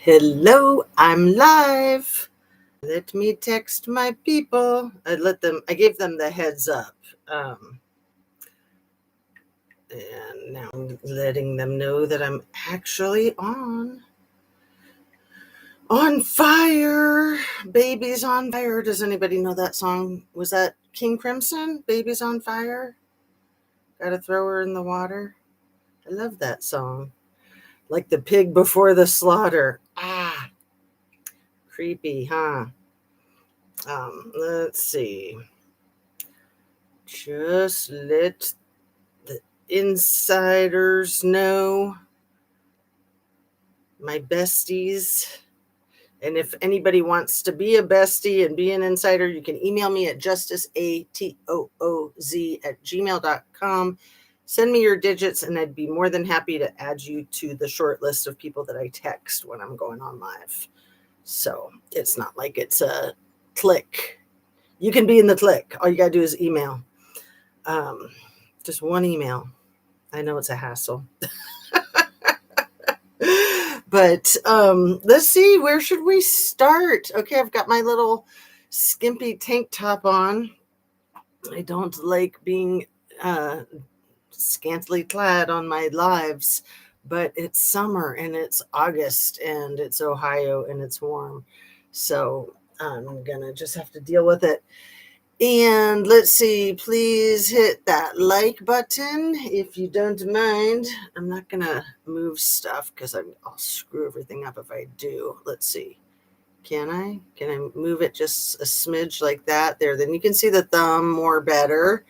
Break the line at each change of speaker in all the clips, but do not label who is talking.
Hello, I'm live. Let me text my people. I gave them the heads up. And now I'm letting them know that I'm actually on fire. Baby's on fire. Does anybody know that song? Was that King Crimson? Baby's on fire. Gotta throw her in the water. I love that song. Like the pig before the slaughter. Ah, creepy, huh? Let's see. Just let the insiders know, my besties. And if anybody wants to be a bestie and be an insider, you can email me at JusticeAtooZ@gmail.com. Send me your digits, and I'd be more than happy to add you to the short list of people that I text when I'm going on live. So it's not like it's a click. You can be in the click. All you got to do is email. Just one email. I know it's a hassle. But let's see, where should we start? Okay, I've got my little skimpy tank top on. I don't like being scantily clad on my lives, but it's summer and it's August and it's Ohio and it's warm. So I'm gonna just have to deal with it. And let's see, please hit that like button if you don't mind. I'm not going to move stuff because I'll screw everything up if I do. Let's see. Can I move it just a smidge like that? There, then you can see the thumb more better.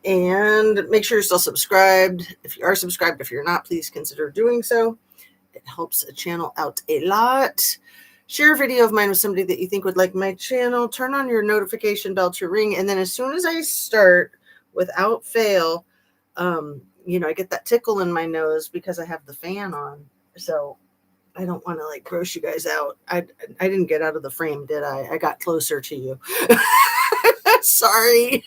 And make sure you're still subscribed. If you are subscribed, if you're not, please consider doing so. It helps a channel out a lot. Share a video of mine with somebody that you think would like my channel. Turn on your notification bell to ring. And then as soon as I start, without fail, I get that tickle in my nose because I have the fan on. So I don't want to gross you guys out. I didn't get out of the frame, did I? I got closer to you. Sorry.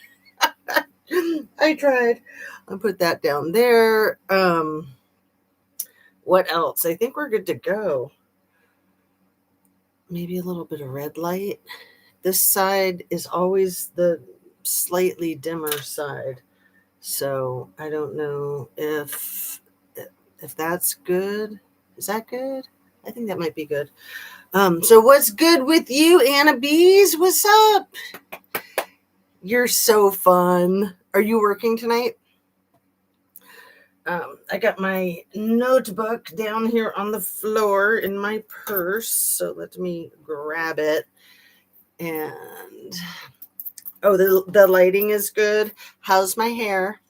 I tried. I'll put that down there. What else? I think we're good to go. Maybe a little bit of red light. This side is always the slightly dimmer side. So I don't know if that's good. Is that good? I think that might be good. So what's good with you, Anna Bees? What's up? You're so fun. Are you working tonight? I got my notebook down here on the floor in my purse. So let me grab it. And, oh, the lighting is good. How's my hair?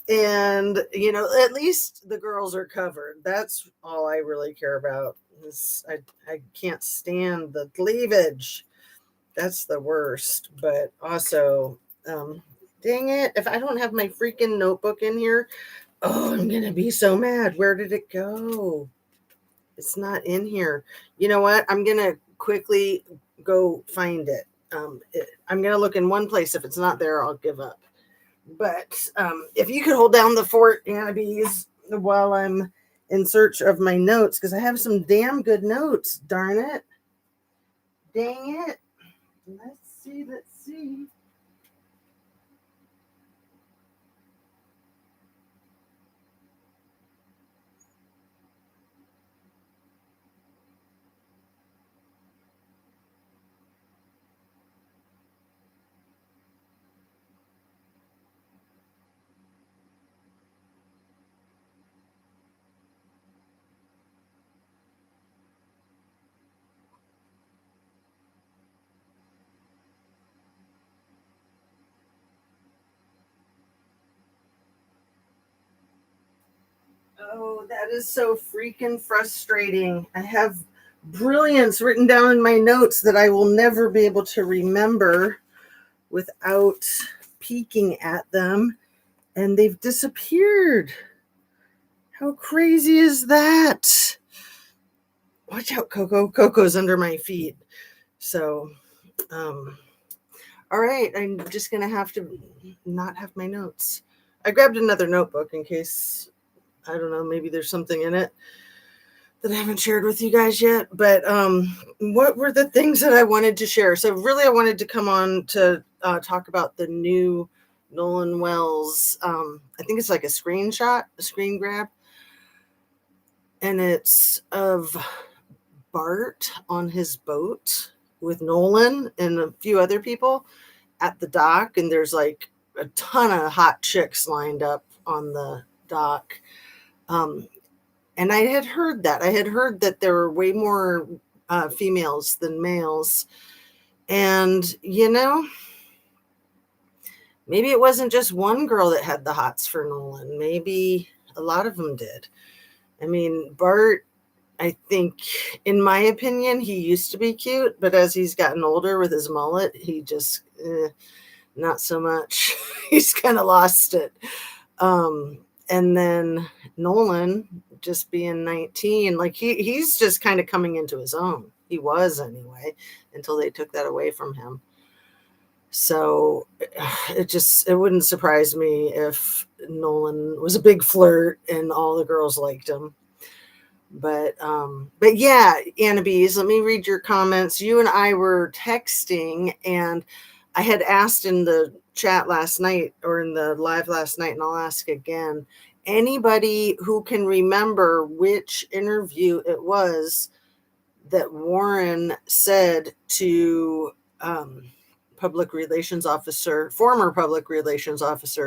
And, at least the girls are covered. That's all I really care about. I can't stand the cleavage. That's the worst. But also, dang it, if I don't have my freaking notebook in here, I'm going to be so mad. Where did it go? It's not in here. You know what? I'm going to quickly go find it. I'm going to look in one place. If it's not there, I'll give up. But if you could hold down the fort, Anna Bees, while I'm in search of my notes, because I have some damn good notes, darn it. Dang it. Let's see. Oh, that is so freaking frustrating. I have brilliance written down in my notes that I will never be able to remember without peeking at them, and they've disappeared. How crazy is that? Watch out, Coco. Coco's under my feet. So, all right, I'm just going to have to not have my notes. I grabbed another notebook in case, I don't know, maybe there's something in it. that I haven't shared with you guys yet. But what were the things that I wanted to share? So really, I wanted to come on to talk about the new Nolan Wells. I think it's like a screenshot, a screen grab, and it's of Bart on his boat with Nolan and a few other people at the dock, and there's like a ton of hot chicks lined up on the dock. And I had heard that there were way more females than males. And, maybe it wasn't just one girl that had the hots for Nolan. Maybe a lot of them did. I mean, Bart, I think, in my opinion, he used to be cute, but as he's gotten older with his mullet, he just, not so much. He's kind of lost it. And then Nolan, just being 19, like he's just kind of coming into his own. He was anyway, until they took that away from him. So it wouldn't surprise me if Nolan was a big flirt and all the girls liked him. But yeah, Anna Bees, let me read your comments. You and I were texting, and I had asked in the chat last night, or in the live last night, and I'll ask again, anybody who can remember which interview it was that Warren said to former public relations officer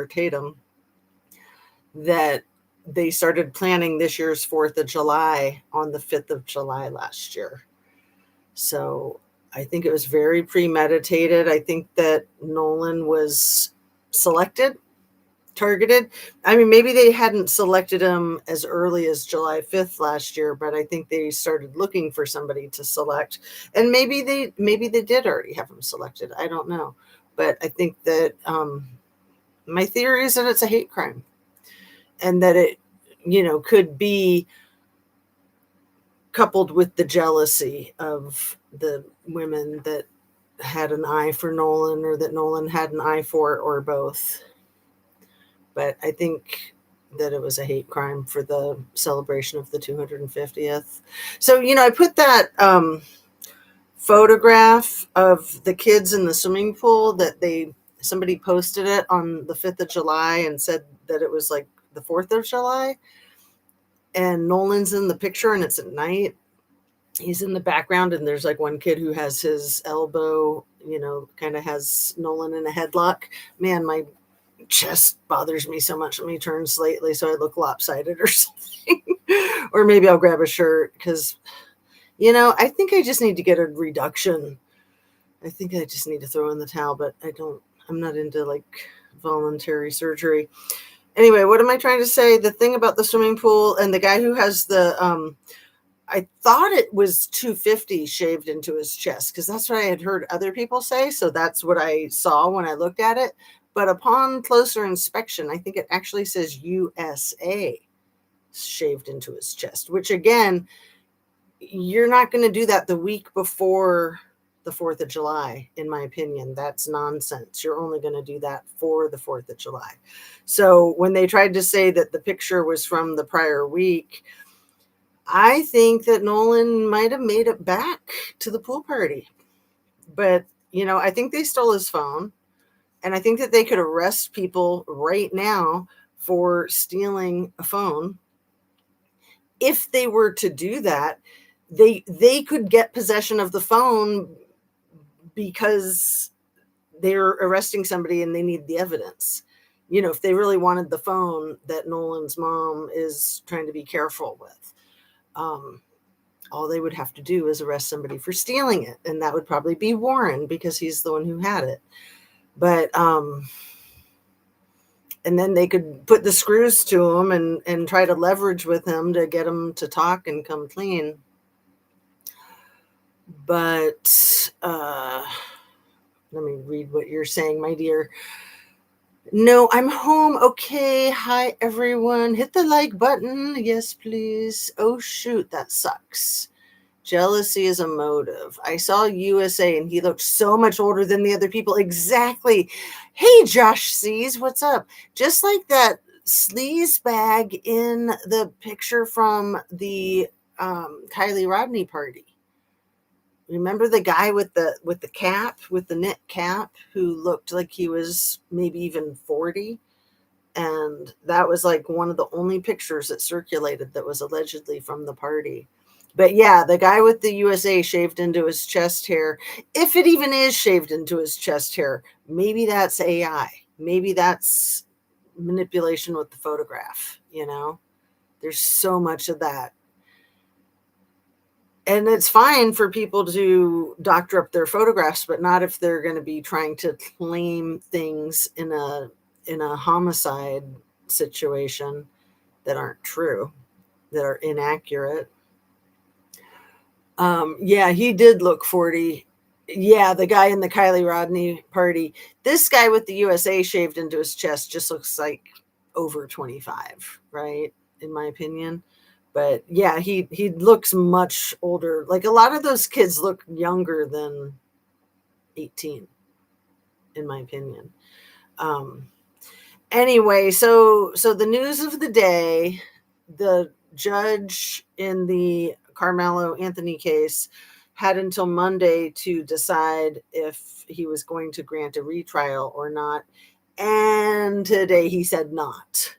Tatum, that they started planning this year's 4th of July on the 5th of July last year. So I think it was very premeditated. I think that Nolan was targeted. I mean, maybe they hadn't selected him as early as July 5th last year, but I think they started looking for somebody to select. And maybe they did already have him selected. I don't know. But I think that my theory is that it's a hate crime, and that it, could be coupled with the jealousy of the women that had an eye for Nolan, or that Nolan had an eye for, or both. But I think that it was a hate crime for the celebration of the 250th. So, I put that photograph of the kids in the swimming pool that somebody posted it on the 5th of July and said that it was like the 4th of July. And Nolan's in the picture, and it's at night. He's in the background, and there's like one kid who has his elbow, kind of has Nolan in a headlock. Man, my chest bothers me so much. Let me turn slightly so I look lopsided or something. Or maybe I'll grab a shirt, because, I think I just need to get a reduction. I think I just need to throw in the towel, but I'm not into like voluntary surgery. Anyway, what am I trying to say? The thing about the swimming pool and the guy who has I thought it was 250 shaved into his chest, because that's what I had heard other people say. So that's what I saw when I looked at it. But upon closer inspection, I think it actually says USA shaved into his chest, which, again, you're not going to do that the week before the 4th of July, in my opinion. That's nonsense. You're only going to do that for the 4th of July. So when they tried to say that the picture was from the prior week, I think that Nolan might have made it back to the pool party. But, I think they stole his phone. And I think that they could arrest people right now for stealing a phone. If they were to do that, they could get possession of the phone, because they're arresting somebody and they need the evidence. If they really wanted the phone that Nolan's mom is trying to be careful with, all they would have to do is arrest somebody for stealing it. And that would probably be Warren, because he's the one who had it. But, and then they could put the screws to him and try to leverage with him to get him to talk and come clean. But, let me read what you're saying, my dear. No, I'm home. Okay. Hi, everyone. Hit the like button. Yes, please. Oh, shoot. That sucks. Jealousy is a motive. I saw USA, and he looked so much older than the other people. Exactly. Hey, Josh C's, what's up? Just like that sleaze bag in the picture from the Kylie Rodney party. Remember the guy with the cap, with the knit cap, who looked like he was maybe even 40? And that was like one of the only pictures that circulated that was allegedly from the party. But yeah, the guy with the USA shaved into his chest hair, if it even is shaved into his chest hair, maybe that's AI. Maybe that's manipulation with the photograph, you know? There's so much of that. And it's fine for people to doctor up their photographs, but not if they're going to be trying to claim things in a homicide situation that aren't true, that are inaccurate. Yeah, he did look 40. Yeah, the guy in the Kylie Rodney party. This guy with the USA shaved into his chest just looks like over 25, right? In my opinion. But yeah, he looks much older. Like a lot of those kids look younger than 18, in my opinion. Anyway, so the news of the day, the judge in the Carmelo Anthony case had until Monday to decide if he was going to grant a retrial or not. And today he said not.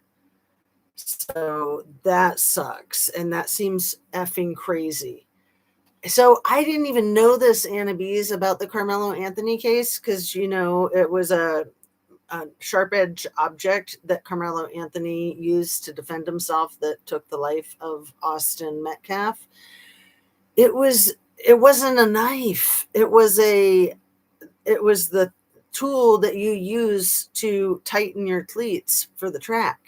So that sucks. And that seems effing crazy. So I didn't even know this, Anna Bees, about the Carmelo Anthony case because, you know, it was a sharp edge object that Carmelo Anthony used to defend himself that took the life of Austin Metcalf. It wasn't a knife. It was the tool that you use to tighten your cleats for the track.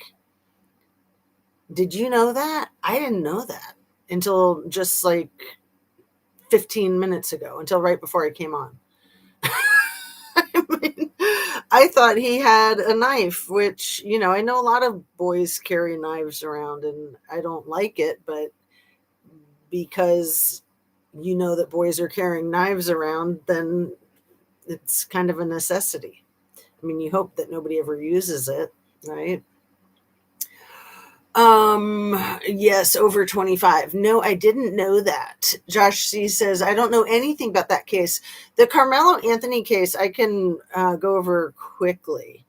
Did you know that? I didn't know that until just like 15 minutes ago, until right before I came on. I mean, I thought he had a knife, which, you know, I know a lot of boys carry knives around and I don't like it, but because you know that boys are carrying knives around, then it's kind of a necessity. I mean, you hope that nobody ever uses it, right? Yes, over 25. No, I didn't know that. Josh C says, I don't know anything about that case. The Carmelo Anthony case, I can go over quickly.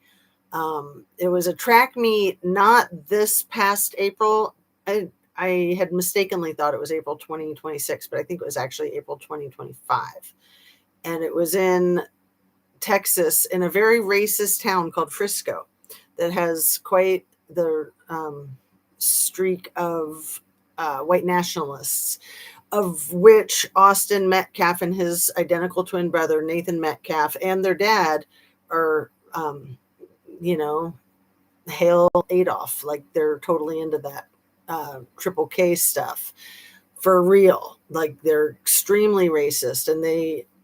It was a track meet, not this past April. I had mistakenly thought it was April 2026, but I think it was actually April 2025. And it was in Texas, in a very racist town called Frisco that has quite the streak of white nationalists, of which Austin Metcalf and his identical twin brother, Nathan Metcalf, and their dad are, you know, hail Adolf. Like they're totally into that triple K stuff for real. Like they're extremely racist. And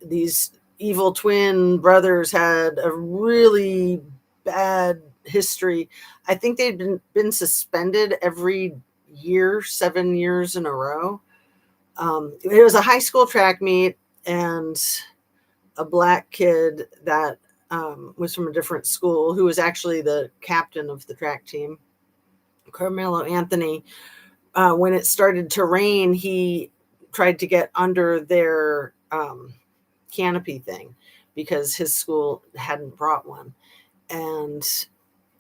these evil twin brothers had a really bad history. I think they'd been suspended every year, 7 years in a row. It was a high school track meet, and a black kid that was from a different school, who was actually the captain of the track team, Carmelo Anthony, when it started to rain, he tried to get under their canopy thing because his school hadn't brought one. And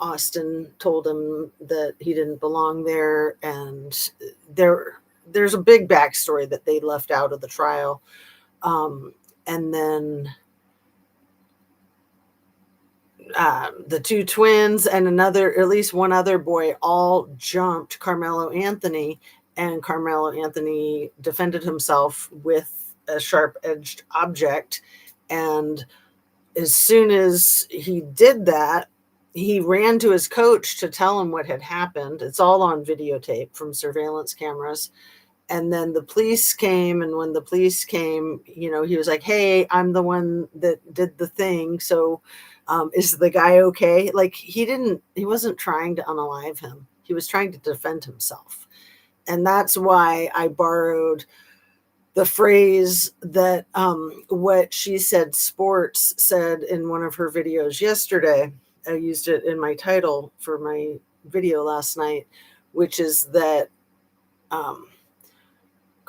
Austin told him that he didn't belong there. And there's a big backstory that they left out of the trial. And then the two twins and at least one other boy all jumped Carmelo Anthony, and Carmelo Anthony defended himself with a sharp-edged object. And as soon as he did that, he ran to his coach to tell him what had happened. It's all on videotape from surveillance cameras. And then the police came, and when the police came, you know, he was like, hey, I'm the one that did the thing. So is the guy okay? Like he wasn't trying to unalive him. He was trying to defend himself. And that's why I borrowed the phrase that What She Said Sports said in one of her videos yesterday. I used it in my title for my video last night, which is that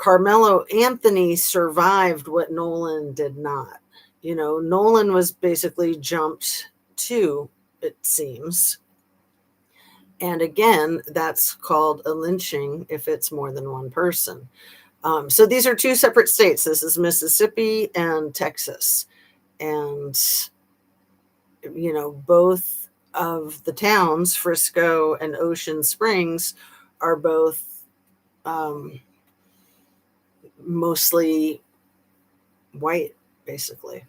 Carmelo Anthony survived what Nolan did not. Nolan was basically jumped too, it seems. And again, that's called a lynching if it's more than one person. So these are two separate states. This is Mississippi and Texas. And, both of the towns, Frisco and Ocean Springs, are both mostly white, basically.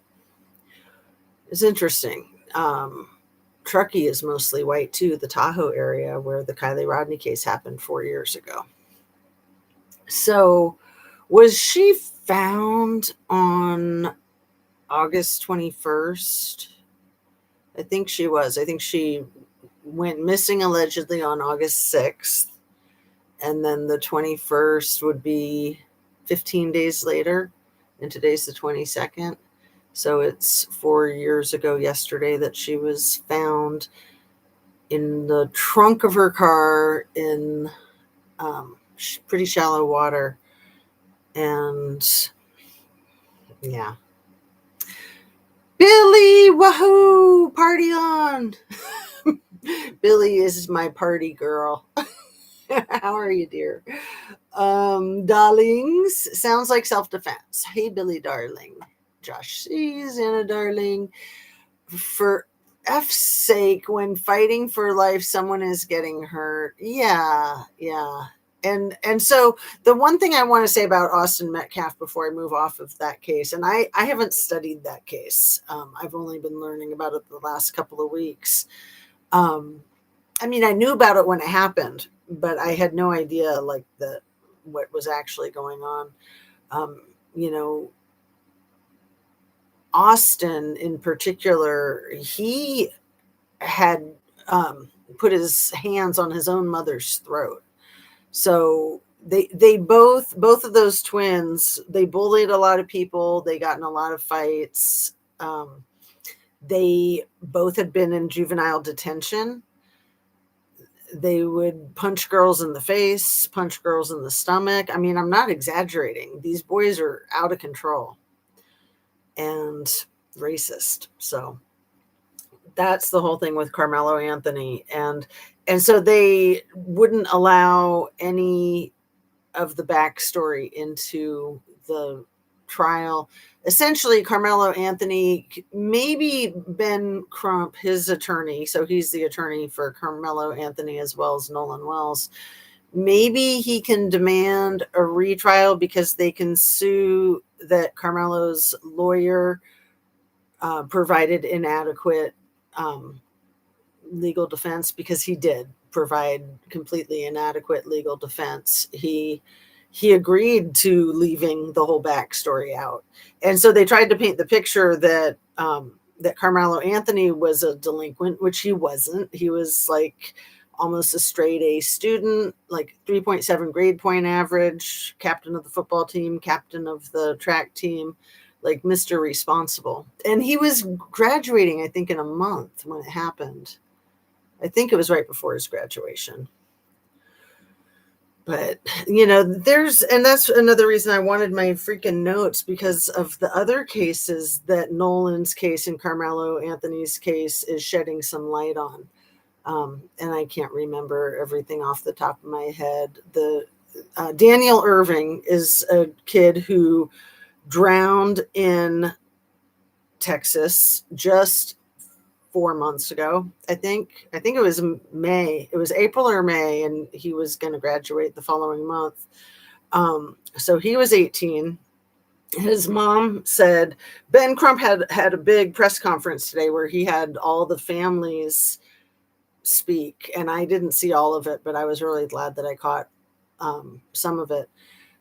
It's interesting. Truckee is mostly white too, the Tahoe area where the Kylie Rodney case happened 4 years ago. So was she found on August 21st? I think she was. I think she went missing allegedly on August 6th. And then the 21st would be 15 days later. And today's the 22nd. So it's 4 years ago yesterday that she was found in the trunk of her car in pretty shallow water. And yeah. Billy, wahoo, party on. Billy is my party girl. How are you, dear? Darlings, sounds like self-defense. Hey, Billy, darling. Josh sees Anna, darling. For F's sake, when fighting for life, someone is getting hurt. Yeah. And so the one thing I want to say about Austin Metcalf before I move off of that case, and I haven't studied that case. I've only been learning about it the last couple of weeks. I knew about it when it happened, but I had no idea what was actually going on. Austin in particular, he had put his hands on his own mother's throat. So they both of those twins, they bullied a lot of people. They got in a lot of fights. They both had been in juvenile detention. They would punch girls in the face, punch girls in the stomach. I'm not exaggerating. These boys are out of control and racist. So that's the whole thing with Carmelo Anthony. And so they wouldn't allow any of the backstory into the trial. Essentially, Carmelo Anthony, maybe Ben Crump, his attorney, so he's the attorney for Carmelo Anthony as well as Nolan Wells, maybe he can demand a retrial because they can sue that Carmelo's lawyer provided inadequate legal defense, because he did provide completely inadequate legal defense. He agreed to leaving the whole backstory out. And so they tried to paint the picture that that Carmelo Anthony was a delinquent, which he wasn't. He was like almost a straight A student, like 3.7 grade point average, captain of the football team, captain of the track team, like Mr. Responsible. And he was graduating, I think, in a month when it happened. I think it was right before his graduation. But, that's another reason I wanted my freaking notes, because of the other cases that Nolan's case and Carmelo Anthony's case is shedding some light on. And I can't remember everything off the top of my head. Daniel Irving is a kid who drowned in Texas just 4 months ago. I think it was May. It was April or May, and he was going to graduate the following month. So he was 18. His mom said Ben Crump had a big press conference today where he had all the families speak, and I didn't see all of it, but I was really glad that I caught some of it.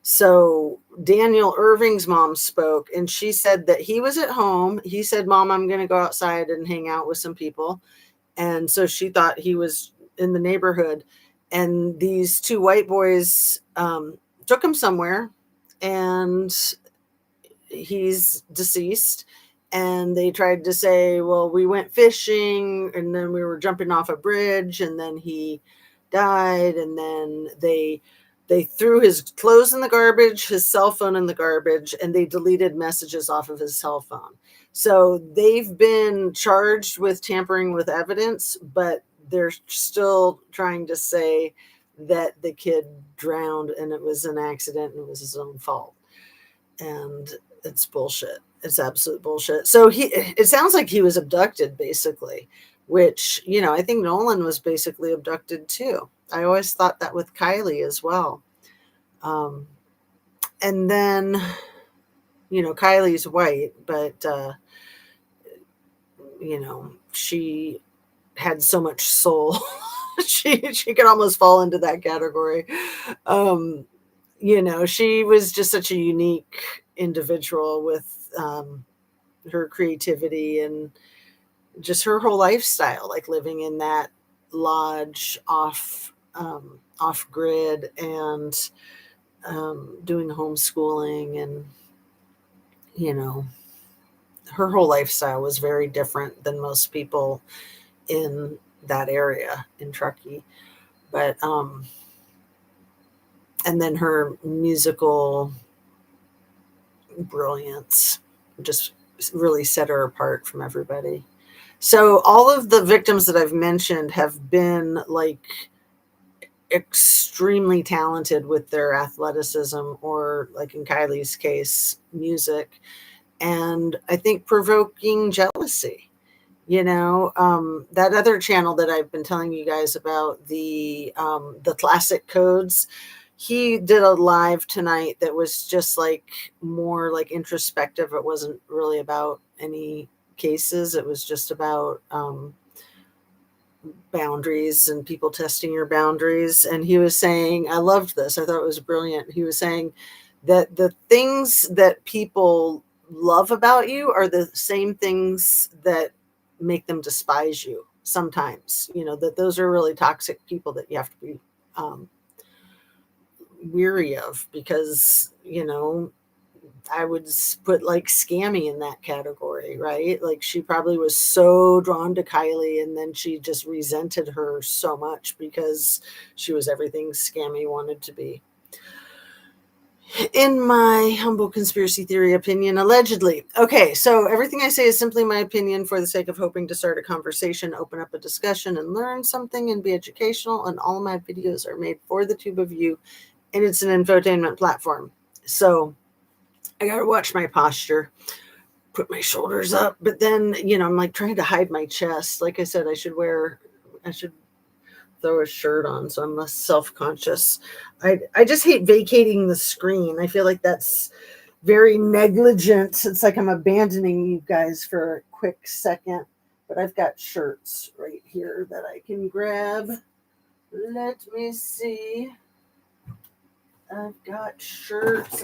So Daniel Irving's mom spoke, and she said that he was at home. He said, "Mom, I'm going to go outside and hang out with some people." And so she thought he was in the neighborhood, and these two white boys took him somewhere, and he's deceased. And they tried to say, well, we went fishing, and then we were jumping off a bridge, and then he died. And then they They threw his clothes in the garbage, his cell phone in the garbage, and they deleted messages off of his cell phone. So they've been charged with tampering with evidence, but they're still trying to say that the kid drowned and it was an accident and it was his own fault. And it's bullshit. It's absolute bullshit. So it sounds like he was abducted, basically, which, you know, I think Nolan was basically abducted too. I always thought that with Kylie as well. And then, you know, Kylie's white, but, you know, she had so much soul. she could almost fall into that category. You know, she was just such a unique individual with her creativity and just her whole lifestyle, like living in that lodge off grid and doing homeschooling, and you know, her whole lifestyle was very different than most people in that area in Truckee. But and then her musical brilliance just really set her apart from everybody. So all of the victims that I've mentioned have been like extremely talented with their athleticism, or like in Kylie's case, music, and I think provoking jealousy. You know, that other channel that I've been telling you guys about, the classic codes, he did a live tonight that was just like more like introspective. It wasn't really about any cases. It was just about boundaries and people testing your boundaries. And he was saying, I loved this. I thought it was brilliant. He was saying that the things that people love about you are the same things that make them despise you sometimes. You know, that those are really toxic people that you have to be weary of, because, you know, I would put like Scammy in that category, right? Like she probably was so drawn to Kylie, and then she just resented her so much because she was everything Scammy wanted to be. In my humble conspiracy theory opinion, allegedly. Okay, so everything I say is simply my opinion for the sake of hoping to start a conversation, open up a discussion, and learn something and be educational. And all my videos are made for the tube of you, and it's an infotainment platform. So I got to watch my posture, put my shoulders up, but then, you know, I'm like trying to hide my chest. Like I said, I should throw a shirt on so I'm less self-conscious. I just hate vacating the screen. I feel like that's very negligent. It's like I'm abandoning you guys for a quick second, but I've got shirts right here that I can grab. Let me see. I've got shirts.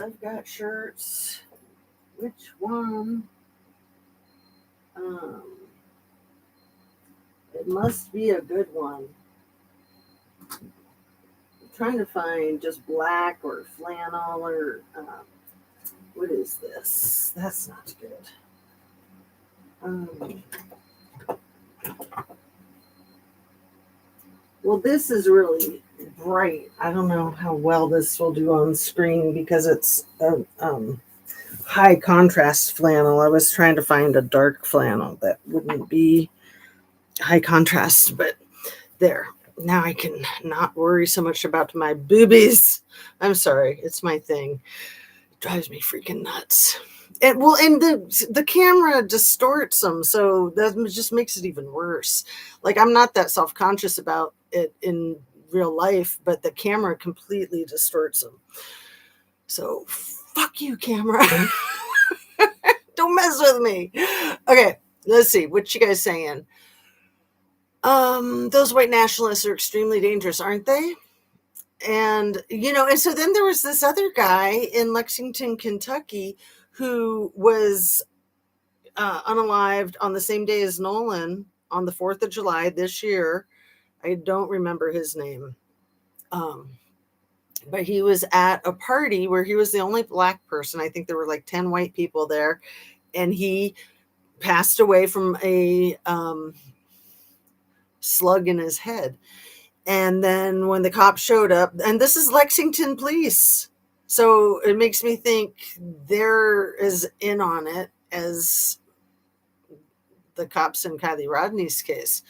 Which one? It must be a good one. I'm trying to find just black or flannel or what is this? That's not good. Well, this is really bright. I don't know how well this will do on screen because it's a high contrast flannel. I was trying to find a dark flannel that wouldn't be high contrast, but there. Now I can not worry so much about my boobies. I'm sorry. It's my thing. It drives me freaking nuts. And the camera distorts them, so that just makes it even worse. Like, I'm not that self-conscious about it in real life, but the camera completely distorts them. So fuck you, camera. Don't mess with me. Okay, let's see. What you guys saying? Those white nationalists are extremely dangerous, aren't they? And, you know, and so then there was this other guy in Lexington, Kentucky, who was unalived on the same day as Nolan on the 4th of July this year. I don't remember his name. But he was at a party where he was the only black person. I think there were like 10 white people there. And he passed away from a slug in his head. And then when the cops showed up, and this is Lexington police, so it makes me think they're as in on it as the cops in Kylie Rodney's case.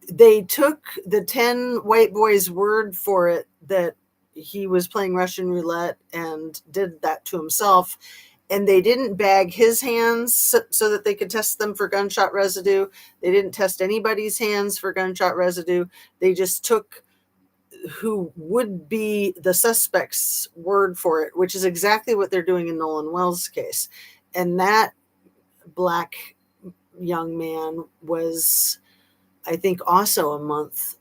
They took the 10 white boys' word for it that he was playing Russian roulette and did that to himself. And they didn't bag his hands so that they could test them for gunshot residue. They didn't test anybody's hands for gunshot residue. They just took who would be the suspect's word for it, which is exactly what they're doing in Nolan Wells' case. And that black young man was, I think, also a month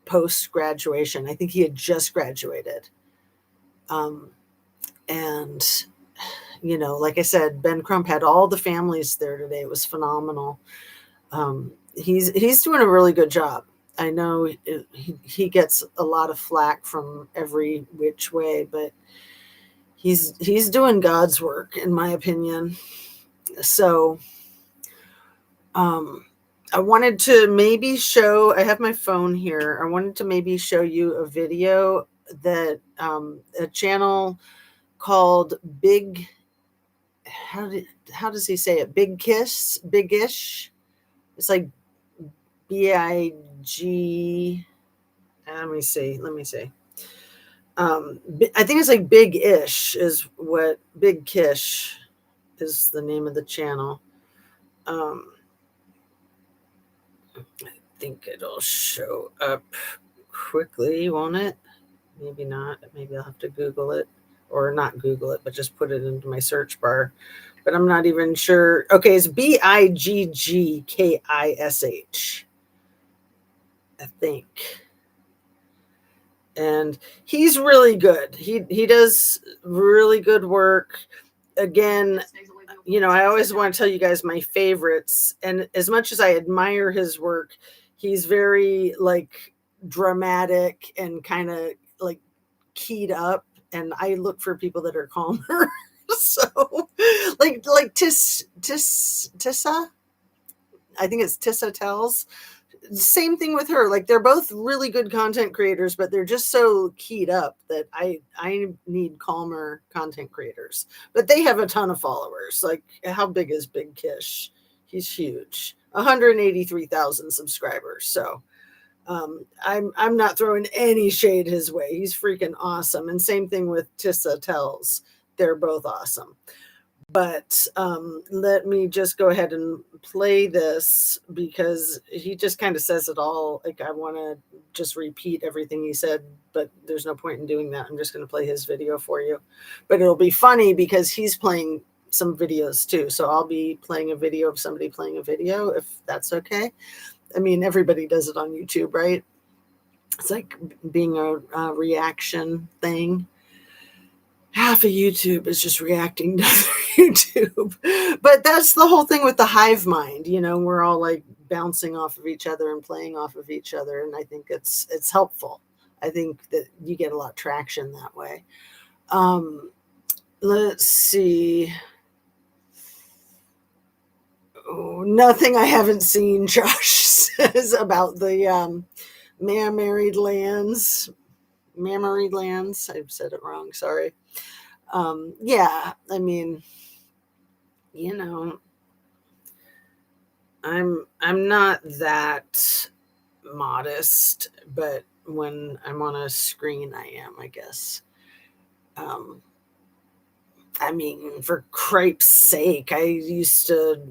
post graduation. I think he had just graduated. And, like I said, Ben Crump had all the families there today. It was phenomenal. He's doing a really good job. I know he gets a lot of flack from every which way, but he's doing God's work, in my opinion. So, I wanted to maybe show, I have my phone here. I wanted to maybe show you a video that a channel called Big, how does he say it? Big Kiss, Big-ish. It's like B-I-G, let me see. I think it's like Big-ish is what, Big Kish is the name of the channel. I think it'll show up quickly, won't it? Maybe not. Maybe I'll have to Google it, or not Google it, but just put it into my search bar. But I'm not even sure. Okay, it's Biggkish, I think. And he's really good. He does really good work. Again, I always want to tell you guys my favorites. And as much as I admire his work, he's very like dramatic and kind of like keyed up. And I look for people that are calmer. So like Tissa, I think it's Tissa Tells. Same thing with her. Like, they're both really good content creators, but they're just so keyed up that I need calmer content creators. But they have a ton of followers. Like, how big is Big Kish? He's huge. 183,000 subscribers. So I'm not throwing any shade his way. He's freaking awesome. And same thing with Tissa Tells. They're both awesome. But let me just go ahead and play this because he just kind of says it all. Like, I want to just repeat everything he said, but there's no point in doing that. I'm just going to play his video for you. But it'll be funny because he's playing some videos too. So I'll be playing a video of somebody playing a video, if that's okay. I mean, everybody does it on YouTube, right? It's like being a reaction thing. Half of YouTube is just reacting to YouTube. But that's the whole thing with the hive mind. We're all like bouncing off of each other and playing off of each other. And I think it's helpful. I think that you get a lot of traction that way. Let's see. Oh, nothing I haven't seen, Josh says about the Married Lands. I've said it wrong. Sorry. Yeah, I mean, I'm not that modest, but when I'm on a screen, I am, I guess. I mean, for cripe's sake, I used to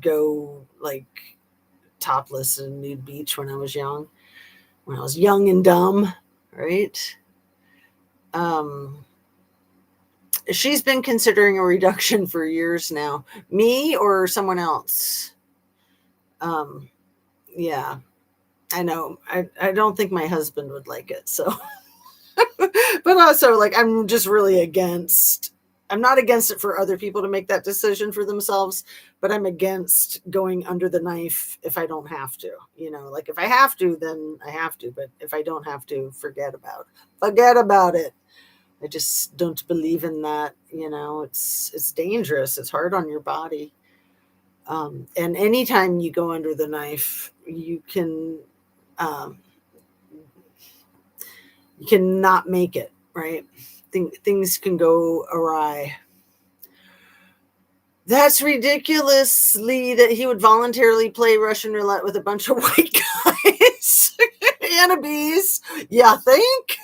go like topless in nude beach when I was young and dumb, right? She's been considering a reduction for years now. Me or someone else? Yeah, I know. I don't think my husband would like it. So, but also, like, I'm just really against. I'm not against it for other people to make that decision for themselves, but I'm against going under the knife if I don't have to. Like, if I have to, then I have to. But if I don't have to, forget about it. I just don't believe in that. It's dangerous. It's hard on your body. And anytime you go under the knife, you can Um, you cannot make it, right? Things can go awry. That's ridiculously that he would voluntarily play Russian roulette with a bunch of white guys and a bees. Yeah, think?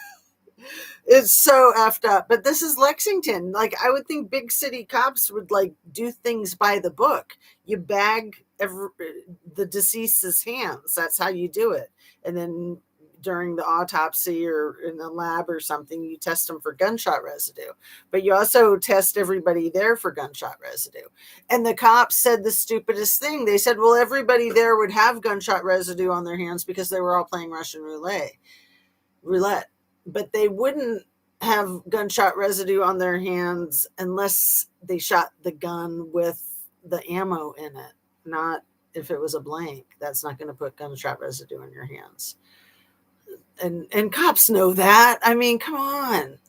It's so effed up. But this is Lexington. Like, I would think big city cops would like do things by the book. You bag the deceased's hands. That's how you do it. And then during the autopsy or in the lab or something, you test them for gunshot residue. But you also test everybody there for gunshot residue. And the cops said the stupidest thing. They said, well, everybody there would have gunshot residue on their hands because they were all playing Russian roulette. But they wouldn't have gunshot residue on their hands unless they shot the gun with the ammo in it, not if it was a blank. That's not going to put gunshot residue in your hands. And cops know that. I mean, come on.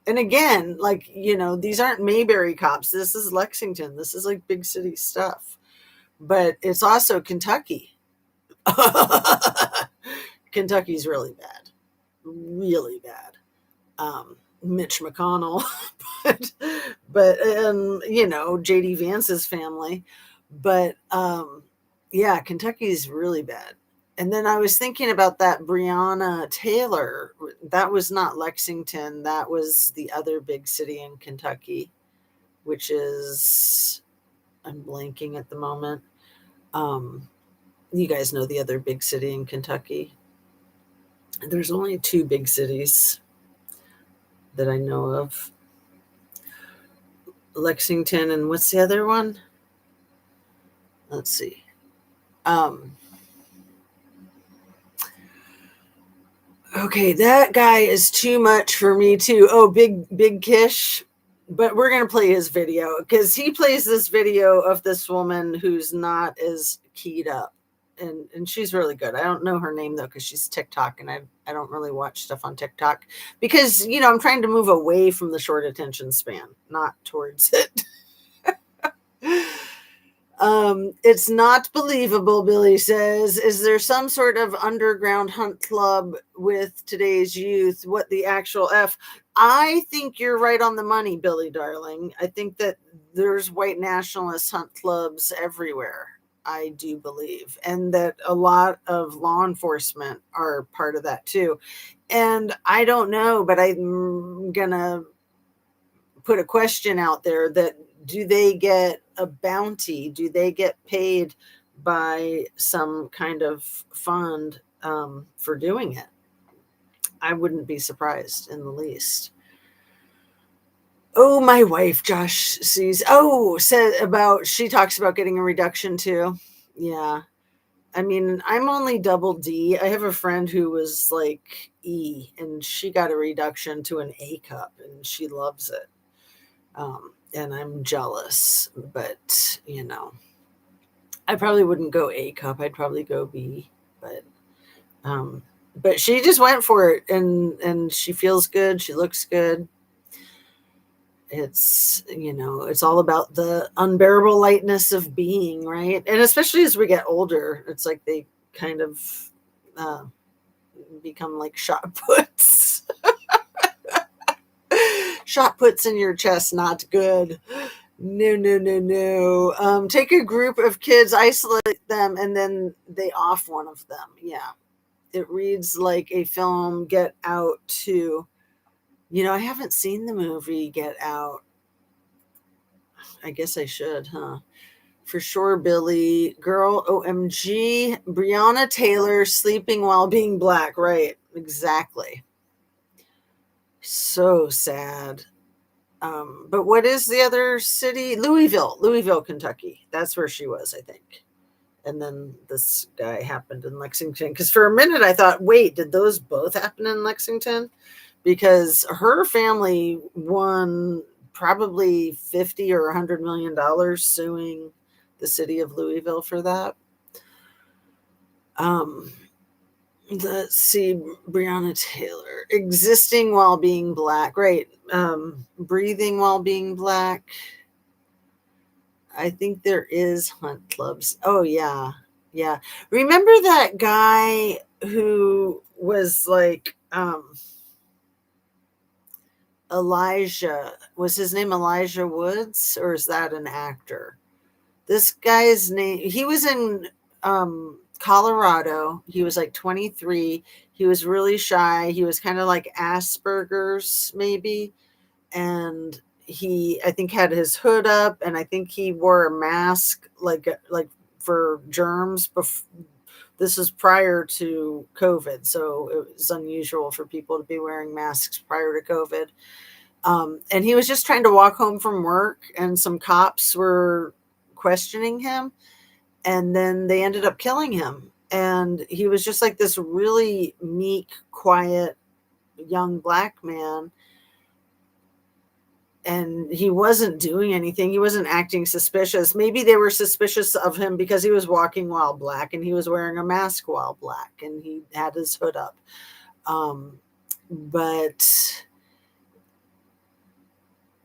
And again, like, you know, these aren't Mayberry cops. This is Lexington. This is like big city stuff. But it's also Kentucky. Kentucky's really bad. Really bad. Mitch McConnell, but you know, JD Vance's family. But yeah, Kentucky's really bad. And then I was thinking about that Breonna Taylor. That was not Lexington. That was the other big city in Kentucky, which is, I'm blanking at the moment. You guys know the other big city in Kentucky. There's only 2 big cities that I know of. Lexington, and what's the other one? Let's see. Okay, that guy is too much for me too. Oh, Big Kish. But we're going to play his video because he plays this video of this woman who's not as keyed up. And she's really good. I don't know her name though because she's TikTok, and I don't really watch stuff on TikTok because, you know, I'm trying to move away from the short attention span, not towards it. It's not believable, Billy says. Is there some sort of underground hunt club with today's youth? What the actual F? I think you're right on the money, Billy, darling. I think that there's white nationalist hunt clubs everywhere. I do believe. And that a lot of law enforcement are part of that too. And I don't know, but I'm going to put a question out there that, do they get a bounty? Do they get paid by some kind of fund for doing it? I wouldn't be surprised in the least. Oh, my wife, Josh sees. Oh, she talks about getting a reduction too. Yeah. I mean, I'm only double D. I have a friend who was like E, and she got a reduction to an A cup, and she loves it. And I'm jealous, but you know, I probably wouldn't go A cup. I'd probably go B, but she just went for it, and she feels good. She looks good. It's, you know, it's all about the unbearable lightness of being, right? And especially as we get older, it's like they kind of become like shot puts. Shot puts in your chest, not good. No. Take a group of kids, isolate them, and then they off one of them. Yeah. It reads like a film. Get Out too. You know, I haven't seen the movie Get Out. I guess I should, huh? For sure, Billy. Girl, OMG. Breonna Taylor sleeping while being black. Right. Exactly. So sad. But what is the other city? Louisville, Kentucky. That's where she was, I think. And then this guy happened in Lexington. Because for a minute I thought, wait, did those both happen in Lexington? Because her family won probably $50 or $100 million suing the city of Louisville for that. Let's see, Breonna Taylor. Existing while being black. Right. Breathing while being black. I think there is hunt clubs. Oh, yeah. Yeah. Remember that guy who was like Elijah? Was his name Elijah Woods, or is that an actor? This guy's name, he was in Colorado. He was like 23. He was really shy. He was kind of like Asperger's, maybe. And he, I think, had his hood up, and I think he wore a mask, like for germs. This was prior to COVID, so it was unusual for people to be wearing masks prior to COVID. And he was just trying to walk home from work, and some cops were questioning him, and then they ended up killing him. And he was just like this really meek, quiet young black man, and he wasn't doing anything. He wasn't acting suspicious. Maybe they were suspicious of him because he was walking while black, and he was wearing a mask while black, and he had his hood up. But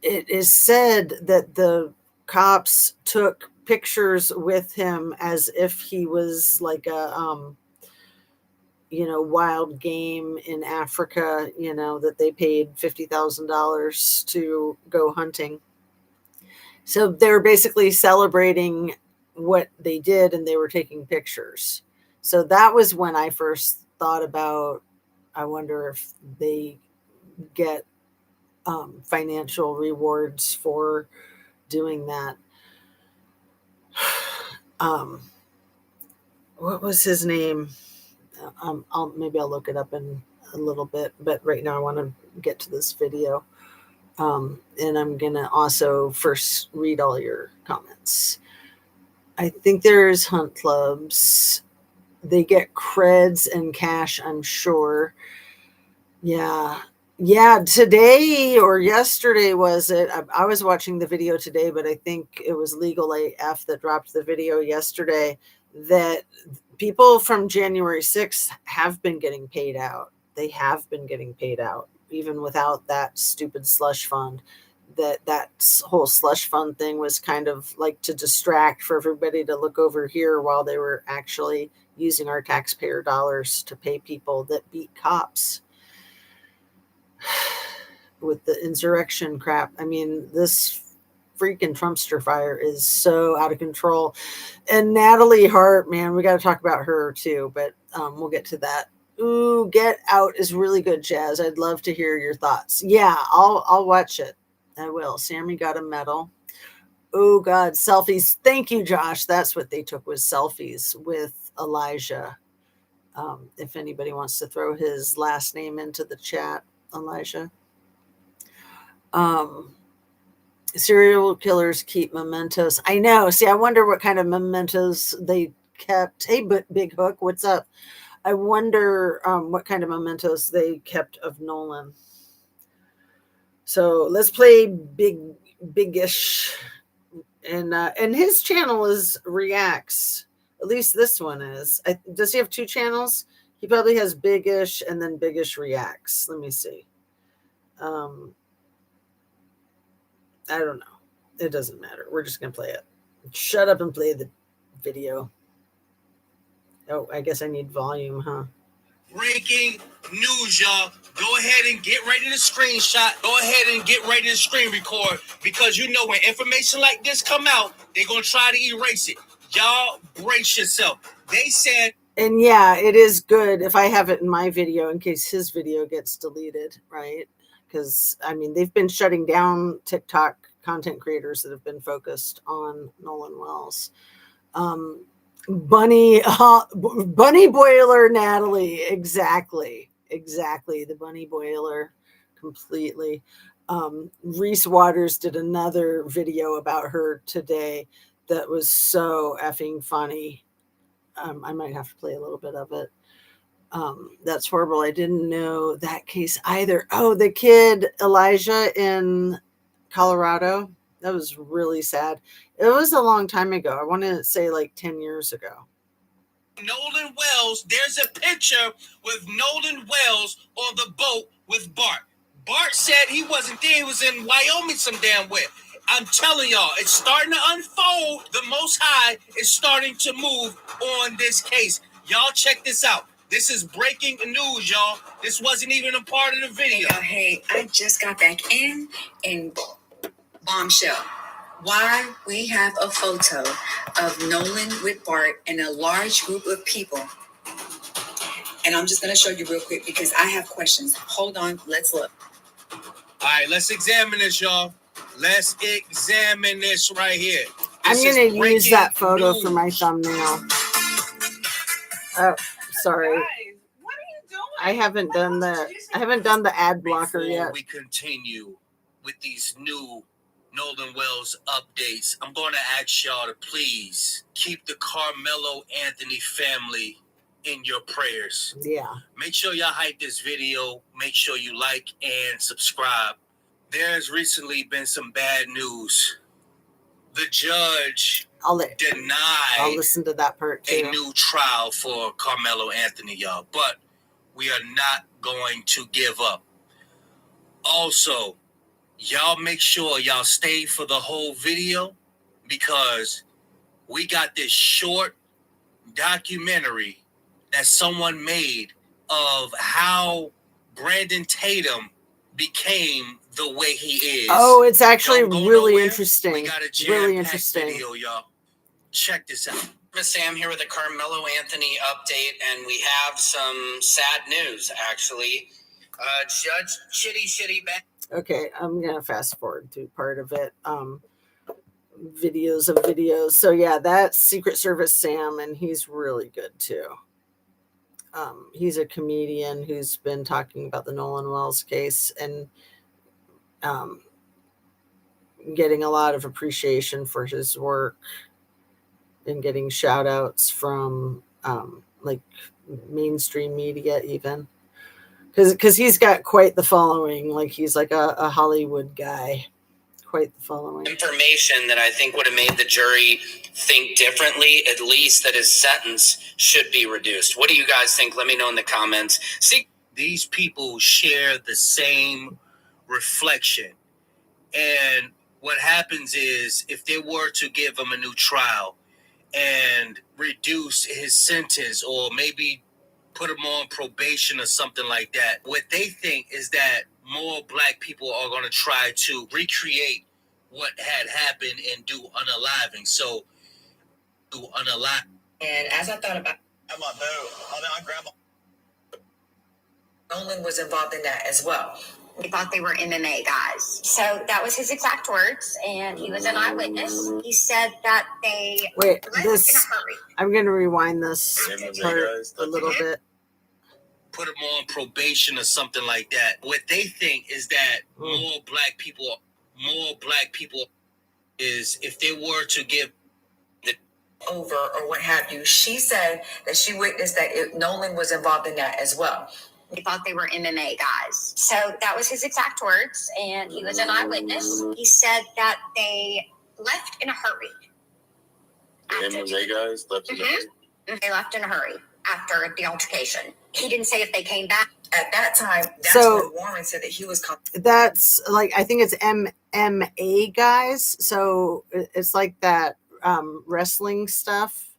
it is said that the cops took pictures with him as if he was like a wild game in Africa, that they paid $50,000 to go hunting. So they were basically celebrating what they did, and they were taking pictures. So that was when I first thought about, I wonder if they get financial rewards for doing that. What was his name? Maybe I'll look it up in a little bit, but right now I want to get to this video. And I'm gonna also first read all your comments. I think there's hunt clubs. They get creds and cash, I'm sure. Yeah. Today or yesterday, was it? I was watching the video today, but I think it was Legal AF that dropped the video yesterday, that people from January 6th have been getting paid out. They have been getting paid out, even without that stupid slush fund. That whole slush fund thing was kind of like to distract, for everybody to look over here while they were actually using our taxpayer dollars to pay people that beat cops with the insurrection crap. I mean, this freaking Trumpster fire is so out of control. And Natalie Hart, man, we got to talk about her too, but we'll get to that. Ooh, Get Out is really good, Jazz. I'd love to hear your thoughts. Yeah, I'll watch it. I will. Sammy got a medal. Oh God, selfies. Thank you, Josh. That's what they took, was selfies with Elijah. If anybody wants to throw his last name into the chat, Elijah. Serial killers keep mementos. I know. See, I wonder what kind of mementos they kept. Hey, but Big Hook, what's up? I wonder what kind of mementos they kept of Nolan. So let's play Bigish, and his channel is Reacts. At least this one is. Does he have two channels? He probably has Bigish and then Bigish Reacts. Let me see. I don't know. It doesn't matter. We're just gonna play it. Shut up and play the video. Oh, I guess I need volume, huh?
Breaking news, y'all. Go ahead and get ready to screenshot. Go ahead and get ready to screen record, because you know when information like this come out, they're going to try to erase it. Y'all brace yourself. They said...
And yeah, it is good if I have it in my video in case his video gets deleted, right? Because, I mean, they've been shutting down TikTok content creators that have been focused on Nolan Wells. Bunny boiler, Natalie. Exactly. The bunny boiler, completely. Reese Waters did another video about her today that was so effing funny. I might have to play a little bit of it. That's horrible. I didn't know that case either. Oh, the kid Elijah in Colorado. That was really sad. It was a long time ago. I want to say like 10 years ago.
Nolan Wells, there's a picture with Nolan Wells on the boat with Bart. Bart said he wasn't there. He was in Wyoming some damn where. I'm telling y'all, it's starting to unfold. The Most High is starting to move on this case. Y'all check this out. This is breaking news, y'all. This wasn't even a part of the video.
Hey, I just got back in and bombshell. Why we have a photo of Nolan with Bart and a large group of people. And I'm just going to show you real quick because I have questions. Hold on, let's look.
All right, let's examine this, y'all. Let's examine this right here.
I'm going to use that photo for my thumbnail. Oh, sorry.
Guys, what are you doing?
I haven't done the ad blocker yet.
We continue with these new Nolan Wells updates. I'm going to ask y'all to please keep the Carmelo Anthony family in your prayers.
Yeah.
Make sure y'all hype this video. Make sure you like and subscribe. There's recently been some bad news. The judge denied
I'll listen to that part too.
A new trial for Carmelo Anthony, y'all. But we are not going to give up. Also, y'all make sure y'all stay for the whole video because we got this short documentary that someone made of how Brandon Tatum became the way he is.
Oh, it's actually really
nowhere.
interesting.
We got a
really interesting
video, y'all. Check this out.
Sam here with a Carmelo Anthony update, and we have some sad news, actually. Judge Shitty Bang.
Okay, I'm gonna fast forward to part of it. Videos of videos. So yeah, that's Secret Service Sam, and he's really good too. He's a comedian who's been talking about the Nolan Wells case and getting a lot of appreciation for his work and getting shout outs from like mainstream media even. Because he's got quite the following. Like he's like a Hollywood guy. Quite the following.
Information that I think would have made the jury think differently, at least that his sentence should be reduced. What do you guys think? Let me know in the comments.
See, these people share the same reflection. And what happens is if they were to give him a new trial and reduce his sentence or maybe put him on probation or something like that, what they think is that more black people are going to try to recreate what had happened and do unaliving. So, do unalive.
And as I thought about
I'm on boat. I grab
Nolan was involved in that as well.
We thought they were MMA guys. So that was his exact words, and he was an eyewitness. He said that they
left
in a hurry.
I'm going to rewind this part a little bit.
Put them on probation or something like that. What they think is that more black people is if they were to give
over or what have you. She said that she witnessed that Nolan was involved in that as well.
We thought they were MMA guys. So that was his exact words, and he was an eyewitness. He said that they left in a hurry.
The MMA guys left in a hurry?
They left in a hurry after the altercation. He didn't say if they came back.
At that time, that's when Warren said that he was coming.
That's like, I think it's MMA guys. So it's like that wrestling stuff.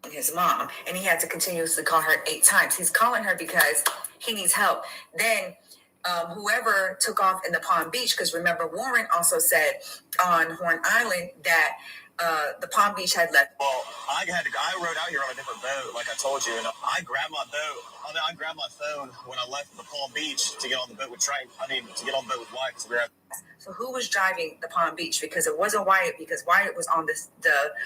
His mom, and he had to continuously call her 8 times. He's calling her because he needs help. Then whoever took off in the Palm Beach, because remember Warren also said on Horn Island that the Palm Beach had left.
Well, I rode out here on a different boat, like I told you, and I grabbed my boat. I grabbed my phone when I left the Palm Beach to get on the boat with Triton. To get on the boat with Wyatt.
So who was driving the Palm Beach? Because it wasn't Wyatt, because Wyatt was on the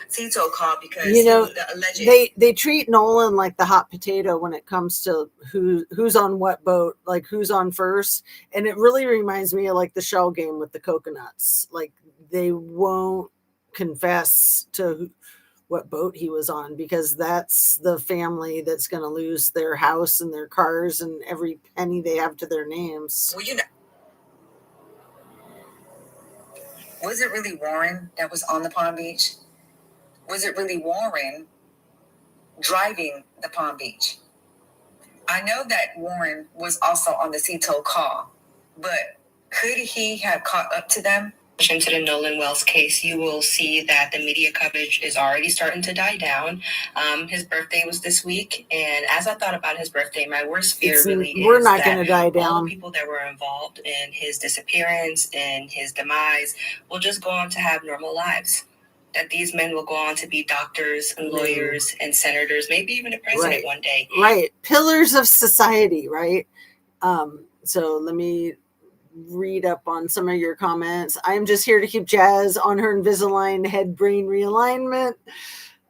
CETO call because the alleged.
They treat Nolan like the hot potato when it comes to who's on what boat, like who's on first. And it really reminds me of like the shell game with the coconuts. Like they won't confess to what boat he was on because that's the family that's going to lose their house and their cars and every penny they have to their names.
Well, was it really Warren that was on the Palm Beach? Was it really Warren driving the Palm Beach? I know that Warren was also on the CETO call, but Could he have caught up to them? Into the Nolan Wells case, you will see that the media coverage is already starting to die down. His birthday was this week, and as I thought about his birthday, my worst fear
we're not going to die down.
All the people that were involved in his disappearance and his demise will just go on to have normal lives. That these men will go on to be doctors and lawyers and senators, maybe even a president one day.
Right. Pillars of society, right? So let me read up on some of your comments. I'm just here to keep Jazz on her Invisalign head brain realignment.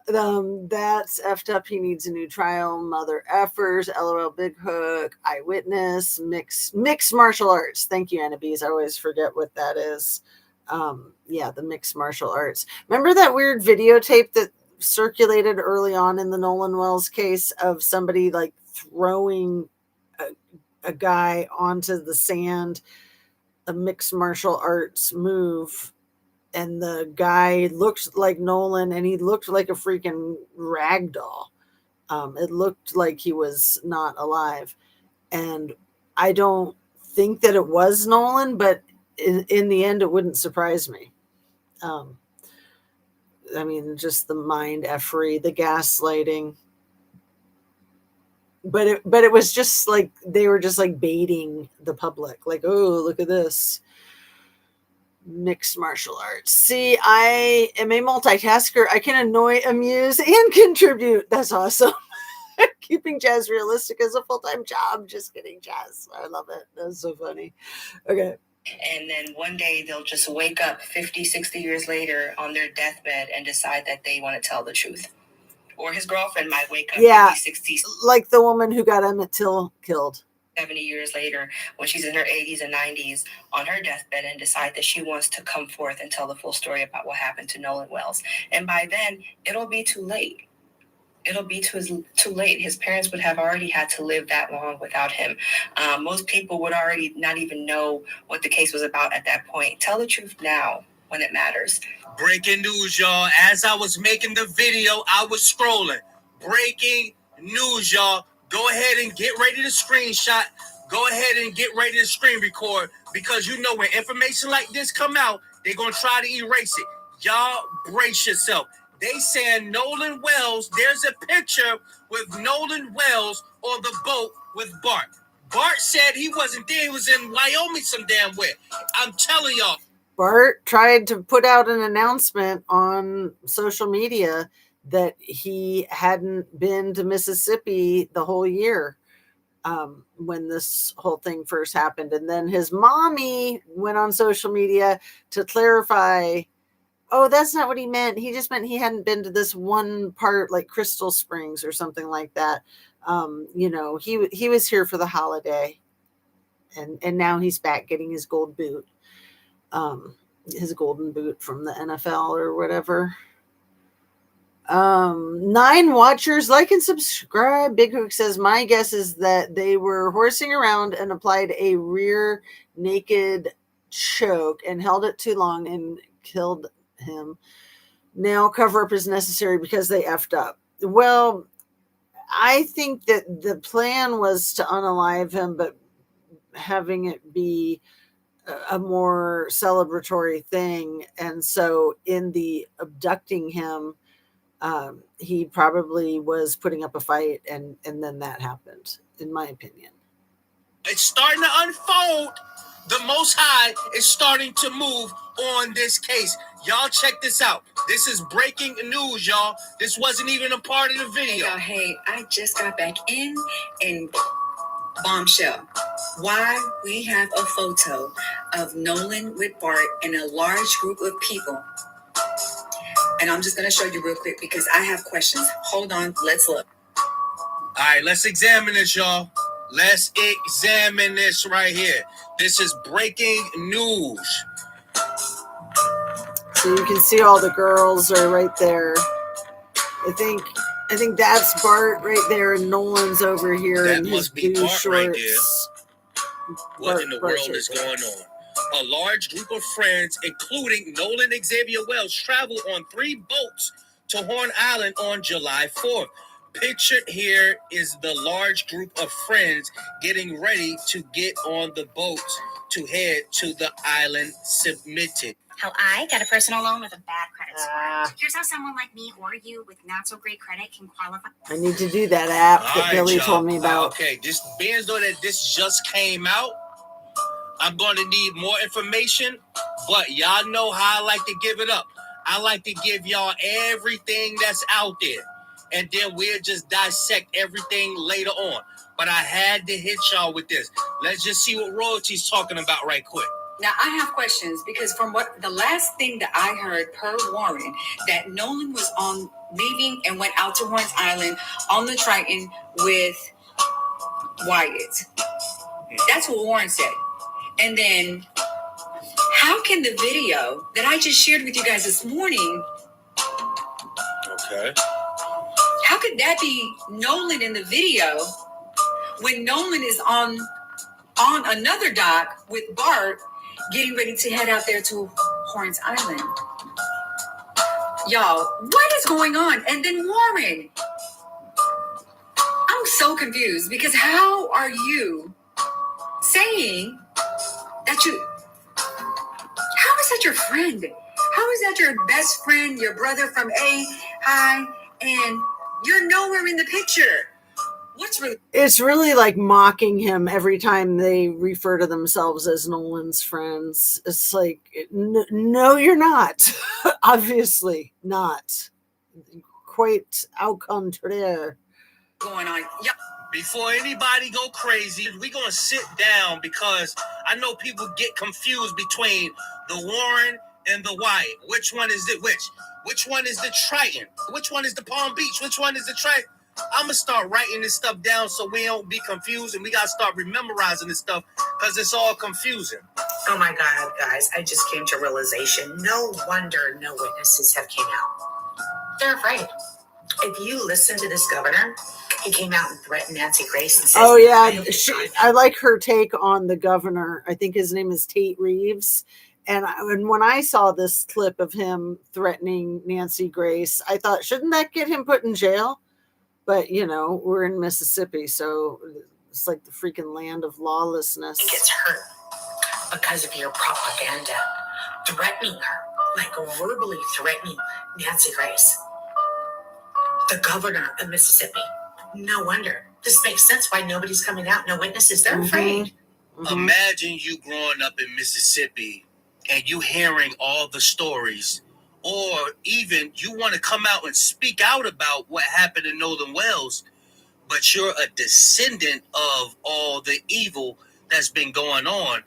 That's effed up. He needs a new trial. Mother effers. LOL Big Hook. Eyewitness. Mixed martial arts. Thank you, Anna Bees. I always forget what that is. Yeah, the mixed martial arts. Remember that weird videotape that circulated early on in the Nolan Wells case of somebody like throwing a guy onto the sand, a mixed martial arts move, and the guy looked like Nolan and he looked like a freaking rag doll. It looked like he was not alive. And I don't think that it was Nolan, but in the end, it wouldn't surprise me. I mean, just the mind effery, the gaslighting. But it was just like they were just like baiting the public, like, oh, look at this mixed martial arts. See, I am a multitasker. I can annoy, amuse, and contribute. That's awesome. Keeping Jazz realistic is a full-time job. Just kidding, Jazz. I love it. That's so funny. Okay.
And then one day they'll just wake up 50, 60 years later on their deathbed and decide that they want to tell the truth. Or his girlfriend might wake up 50, 60,
like the woman who got Emmett Till killed
70 years later when she's in her 80s and 90s on her deathbed and decide that she wants to come forth and tell the full story about what happened to Nolan Wells. And by then, it'll be too late. It'll be too late. His parents would have already had to live that long without him. Most people would already not even know what the case was about at that point. Tell the truth now when it matters.
Breaking news, y'all. As I was making the video, I was scrolling. Breaking news, y'all. Go ahead and get ready to screenshot. Go ahead and get ready to screen record, because you know when information like this come out, they're going to try to erase it. Y'all brace yourself. They saying Nolan Wells, there's a picture with Nolan Wells on the boat with Bart. Bart said he wasn't there. He was in Wyoming some damn where. I'm telling y'all.
Bart tried to put out an announcement on social media that he hadn't been to Mississippi the whole year when this whole thing first happened. And then his mommy went on social media to clarify, oh, that's not what he meant. He just meant he hadn't been to this one part like Crystal Springs or something like that. You know, he was here for the holiday, and now he's back getting his gold boot. His golden boot from the NFL or whatever. 9 watchers, like and subscribe. Big Hook says, my guess is that they were horsing around and applied a rear naked choke and held it too long and killed him. Now cover up is necessary because they effed up. Well, I think that the plan was to unalive him, but having it be a more celebratory thing. And so in the abducting him, he probably was putting up a fight, and then that happened, in my opinion.
It's starting to unfold. The Most High is starting to move on this case. Y'all check this out. This is breaking news, y'all. This wasn't even a part of the video.
Hey, I just got back in and bombshell. Why we have a photo of Nolan with Bart and a large group of people. And I'm just going to show you real quick because I have questions. Hold on. Let's look.
All right, let's examine this, y'all. Let's examine this right here. This is breaking news.
So you can see all the girls are right there. I think that's Bart right there, and Nolan's over here
That
in his
must be
blue
Bart
shorts.
right there. What in the world is going on? A large group of friends, including Nolan Xavier Wells, traveled on 3 boats to Horn Island on July 4th. Pictured here is the large group of friends getting ready to get on the boat to head to the island submitted.
How I got a personal loan with a bad credit score. Here's how someone like me or you with not so great credit can qualify.
I need to do that app that Billy told me about.
Okay, just being though that this just came out, I'm going to need more information, but y'all know how I like to give it up. I like to give y'all everything that's out there, and then we'll just dissect everything later on. But I had to hit y'all with this. Let's just see what Royalty's talking about right quick.
Now, I have questions because from what the last thing that I heard per Warren, that Nolan was on leaving and went out to Horns Island on the Triton with Wyatt. That's what Warren said. And then how can the video that I just shared with you guys this morning,
Okay.
how could that be Nolan in the video when Nolan is on another dock with Bart getting ready to head out there to Horns Island? Y'all, what is going on? And then Warren, I'm so confused because how are you saying that how is that your friend? How is that your best friend, your brother from hi, and you're nowhere in the picture?
It's really like mocking him every time they refer to themselves as Nolan's friends. It's like, no, you're not. Obviously not. Quite au contraire.
Going on? Yeah.
Before anybody go crazy, we're going to sit down because I know people get confused between the Warren and the Wyatt. Which one is it? Which one is the Triton? Which one is the Palm Beach? Which one is the Triton? I'm going to start writing this stuff down so we don't be confused, and we got to start memorizing this stuff because it's all confusing.
Oh my God, guys, I just came to realization. No wonder no witnesses have came out. They're afraid. If you listen to this governor, he came out and threatened Nancy Grace and said,
oh yeah, I like her take on the governor. I think his name is Tate Reeves. And when I saw this clip of him threatening Nancy Grace, I thought, shouldn't that get him put in jail? But, you know, we're in Mississippi, so it's like the freaking land of lawlessness.
He gets hurt because of your propaganda, threatening her, like verbally threatening Nancy Grace, the governor of Mississippi. No wonder. This makes sense why nobody's coming out. No witnesses. They're afraid.
Imagine you growing up in Mississippi and you hearing all the stories, or even you want to come out and speak out about what happened in Northern Wales, but you're a descendant of all the evil that's been going on,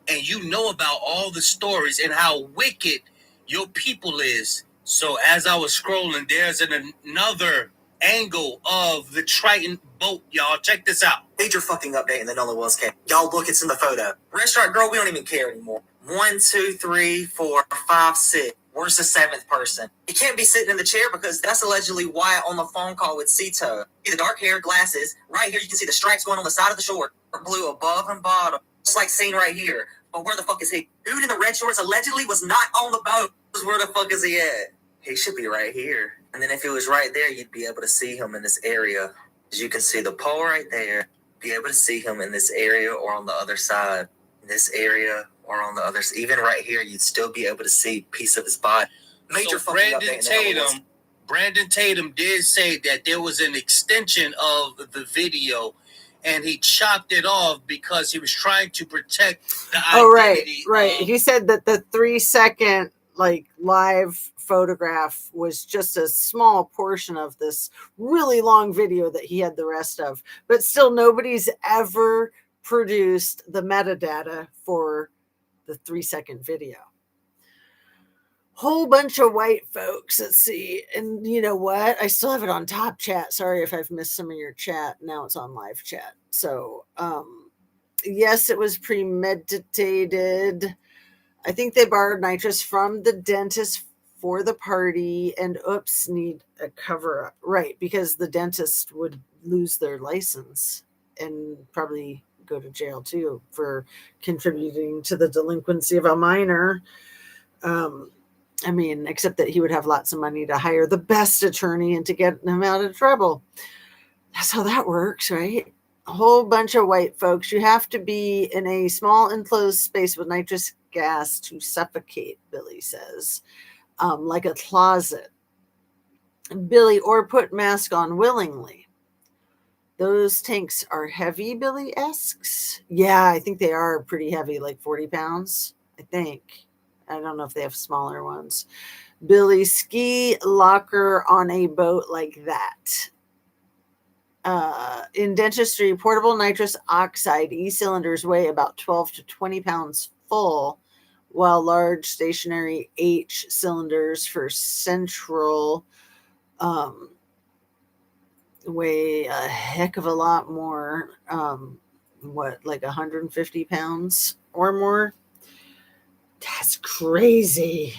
and you know about all the stories and how wicked your people is. So as I was scrolling, there's another angle of the Triton boat, y'all. Check this out.
Major fucking update in the Nolan Wells case. Y'all look, it's in the photo. Restaurant girl, we don't even care anymore. 1, 2, 3, 4, 5, 6. Where's the 7th person? He can't be sitting in the chair because that's allegedly Wyatt on the phone call with Cito. The dark hair, glasses. Right here, you can see the stripes going on the side of the short. Blue above and bottom. Just like seen right here. But where the fuck is he? Dude in the red shorts allegedly was not on the boat. Where the fuck is he at? He should be right here. And then if he was right there, you'd be able to see him in this area. As you can see the pole right there. Be able to see him in this area or on the other side. In this area or on the other side. Even right here, you'd still be able to see a piece of his body. Major
so Brandon Tatum did say that there was an extension of the video, and he chopped it off because he was trying to protect the identity.
Right. He said that the 3-second like live photograph was just a small portion of this really long video that he had the rest of, but still nobody's ever produced the metadata for the 3-second video. Whole bunch of white folks. Let's see. And you know what? I still have it on top chat. Sorry if I've missed some of your chat. Now it's on live chat. So, yes, it was premeditated. I think they borrowed nitrous from the dentist for the party, and oops, need a cover up. Right, because the dentist would lose their license and probably go to jail too for contributing to the delinquency of a minor. I mean, except that he would have lots of money to hire the best attorney and to get him out of trouble. That's how that works, right? A whole bunch of white folks. You have to be in a small enclosed space with nitrous gas to suffocate, Billy says, like a closet. Billy, or put mask on willingly. Those tanks are heavy, Billy asks. Yeah, I think they are pretty heavy, like 40 pounds, I think. I don't know if they have smaller ones. Billy, ski locker on a boat like that. In dentistry, portable nitrous oxide E-cylinders weigh about 12 to 20 pounds full, while large stationary H cylinders for central weigh a heck of a lot more. Like 150 pounds or more? That's crazy.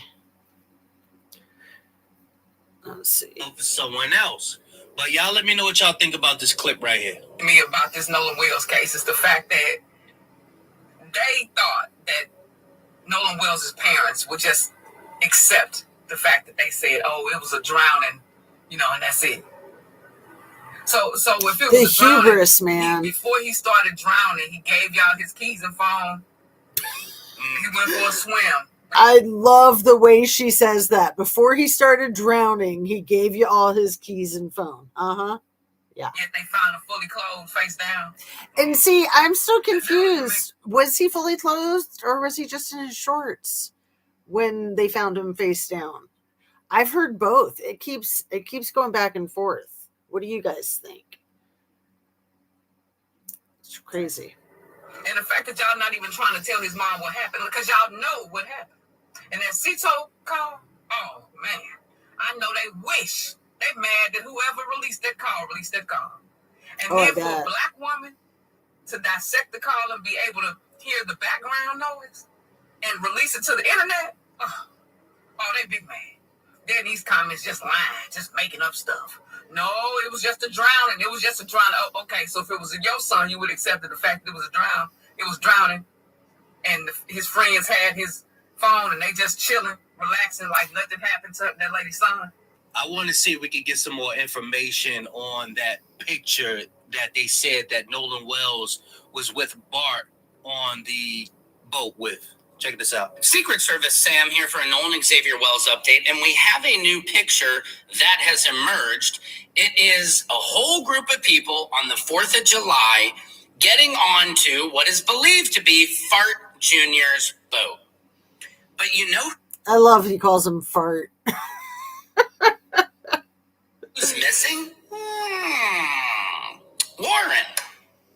Let's see.
For someone else. But y'all let me know what y'all think about this clip right here.
Me about this Nolan Wills case is the fact that they thought that Nolan Wills' parents would just accept the fact that they said, "Oh, it was a drowning," and that's it. So if it was
the hubris, man.
Before he started drowning, he gave y'all his keys and phone. He went for a swim.
I love the way she says that. Before he started drowning, he gave you all his keys and phone. Yeah.
Yet they found him fully clothed, face down.
And see, I'm so confused. Was he fully clothed or was he just in his shorts when they found him face down? I've heard both. It keeps going back and forth. What do you guys think? It's crazy.
And the fact that y'all not even trying to tell his mom what happened, because y'all know what happened. And that Cito call, oh man, I know they wish. They mad that whoever released that call. And then for a black woman to dissect the call and be able to hear the background noise and release it to the internet, they big mad. Then these comments just lying, just making up stuff. No, it was just a drowning. It was just a drowning. Oh, okay, so if it was your son, you would accept the fact that it was a drown. It was drowning, and his friends had his phone, and they just chilling, relaxing, like nothing happened to that lady's son.
I want to see if we can get some more information on that picture that they said that Nolan Wells was with Bart on the boat with. Check this out.
Secret Service Sam here for a Nolan Xavier Wells update, and we have a new picture that has emerged. It is a whole group of people on the 4th of July getting onto what is believed to be Fart Jr.'s boat. But
I love he calls him Fart.
Who's missing?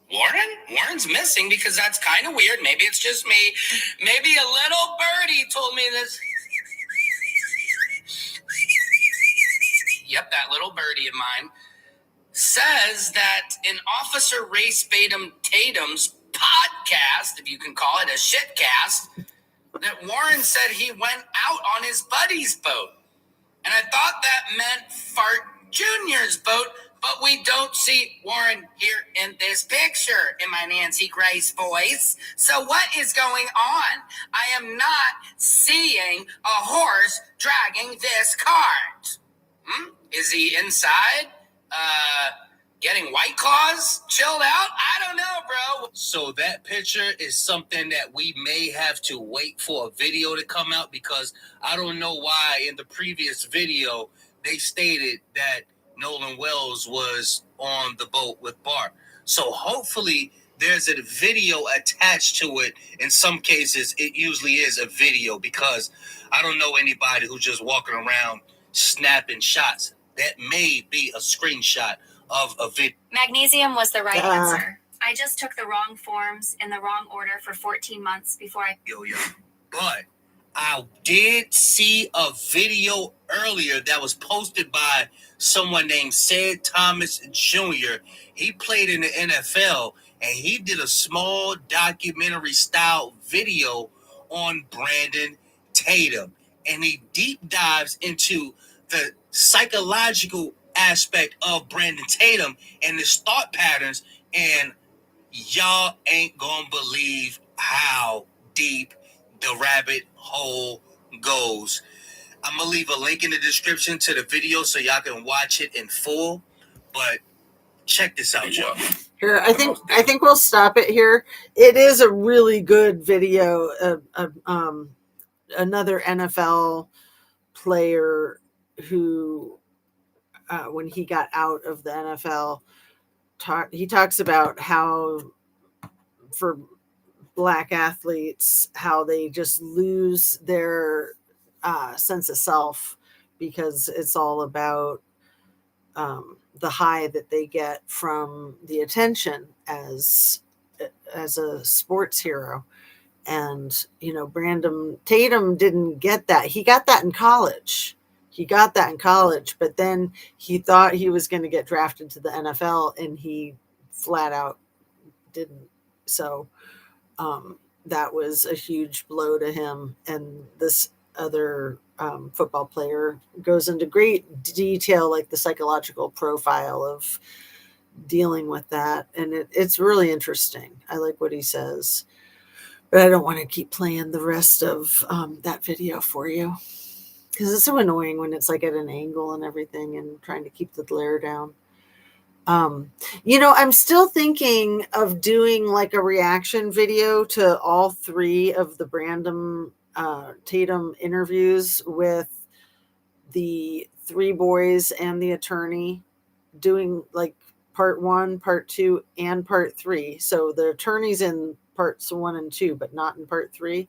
Warren's missing because that's kind of weird. Maybe it's just me. Maybe a little birdie told me this. Yep, that little birdie of mine says that in Officer Race Tatum's podcast, if you can call it a shitcast, that Warren said he went out on his buddy's boat. And I thought that meant Fart Jr.'s boat, but we don't see Warren here in this picture in my Nancy Grace voice. So what is going on? I am not seeing a horse dragging this cart. Is he inside? Getting White Claws? Chilled out? I don't know, bro.
So that picture is something that we may have to wait for a video to come out, because I don't know why in the previous video they stated that Nolan Wells was on the boat with Bart. So hopefully there's a video attached to it. In some cases, it usually is a video, because I don't know anybody who's just walking around snapping shots. That may be a screenshot of a video.
Magnesium was the right answer. I just took the wrong forms in the wrong order for 14 months before I...
But I did see a video earlier that was posted by someone named Sid Thomas Jr. He played in the NFL, and he did a small documentary style video on Brandon Tatum. And he deep dives into the psychological aspect of Brandon Tatum and his thought patterns, and y'all ain't gonna believe how deep the rabbit hole goes. I'm gonna leave a link in the description to the video so y'all can watch it in full. But check this out, y'all.
Here, I think we'll stop it here. It is a really good video. Another NFL player who, when he got out of the NFL, he talks about how for Black athletes, how they just lose their sense of self because it's all about the high that they get from the attention as a sports hero. And, you know, Brandon Tatum didn't get that. He got that in college. But then he thought he was going to get drafted to the NFL, and he flat out didn't. So that was a huge blow to him. And this other football player goes into great detail, like the psychological profile of dealing with that. And it's really interesting. I like what he says. But I don't want to keep playing the rest of that video for you because it's so annoying when it's like at an angle and everything and trying to keep the glare down. You know, I'm still thinking of doing like a reaction video to all three of the Brandon Tatum interviews with the three boys and the attorney, doing like part 1, part 2, and part 3. So the attorney's in parts 1 and 2, but not in part 3.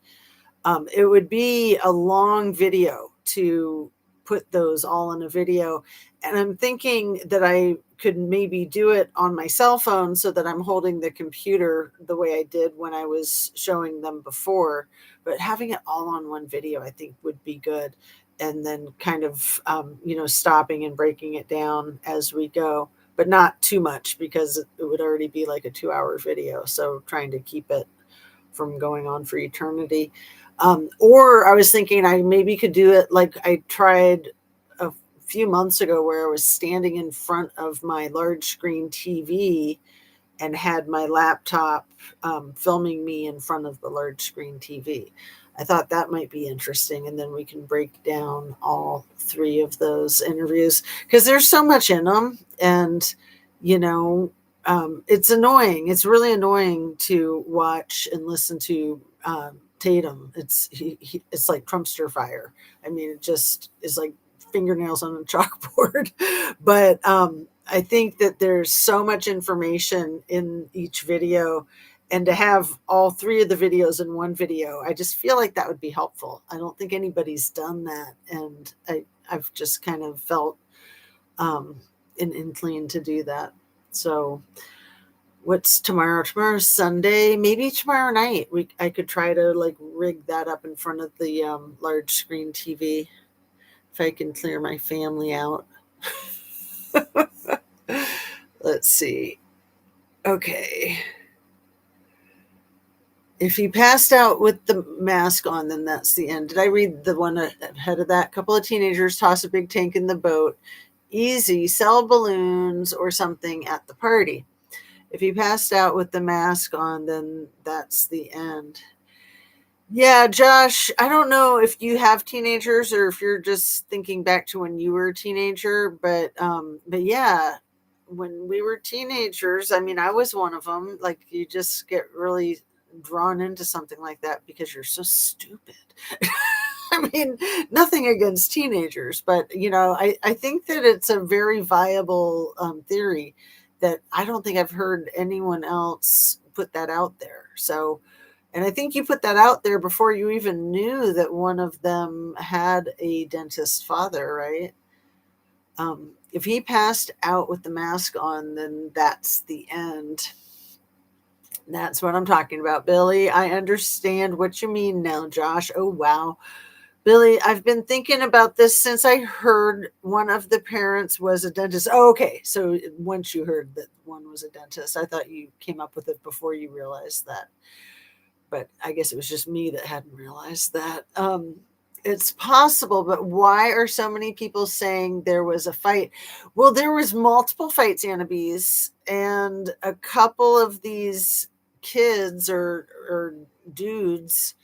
It would be a long video to put those all in a video. And I'm thinking that I could maybe do it on my cell phone so that I'm holding the computer the way I did when I was showing them before. But having it all on one video, I think would be good. And then kind of, you know, stopping and breaking it down as we go, but not too much because it would already be like a 2-hour video. So trying to keep it from going on for eternity. Or I was thinking I maybe could do it like I tried a few months ago where I was standing in front of my large screen TV and had my laptop filming me in front of the large screen TV. I thought that might be interesting. And then we can break down all three of those interviews because there's so much in them. And, you know, it's annoying. It's really annoying to watch and listen to Tatum. It's like Trumpster fire. I mean, it just is like fingernails on a chalkboard. But I think that there's so much information in each video, and to have all three of the videos in one video, I just feel like that would be helpful. I don't think anybody's done that, and I've just kind of felt an incline to do that. So what's tomorrow? Tomorrow's Sunday. Maybe tomorrow night I could try to like rig that up in front of the large screen TV if I can clear my family out. Let's see. Okay. If he passed out with the mask on, then that's the end. Did I read the one ahead of that? Couple of teenagers toss a big tank in the boat. Easy, sell balloons or something at the party. If he passed out with the mask on, then that's the end. Yeah, Josh, I don't know if you have teenagers or if you're just thinking back to when you were a teenager, but yeah, when we were teenagers, I mean, I was one of them. Like, you just get really drawn into something like that because you're so stupid. I mean, nothing against teenagers, but, you know, I think that it's a very viable theory that I don't think I've heard anyone else put that out there. So, and I think you put that out there before you even knew that one of them had a dentist father, right? If he passed out with the mask on, then that's the end. That's what I'm talking about, Billy. I understand what you mean now, Josh. Oh, wow. Billy, I've been thinking about this since I heard one of the parents was a dentist. Oh, okay. So once you heard that one was a dentist, I thought you came up with it before you realized that. But I guess it was just me that hadn't realized that. It's possible, but why are so many people saying there was a fight? Well, there was multiple fights, Annabise, and a couple of these kids or dudes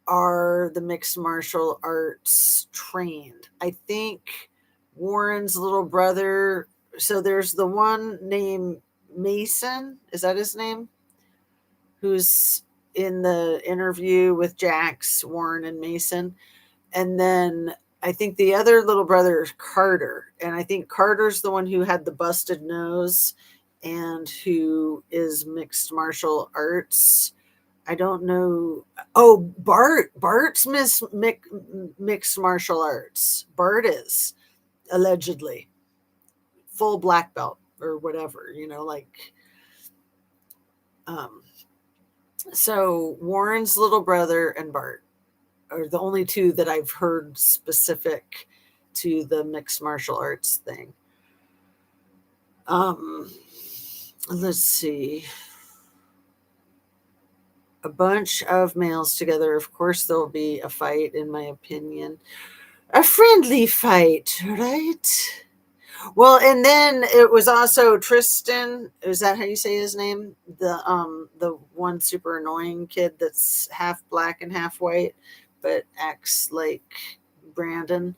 are the mixed martial arts trained. I think Warren's little brother, so there's the one named Mason, is that his name? Who's in the interview with Jax, Warren, and Mason. And then I think the other little brother is Carter. And I think Carter's the one who had the busted nose and who is mixed martial arts. I don't know. Oh, Bart's mixed martial arts. Bart is allegedly full black belt or whatever, like, so Warren's little brother and Bart are the only two that I've heard specific to the mixed martial arts thing. Let's see. A bunch of males together. Of course, there'll be a fight, in my opinion. A friendly fight, right? Well, and then it was also Tristan. Is that how you say his name? The one super annoying kid that's half black and half white, but acts like Brandon.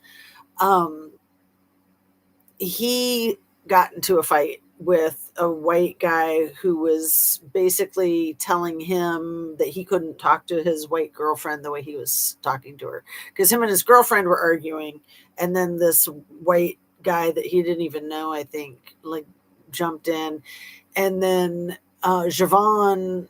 He got into a fight with a white guy who was basically telling him that he couldn't talk to his white girlfriend the way he was talking to her, because him and his girlfriend were arguing, and then this white guy that he didn't even know, I think, like, jumped in, and then Javon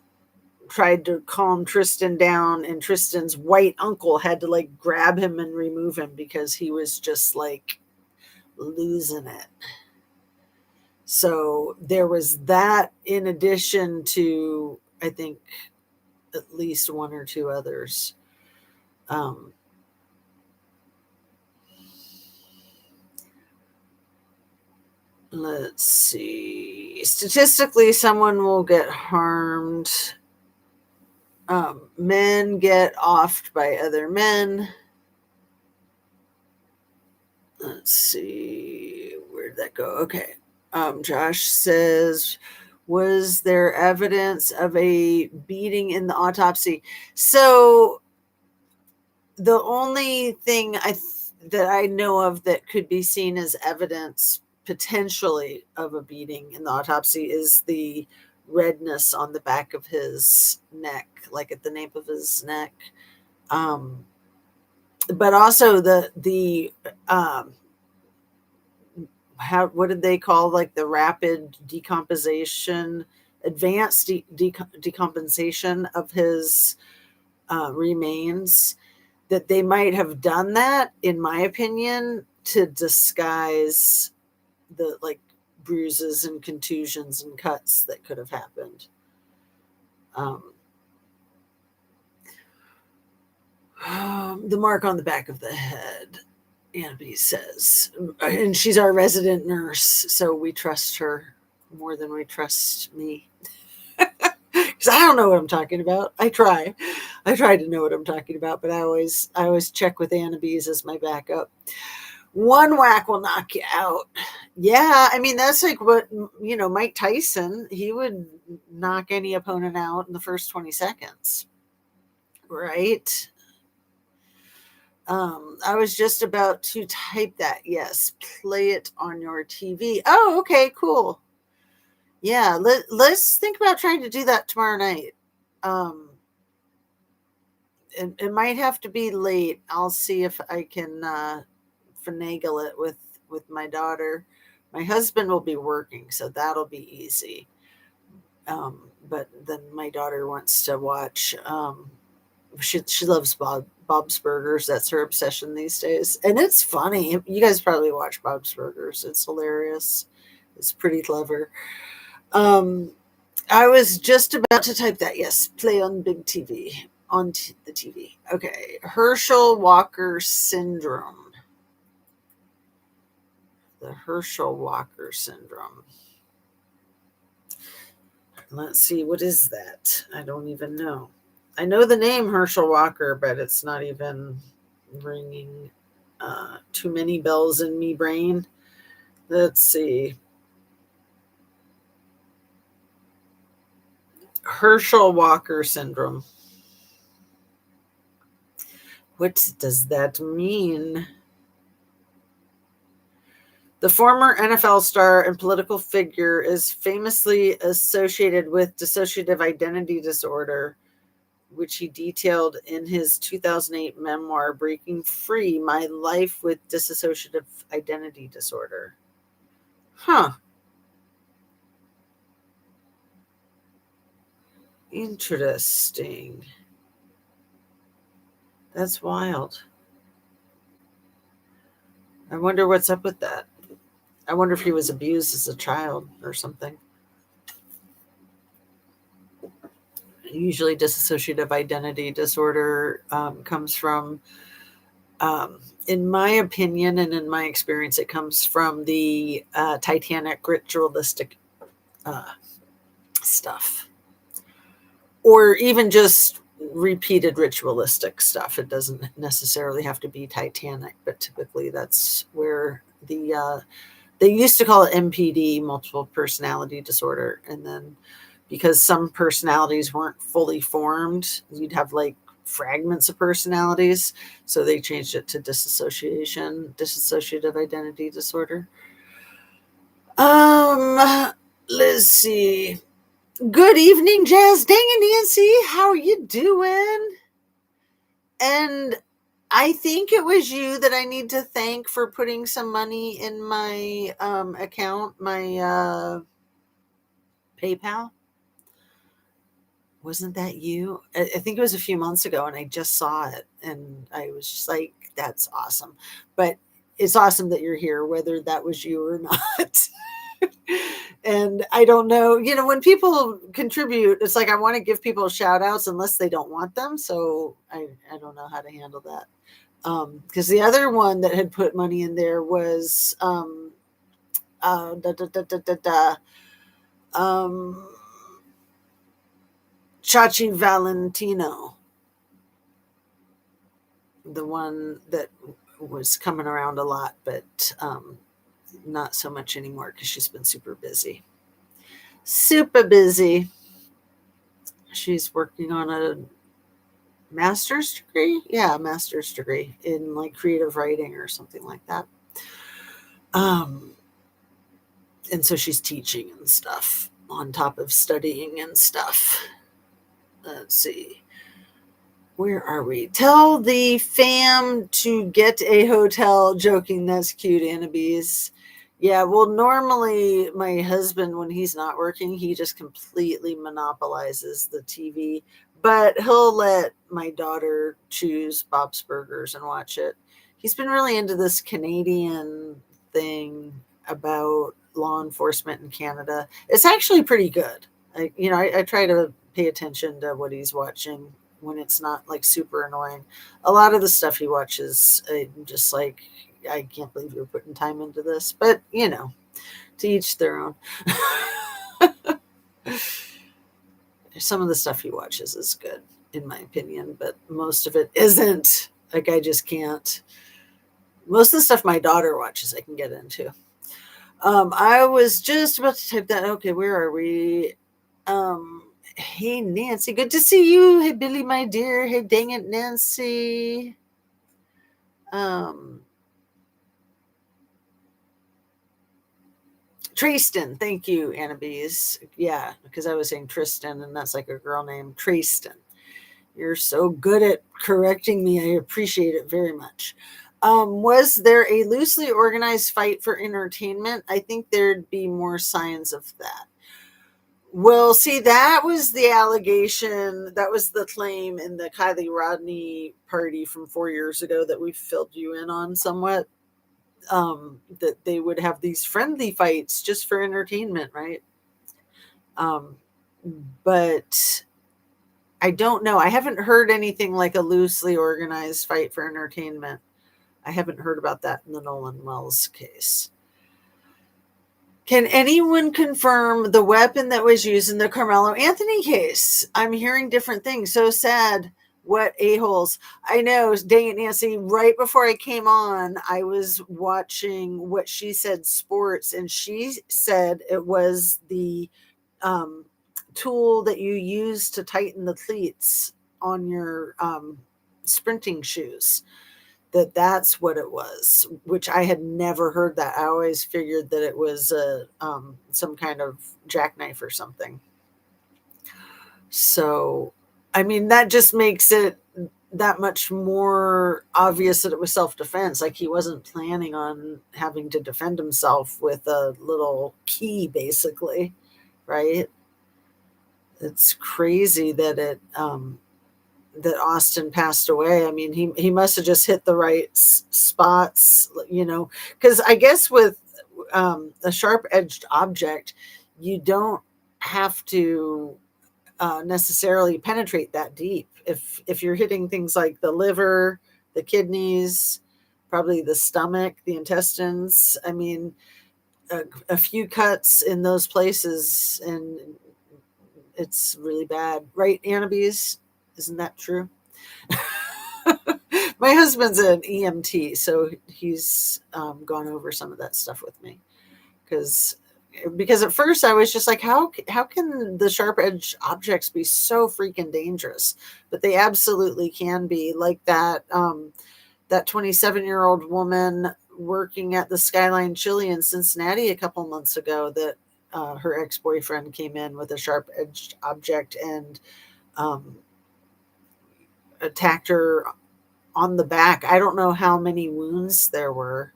tried to calm Tristan down, and Tristan's white uncle had to like grab him and remove him because he was just like losing it. So there was that, in addition to, I think, at least one or two others. Let's see. Statistically, someone will get harmed. Men get offed by other men. Let's see. Where'd that go? Okay. Josh says, was there evidence of a beating in the autopsy? So the only thing that I know of that could be seen as evidence potentially of a beating in the autopsy is the redness on the back of his neck, like at the nape of his neck. But also the what did they call, like, the rapid decomposition, advanced decompensation of his remains, that they might have done that, in my opinion, to disguise the like bruises and contusions and cuts that could have happened. The mark on the back of the head, Annabelle says, and she's our resident nurse, so we trust her more than we trust me. Because I don't know what I'm talking about. I try to know what I'm talking about, but I always check with Annabelle as my backup. One whack will knock you out. Yeah, I mean, that's like what, Mike Tyson, he would knock any opponent out in the first 20 seconds, right? I was just about to type that. Yes, play it on your TV. Oh, okay, cool. Yeah, let's think about trying to do that tomorrow night. It might have to be late. I'll see if I can finagle it with my daughter. My husband will be working, so that'll be easy. But then my daughter wants to watch. She loves Bob's Burgers. That's her obsession these days, and it's funny. You guys probably watch Bob's Burgers. It's hilarious. It's pretty clever. I was just about to type that. Yes, play on big TV, on the TV. Okay, Herschel Walker syndrome. The Herschel Walker syndrome. Let's see, what is that? I don't even know. I know the name Herschel Walker, but it's not even ringing too many bells in me brain. Let's see. Herschel Walker syndrome. What does that mean? The former NFL star and political figure is famously associated with dissociative identity disorder, which he detailed in his 2008 memoir, Breaking Free: My Life with Dissociative Identity Disorder. Huh. Interesting. That's wild. I wonder what's up with that. I wonder if he was abused as a child or something. Usually dissociative identity disorder comes from, in my opinion and in my experience, it comes from the Titanic ritualistic stuff. Or even just repeated ritualistic stuff. It doesn't necessarily have to be Titanic, but typically that's where they used to call it MPD, multiple personality disorder. And then because some personalities weren't fully formed, you'd have like fragments of personalities. So they changed it to dissociative identity disorder. Let's see. Good evening, Jazz. Dang it, Nancy. How are you doing? And I think it was you that I need to thank for putting some money in my account, my PayPal. Wasn't that you? I think it was a few months ago, and I just saw it, and I was just like, that's awesome. But it's awesome that you're here, whether that was you or not. And I don't know, when people contribute, it's like I want to give people shout outs unless they don't want them. So I don't know how to handle that. Because the other one that had put money in there was Chachi Valentino, the one that was coming around a lot, but not so much anymore because she's been super busy. She's working on a master's degree. Yeah, a master's degree in like creative writing or something like that. And so she's teaching and stuff on top of studying and stuff. Let's see. Where are we? Tell the fam to get a hotel. Joking. That's cute, Annabise. Yeah, well, normally my husband, when he's not working, he just completely monopolizes the TV. But he'll let my daughter choose Bob's Burgers and watch it. He's been really into this Canadian thing about law enforcement in Canada. It's actually pretty good. I try to pay attention to what he's watching when it's not like super annoying. A lot of the stuff he watches, just like, I can't believe you're putting time into this, but to each their own. Some of the stuff he watches is good, in my opinion, but most of it isn't. Like, I just can't. Most of the stuff my daughter watches, I can get into. I was just about to type that. Okay, where are we? Hey, Nancy. Good to see you. Hey, Billy, my dear. Hey, dang it, Nancy. Tristan. Thank you, Annabise. Yeah, because I was saying Tristan, and that's like a girl name. Tristan. You're so good at correcting me. I appreciate it very much. Was there a loosely organized fight for entertainment? I think there'd be more signs of that. Well, see, that was the allegation. That was the claim in the Kylie Rodney party from 4 years ago that we filled you in on somewhat. That they would have these friendly fights just for entertainment, right? But I don't know. I haven't heard anything like a loosely organized fight for entertainment. I haven't heard about that in the Nolan Wells case. Can anyone confirm the weapon that was used in the Carmelo Anthony case? I'm hearing different things. So sad. What a-holes. I know, dang it, Nancy. Right before I came on, I was watching What She Said Sports, and she said it was the tool that you use to tighten the cleats on your sprinting shoes. That's what it was, which I had never heard that. I always figured that it was some kind of jackknife or something. So, I mean, that just makes it that much more obvious that it was self-defense. Like he wasn't planning on having to defend himself with a little key, basically, right? It's crazy that that Austin passed away. I mean, he must have just hit the right spots, because I guess with a sharp-edged object, you don't have to necessarily penetrate that deep. If you're hitting things like the liver, the kidneys, probably the stomach, the intestines, I mean, a few cuts in those places and it's really bad, right, Annabes? Isn't that true? My husband's an EMT, so he's gone over some of that stuff with me. Because at first I was just like, how can the sharp edged objects be so freaking dangerous? But they absolutely can be. Like that 27-year-old woman working at the Skyline Chili in Cincinnati a couple months ago, that her ex-boyfriend came in with a sharp edged object and attacked her on the back. I don't know how many wounds there were,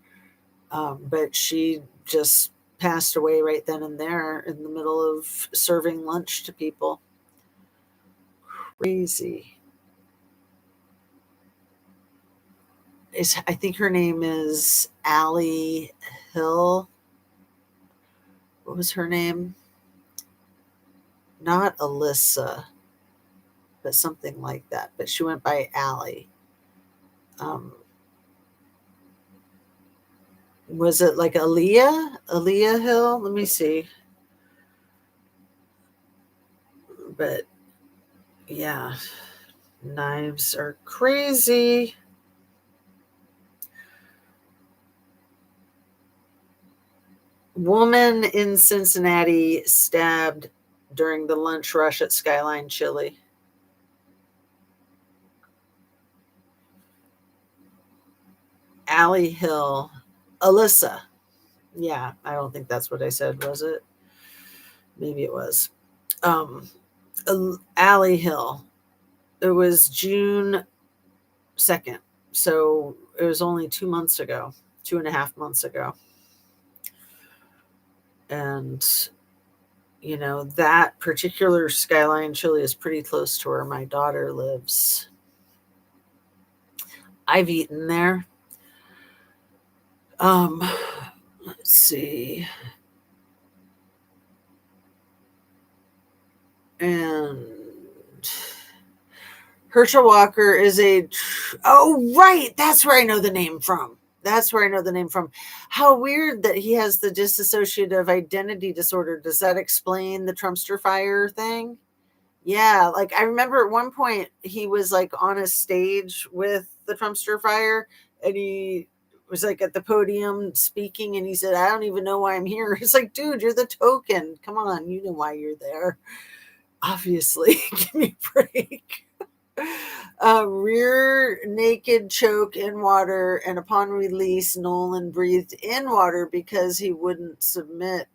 but she just passed away right then and there in the middle of serving lunch to people. Crazy. I think her name is Allie Hill. What was her name? Not Alyssa, but something like that. But she went by Allie. Was it like Aaliyah Hill? Let me see. But yeah, knives are crazy. Woman in Cincinnati stabbed during the lunch rush at Skyline Chili. Allie Hill. Alyssa. Yeah, I don't think that's what I said, was it? Maybe it was. Allie Hill. It was June 2nd. So it was only 2 months ago, 2.5 months ago. And, that particular Skyline Chili is pretty close to where my daughter lives. I've eaten there. Let's see. And Herschel Walker is oh, right. That's where I know the name from. How weird that he has the dissociative identity disorder. Does that explain the Trumpster fire thing? Yeah. Like I remember at one point he was like on a stage with the Trumpster fire and he was like at the podium speaking and he said, I don't even know why I'm here. It's like, dude, you're the token. Come on. You know why you're there. Obviously. Give me a break. Rear naked choke in water, and upon release, Nolan breathed in water because he wouldn't submit.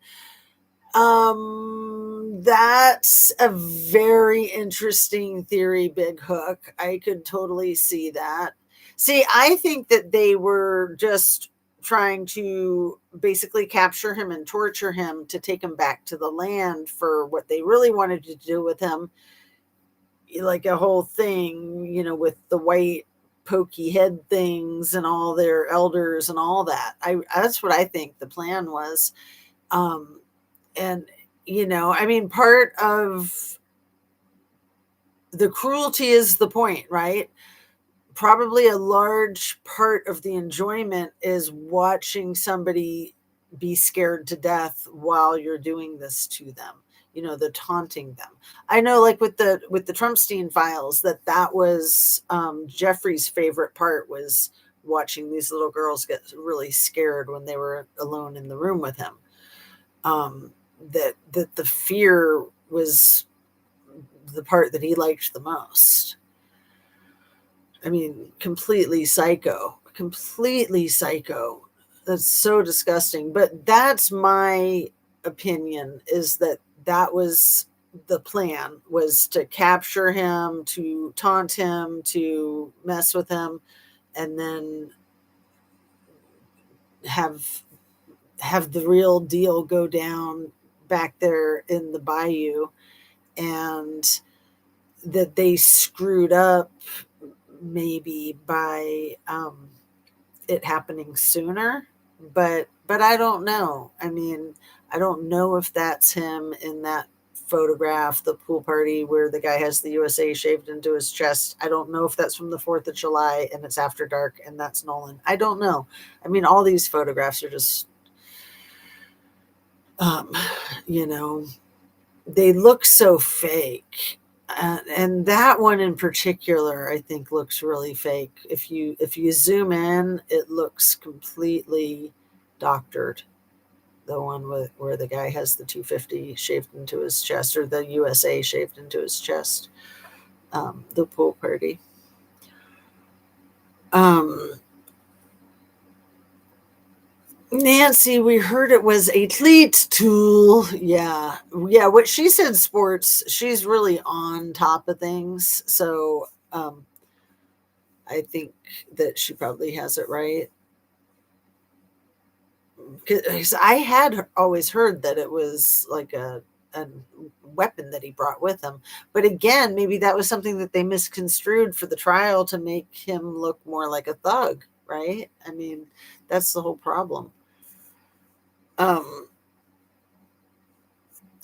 That's a very interesting theory, Big Hook. I could totally see that. See, I think that they were just trying to basically capture him and torture him to take him back to the land for what they really wanted to do with him. Like a whole thing, with the white pokey head things and all their elders and all that. That's what I think the plan was. And, I mean, part of the cruelty is the point, right? Probably a large part of the enjoyment is watching somebody be scared to death while you're doing this to them. The taunting them. I know, like with the Trumpstein files, that was Jeffrey's favorite part was watching these little girls get really scared when they were alone in the room with him. That the fear was the part that he liked the most. I mean, completely psycho. That's so disgusting. But that's my opinion, is that was the plan, was to capture him, to taunt him, to mess with him, and then have the real deal go down back there in the bayou, and that they screwed up maybe by it happening sooner, but I don't know. I mean, I don't know if that's him in that photograph, the pool party where the guy has the USA shaved into his chest. I don't know if that's from the 4th of July and it's after dark and that's Nolan. I don't know. I mean, all these photographs are just you know, they look so fake. And that one in particular, I think, looks really fake. If you zoom in, it looks completely doctored. The one where the guy has the 250 shaved into his chest, or the USA shaved into his chest. The pool party. Nancy, we heard it was a cleat tool. Yeah. What she said, sports, she's really on top of things. So I think that she probably has it right. Because I had always heard that it was like a weapon that he brought with him. But again, maybe that was something that they misconstrued for the trial to make him look more like a thug, right? I mean, that's the whole problem.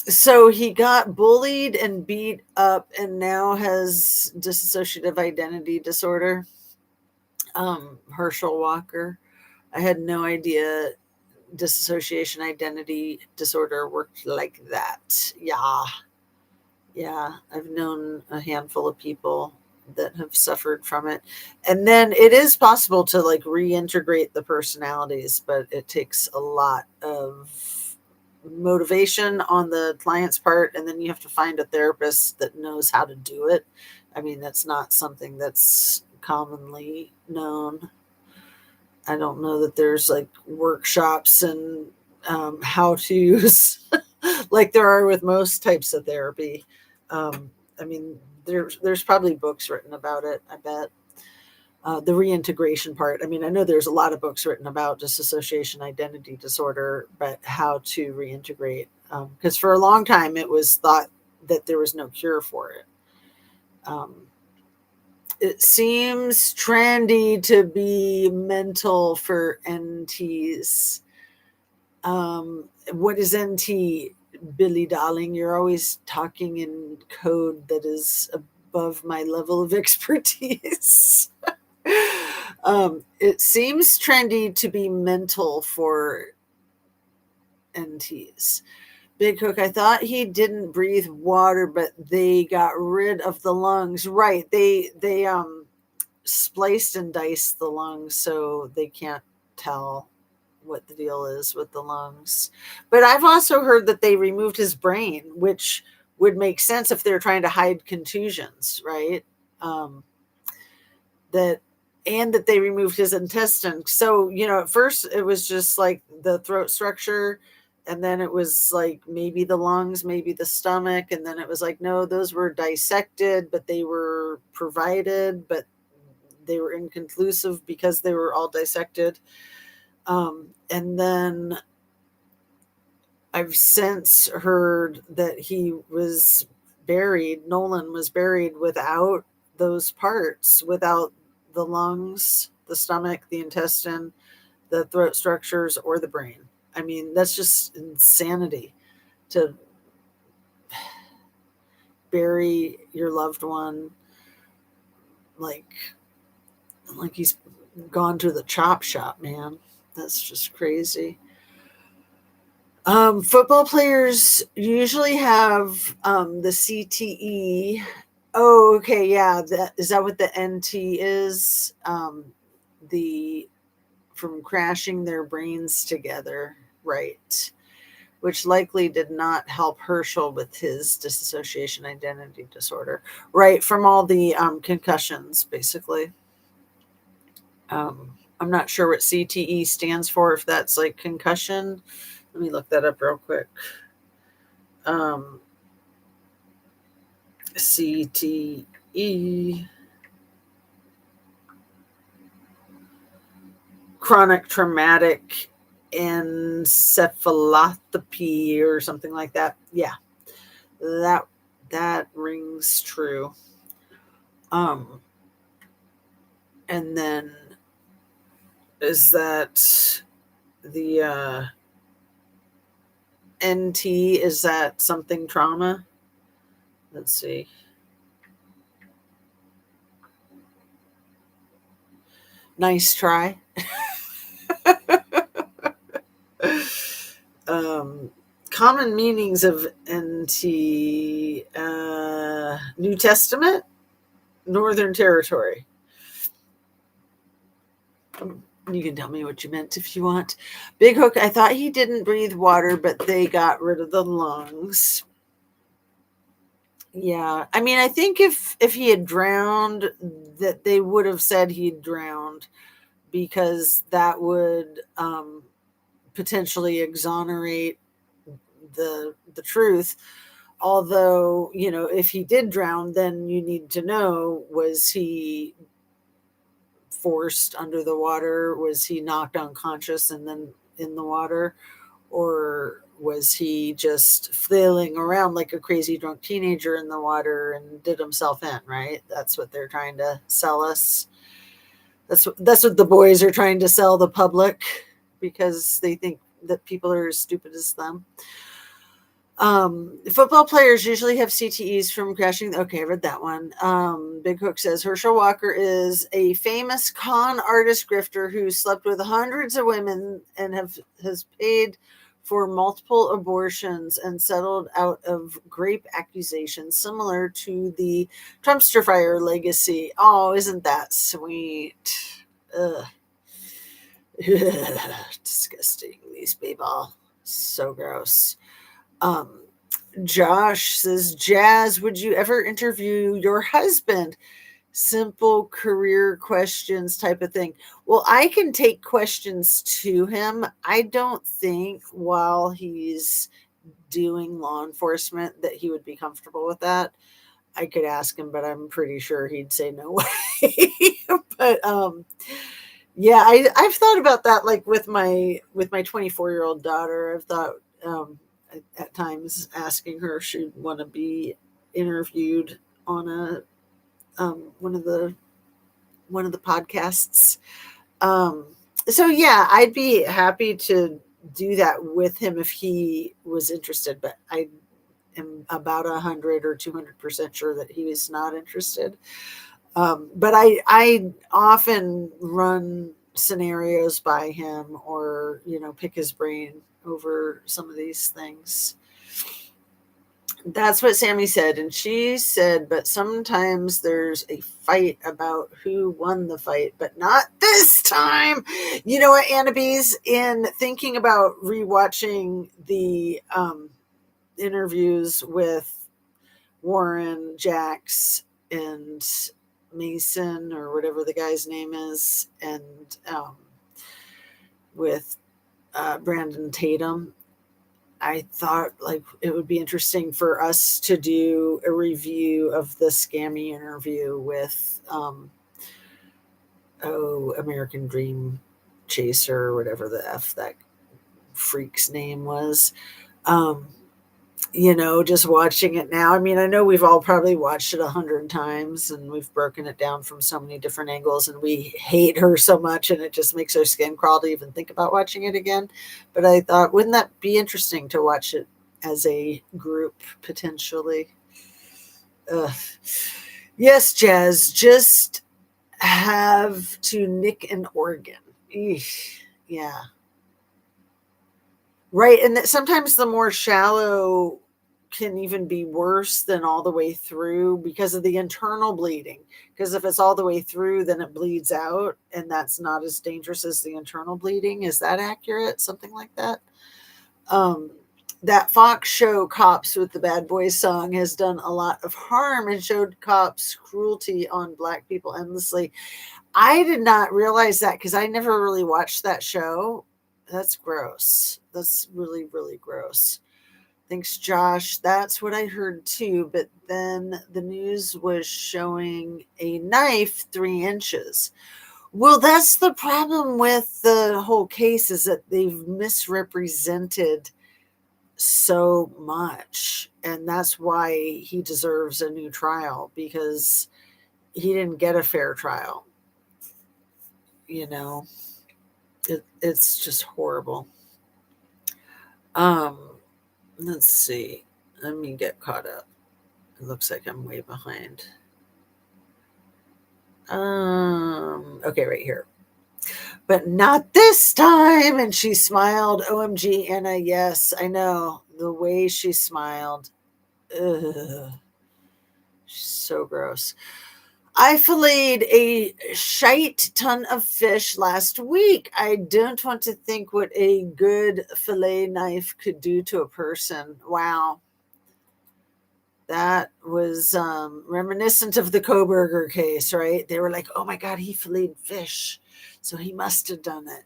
So he got bullied and beat up and now has dissociative identity disorder. Herschel Walker. I had no idea dissociation identity disorder worked like that. Yeah. I've known a handful of people that have suffered from it. And then it is possible to like reintegrate the personalities, but it takes a lot of motivation on the client's part, and then you have to find a therapist that knows how to do it. I mean, that's not something that's commonly known. I don't know that there's like workshops and how-tos like there are with most types of therapy. I mean, there's probably books written about it, I bet. The reintegration part. I mean, I know there's a lot of books written about dissociation identity disorder, but how to reintegrate. Because for a long time, it was thought that there was no cure for it. It seems trendy to be mental for NTs. What is NT, Billy Darling? You're always talking in code that is above my level of expertise. It seems trendy to be mental for NTs. Big Hook, I thought he didn't breathe water, but they got rid of the lungs. Right. They spliced and diced the lungs so they can't tell what the deal is with the lungs. But I've also heard that they removed his brain, which would make sense if they're trying to hide contusions, right? That they removed his intestine. So, at first it was just like the throat structure, and then it was like maybe the lungs, maybe the stomach, and then it was like, no, those were dissected, but they were provided, but they were inconclusive because they were all dissected. And then I've since heard that Nolan was buried without those parts, without the lungs, the stomach, the intestine, the throat structures, or the brain. I mean, that's just insanity to bury your loved one like he's gone to the chop shop, man. That's just crazy. Football players usually have the CTE. Oh, okay, yeah. Is that what the NT is? From crashing their brains together, right? Which likely did not help Herschel with his dissociation identity disorder, right? From all the concussions, basically. I'm not sure what CTE stands for, if that's like concussion. Let me look that up real quick. CTE, chronic traumatic encephalopathy or something like that. Yeah, that rings true. And then is that the NT, is that something trauma? Let's see. Nice try. Common meanings of NT, New Testament, Northern Territory. You can tell me what you meant if you want. Big Hook, I thought he didn't breathe water, but they got rid of the lungs. Yeah, I mean, I think if he had drowned, that they would have said he'd drowned, because that would potentially exonerate the truth. Although, you know, if he did drown, then you need to know, was he forced under the water? Was he knocked unconscious and then in the water? Or was he just flailing around like a crazy drunk teenager in the water and did himself in, right? That's what they're trying to sell us. That's what the boys are trying to sell the public, because they think that people are as stupid as them. Football players usually have CTEs from crashing. Okay, I read that one. Big Hook says Herschel Walker is a famous con artist grifter who slept with hundreds of women and has paid for multiple abortions and settled out of rape accusations, similar to the Trumpster fire legacy. Oh, isn't that sweet? Ugh. Disgusting, these people. So gross. Josh says, Jazz, would you ever interview your husband? Simple career questions type of thing. Well, I can take questions to him. I don't think while he's doing law enforcement that he would be comfortable with that. I could ask him, but I'm pretty sure he'd say no way. But yeah, I've thought about that, like with my 24-year-old daughter. I've thought at times asking her if she'd want to be interviewed on a one of the podcasts. So yeah, I'd be happy to do that with him if he was interested, but I am about 100 or 200% sure that he is not interested. But I often run scenarios by him, or, you know, pick his brain over some of these things. That's what Sammy said. And she said, but sometimes there's a fight about who won the fight, but not this time. You know what, Annabise, in thinking about rewatching the interviews with Warren, Jax, and Mason, or whatever the guy's name is, and with Brandon Tatum, I thought like it would be interesting for us to do a review of the Scammy interview with American Dream Chaser, or whatever the F that freak's name was. You know, just watching it now. I mean, I know we've all probably watched it 100 times and we've broken it down from so many different angles, and we hate her so much and it just makes our skin crawl to even think about watching it again. But I thought, wouldn't that be interesting to watch it as a group potentially? Yes, Jazz, just have to nick an organ. Eesh, yeah. Right. And that sometimes the more shallow can even be worse than all the way through because of the internal bleeding. Because if it's all the way through, then it bleeds out, and that's not as dangerous as the internal bleeding. Is that accurate? Something like that. that Fox show Cops with the Bad Boys song has done a lot of harm and showed cops cruelty on Black people endlessly. I did not realize that because I never really watched that show. That's gross. That's really, really gross. Thanks, Josh. That's what I heard too. But then the news was showing a knife 3 inches. Well, that's the problem with the whole case, is that they've misrepresented so much. And that's why he deserves a new trial, because he didn't get a fair trial. You know, it's just horrible. Let's see. Let me get caught up. It looks like I'm way behind. Okay, right here. But not this time. And she smiled. OMG, Anna. Yes, I know. The way she smiled. Ugh. She's so gross. I filleted a shite ton of fish last week. I don't want to think what a good fillet knife could do to a person. Wow. That was reminiscent of the Koberger case, right? They were like, oh my God, he filleted fish, so he must have done it.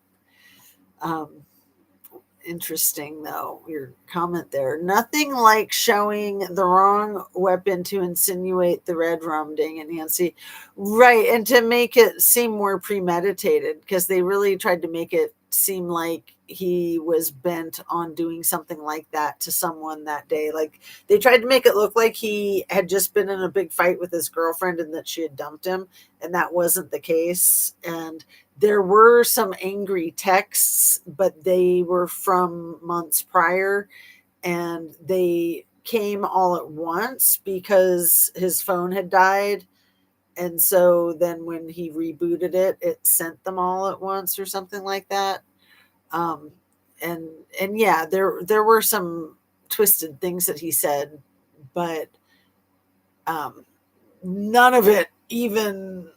Interesting, though, your comment there. Nothing like showing the wrong weapon to insinuate the red rum, dang it, Nancy. Right, and to make it seem more premeditated, because they really tried to make it seem like he was bent on doing something like that to someone that day. Like, they tried to make it look like he had just been in a big fight with his girlfriend and that she had dumped him, and that wasn't the case. And there were some angry texts, but they were from months prior, and they came all at once because his phone had died. And so then when he rebooted it, it sent them all at once or something like that. And yeah, there were some twisted things that he said, but none of it even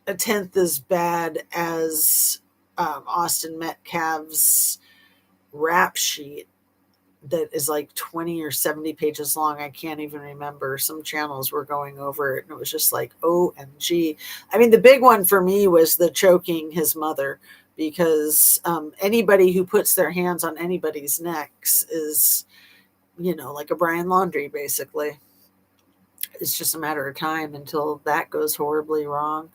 a tenth as bad as Austin Metcalf's rap sheet that is like 20 or 70 pages long. I can't even remember. Some channels were going over it, and it was just like, OMG. I mean, the big one for me was the choking his mother, because anybody who puts their hands on anybody's necks is, like a Brian Laundrie, basically. It's just a matter of time until that goes horribly wrong.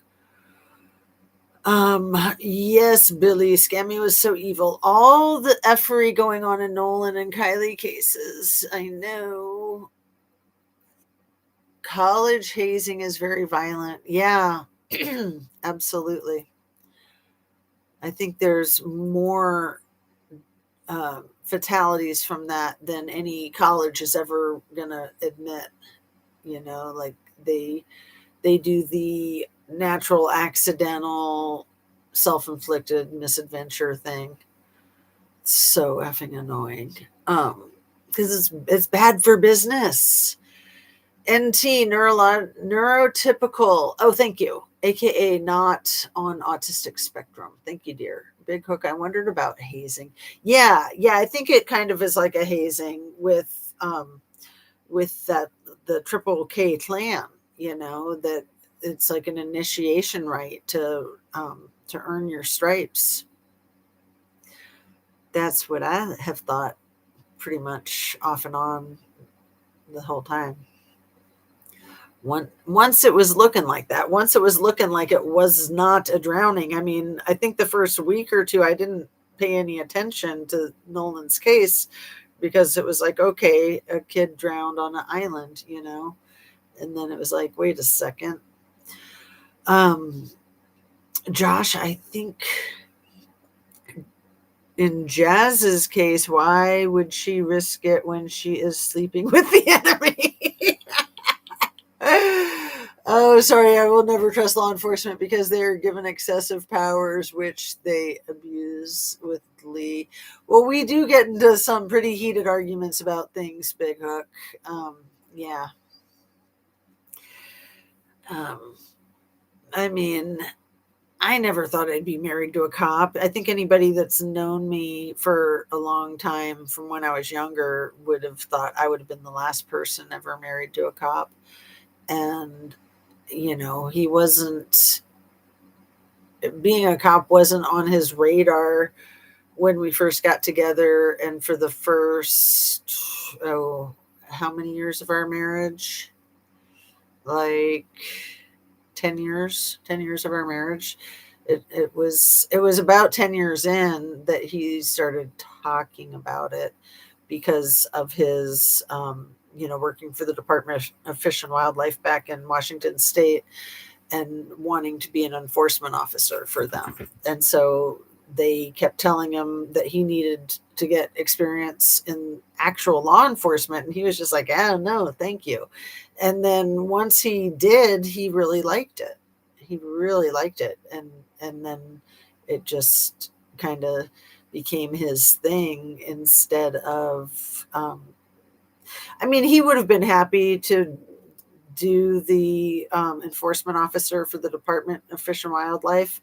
Yes, Billy, Scammy was so evil. All the effery going on in Nolan and Kylie cases. I know. College hazing is very violent. Yeah, absolutely. I think there's more fatalities from that than any college is ever gonna admit. Like they do the natural, accidental, self-inflicted misadventure thing. It's so effing annoying. Because it's bad for business. NT, neurotypical. Oh, thank you. AKA not on autistic spectrum. Thank you, dear. Big Hook, I wondered about hazing. Yeah, I think it kind of is like a hazing with that the Triple K clan, that it's like an initiation rite to earn your stripes. That's what I have thought pretty much off and on the whole time. Once it was looking like that, once it was looking like it was not a drowning. I mean, I think the first week or two, I didn't pay any attention to Nolan's case, because it was like, okay, a kid drowned on an island, and then it was like, wait a second. Josh, I think in Jazz's case, why would she risk it when she is sleeping with the enemy? Oh, sorry, I will never trust law enforcement because they are given excessive powers, which they abuse with Lee. Well, we do get into some pretty heated arguments about things, Big Hook. Yeah. I mean, I never thought I'd be married to a cop. I think anybody that's known me for a long time from when I was younger would have thought I would have been the last person ever married to a cop. And, he wasn't, being a cop wasn't on his radar when we first got together. And for the first, how many years of our marriage? Like 10 years of our marriage. It was about 10 years in that he started talking about it because of his working for the Department of Fish and Wildlife back in Washington State and wanting to be an enforcement officer for them. And so they kept telling him that he needed to get experience in actual law enforcement, and he was just like, no, thank you. And then once he did, he really liked it. And then it just kind of became his thing instead of he would have been happy to do the enforcement officer for the Department of Fish and Wildlife,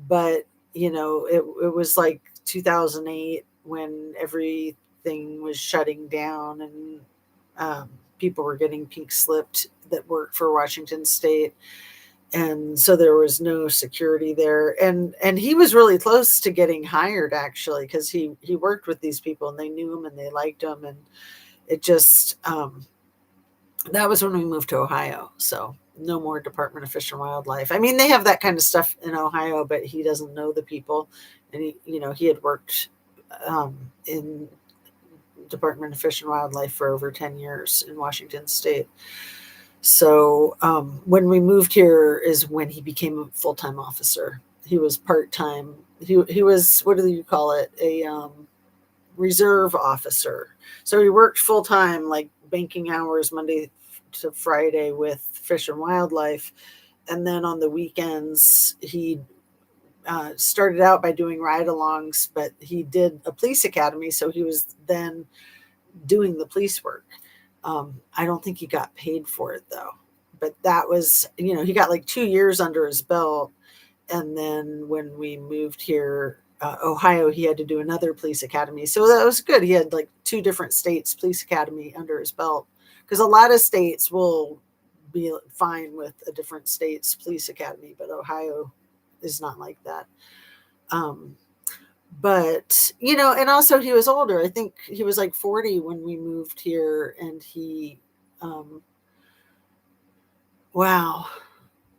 but it was like 2008 when everything was shutting down and people were getting pink slipped that worked for Washington State. And so there was no security there. And he was really close to getting hired, actually, because he worked with these people and they knew him and they liked him. And it just, that was when we moved to Ohio. So no more Department of Fish and Wildlife. They have that kind of stuff in Ohio, but he doesn't know the people. And he had worked in Department of Fish and Wildlife for over 10 years in Washington State. So when we moved here is when he became a full-time officer. He was part-time. He was, what do you call it? A reserve officer. So he worked full-time, like banking hours, Monday to Friday with Fish and Wildlife. And then on the weekends, he started out by doing ride-alongs, but he did a police academy. So he was then doing the police work. I don't think he got paid for it though, but that was, he got like 2 years under his belt. And then when we moved here, Ohio, he had to do another police academy. So that was good. He had like 2 different states police academy under his belt, because a lot of states will be fine with a different state's police academy, but Ohio is not like that. But, and also he was older. I think he was like 40 when we moved here, and he, wow.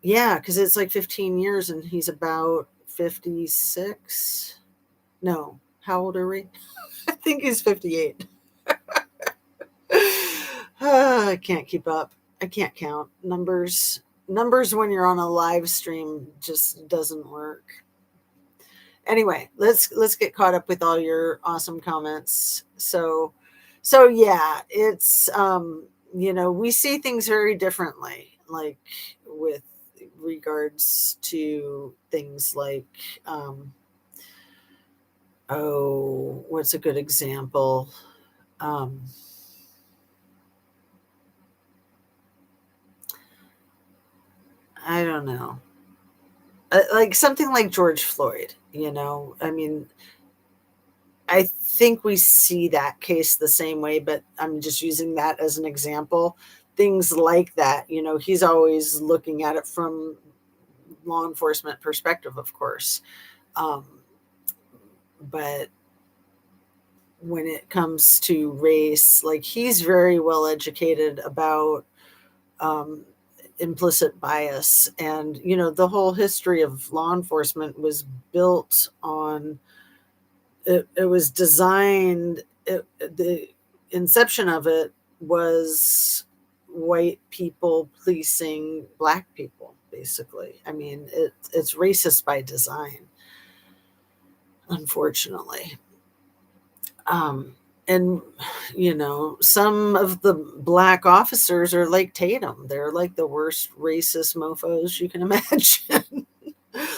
Yeah. 'Cause it's like 15 years and he's about 56. No, how old are we? I think he's 58. I can't keep up. I can't count numbers when you're on a live stream just doesn't work. Anyway, let's get caught up with all your awesome comments. So yeah, it's we see things very differently, like with regards to things like what's a good example? I don't know. Like something like George Floyd, I think we see that case the same way, but I'm just using that as an example. Things like that, he's always looking at it from law enforcement perspective, of course. But when it comes to race, like he's very well educated about implicit bias. And, the whole history of law enforcement was built on, it was designed, the inception of it was white people policing black people, basically. It's racist by design, unfortunately. And, some of the black officers are like Tatum. They're like the worst racist mofos you can imagine.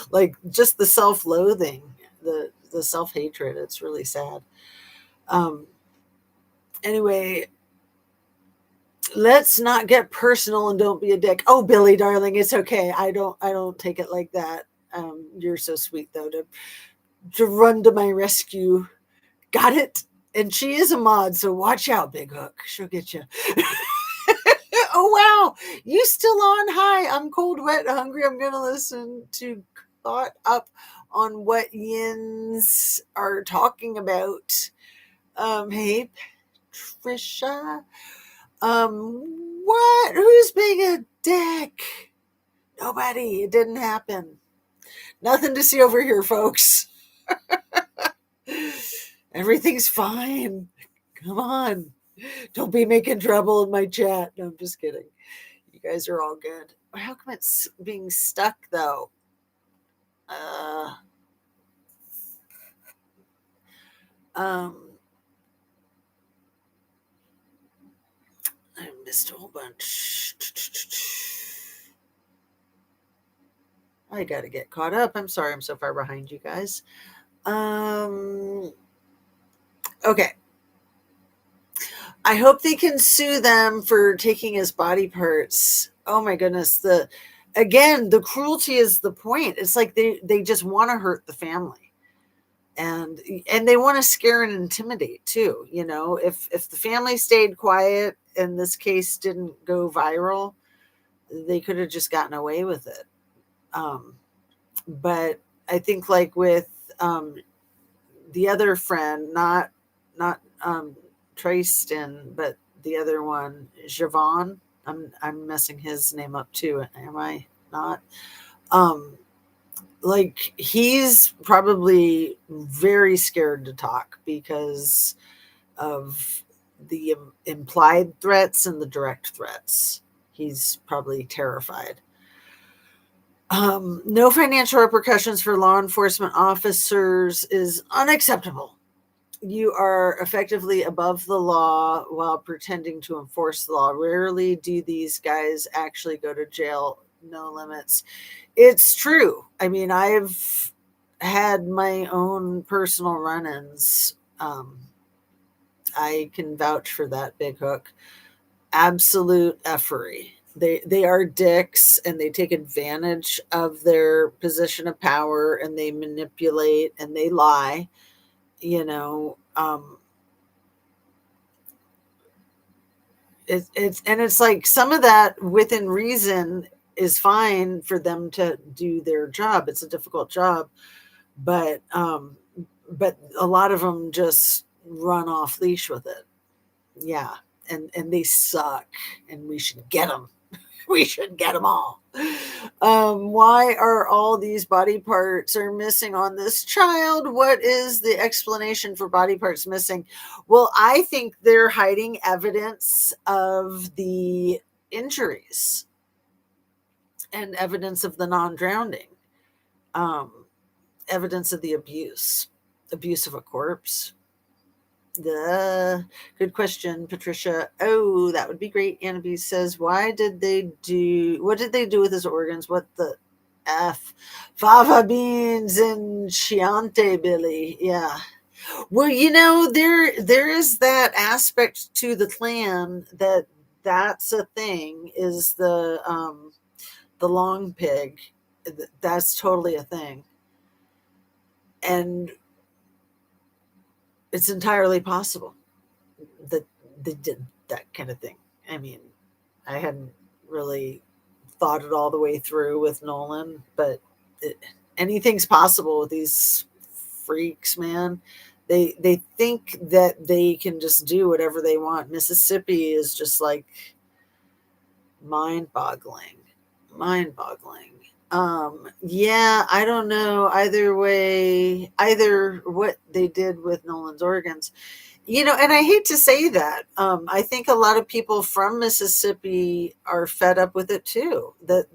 Like just the self-loathing, the self-hatred. It's really sad. Anyway, let's not get personal and don't be a dick. Oh, Billy, darling, it's okay. I don't take it like that. You're so sweet, though, to run to my rescue. Got it? And she is a mod, so watch out, Big Hook. She'll get you. Oh, wow. You still on? Hi, I'm cold, wet, hungry. I'm going to listen to Caught Up on what yins are talking about. Hey, Trisha. What? Who's being a dick? Nobody. It didn't happen. Nothing to see over here, folks. Everything's fine. Come on. Don't be making trouble in my chat. No, I'm just kidding. You guys are all good. How come it's being stuck, though? I missed a whole bunch. I got to get caught up. I'm sorry I'm so far behind you guys. Okay. I hope they can sue them for taking his body parts. Oh my goodness. The cruelty is the point. It's like they just want to hurt the family. And they want to scare and intimidate too. You know, if the family stayed quiet and this case didn't go viral, they could have just gotten away with it. But I think like with the other friend, not Tristan, but the other one, Javon. I'm messing his name up too. Am I not? Like he's probably very scared to talk because of the implied threats and the direct threats. He's probably terrified. No financial repercussions for law enforcement officers is unacceptable. You are effectively above the law while pretending to enforce the law. Rarely do these guys actually go to jail. No limits. It's true. I mean, I've had my own personal run-ins. I can vouch for that, Big Hook. Absolute effery. They are dicks and they take advantage of their position of power and they manipulate and they lie. You know, it's like some of that within reason is fine for them to do their job. It's a difficult job, but a lot of them just run off leash with it. Yeah, and they suck, and we should get them. We should get them all. Why are all these body parts are missing on this child? What is the explanation for body parts missing? Well, I think they're hiding evidence of the injuries and evidence of the non-drowning, evidence of the abuse of a corpse. Good question, Patricia. Oh, that would be great. Annabelle says, what did they do with his organs? What the F? Fava beans and Chianti Billy. Yeah. Well, you know, there is that aspect to the clan that's a thing, is the long pig. That's totally a thing. And it's entirely possible that they did that kind of thing. I mean, I hadn't really thought it all the way through with Nolan, but anything's possible with these freaks, man. They think that they can just do whatever they want. Mississippi is just like mind-boggling. Yeah, I don't know either what they did with Nolan's organs, you know, and I hate to say that. I think a lot of people from Mississippi are fed up with it too, that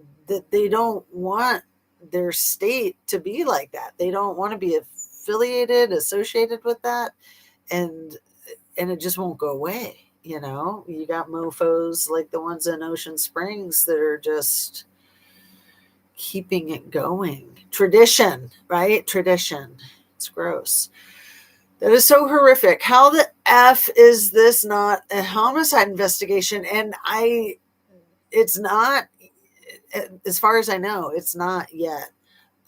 they don't want their state to be like that. They don't want to be associated with that. And it just won't go away. You know, you got mofos like the ones in Ocean Springs that are just keeping it going. Tradition, right? Tradition. It's gross. That is so horrific. How the F is this not a homicide investigation? And it's not, as far as I know, it's not yet.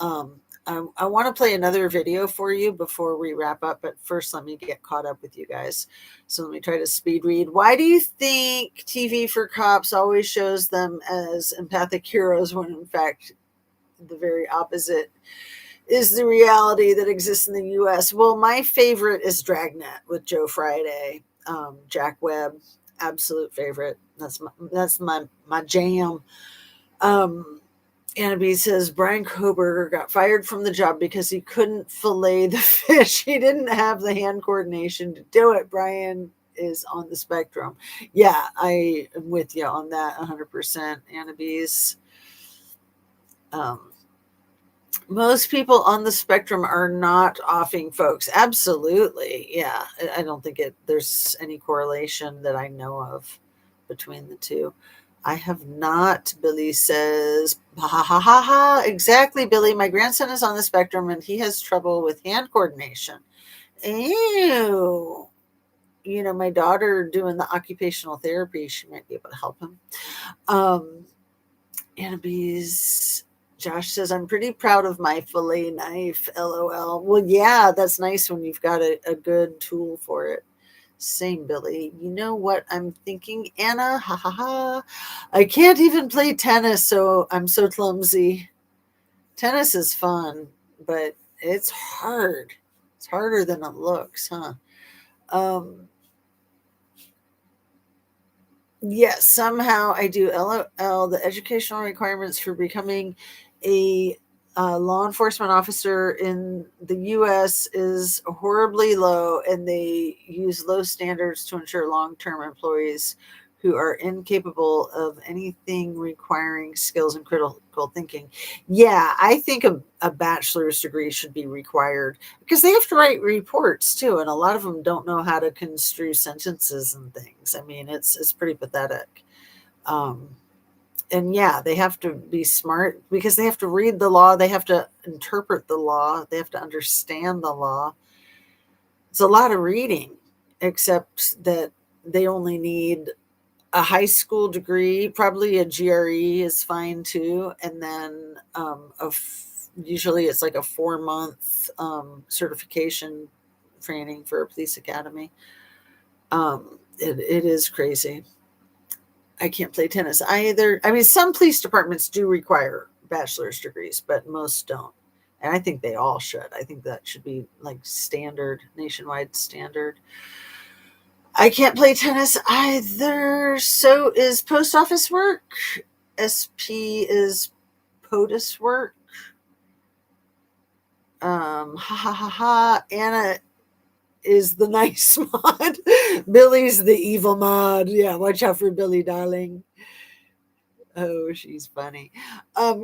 I want to play another video for you before we wrap up, but first let me get caught up with you guys. So let me try to speed read. Why do you think TV for cops always shows them as empathic heroes when in fact the very opposite is the reality that exists in the U.S.? Well, my favorite is Dragnet with Joe Friday, Jack Webb, absolute favorite. That's my jam. Annabee says Brian Koberger got fired from the job because he couldn't fillet the fish. He didn't have the hand coordination to do it. Brian is on the spectrum. Yeah, I am with you on that 100%. Annabee's. Most people on the spectrum are not offing folks. Absolutely. Yeah. I don't think there's any correlation that I know of between the two. I have not, Billy says. Ha ha ha ha ha. Exactly, Billy. My grandson is on the spectrum and he has trouble with hand coordination. Ew. You know, my daughter doing the occupational therapy, she might be able to help him. Annabee's. Josh says, I'm pretty proud of my fillet knife, LOL. Well, yeah, that's nice when you've got a good tool for it. Same, Billy. You know what I'm thinking, Anna? Ha ha ha. I can't even play tennis, so I'm so clumsy. Tennis is fun, but it's hard. It's harder than it looks, huh? Yes, somehow I do. LOL. The educational requirements for becoming a law enforcement officer in the U.S. is horribly low, and they use low standards to ensure long-term employees who are incapable of anything requiring skills and critical thinking. Yeah, I think a bachelor's degree should be required because they have to write reports too, and a lot of them don't know how to construe sentences and things. I mean, it's pretty pathetic. And yeah, they have to be smart because they have to read the law, they have to interpret the law, they have to understand the law. It's a lot of reading, except that they only need a high school degree, probably a GRE is fine too, and then usually it's like a 4-month certification training for a police academy. It is crazy. I can't play tennis either. I mean, some police departments do require bachelor's degrees, but most don't. And I think they all should. I think that should be like standard, nationwide standard. I can't play tennis either. So is post office work. SP is POTUS work. Ha ha ha ha. Anna is the nice mod. Billy's the evil mod. Yeah, watch out for Billy, darling. Oh, she's funny.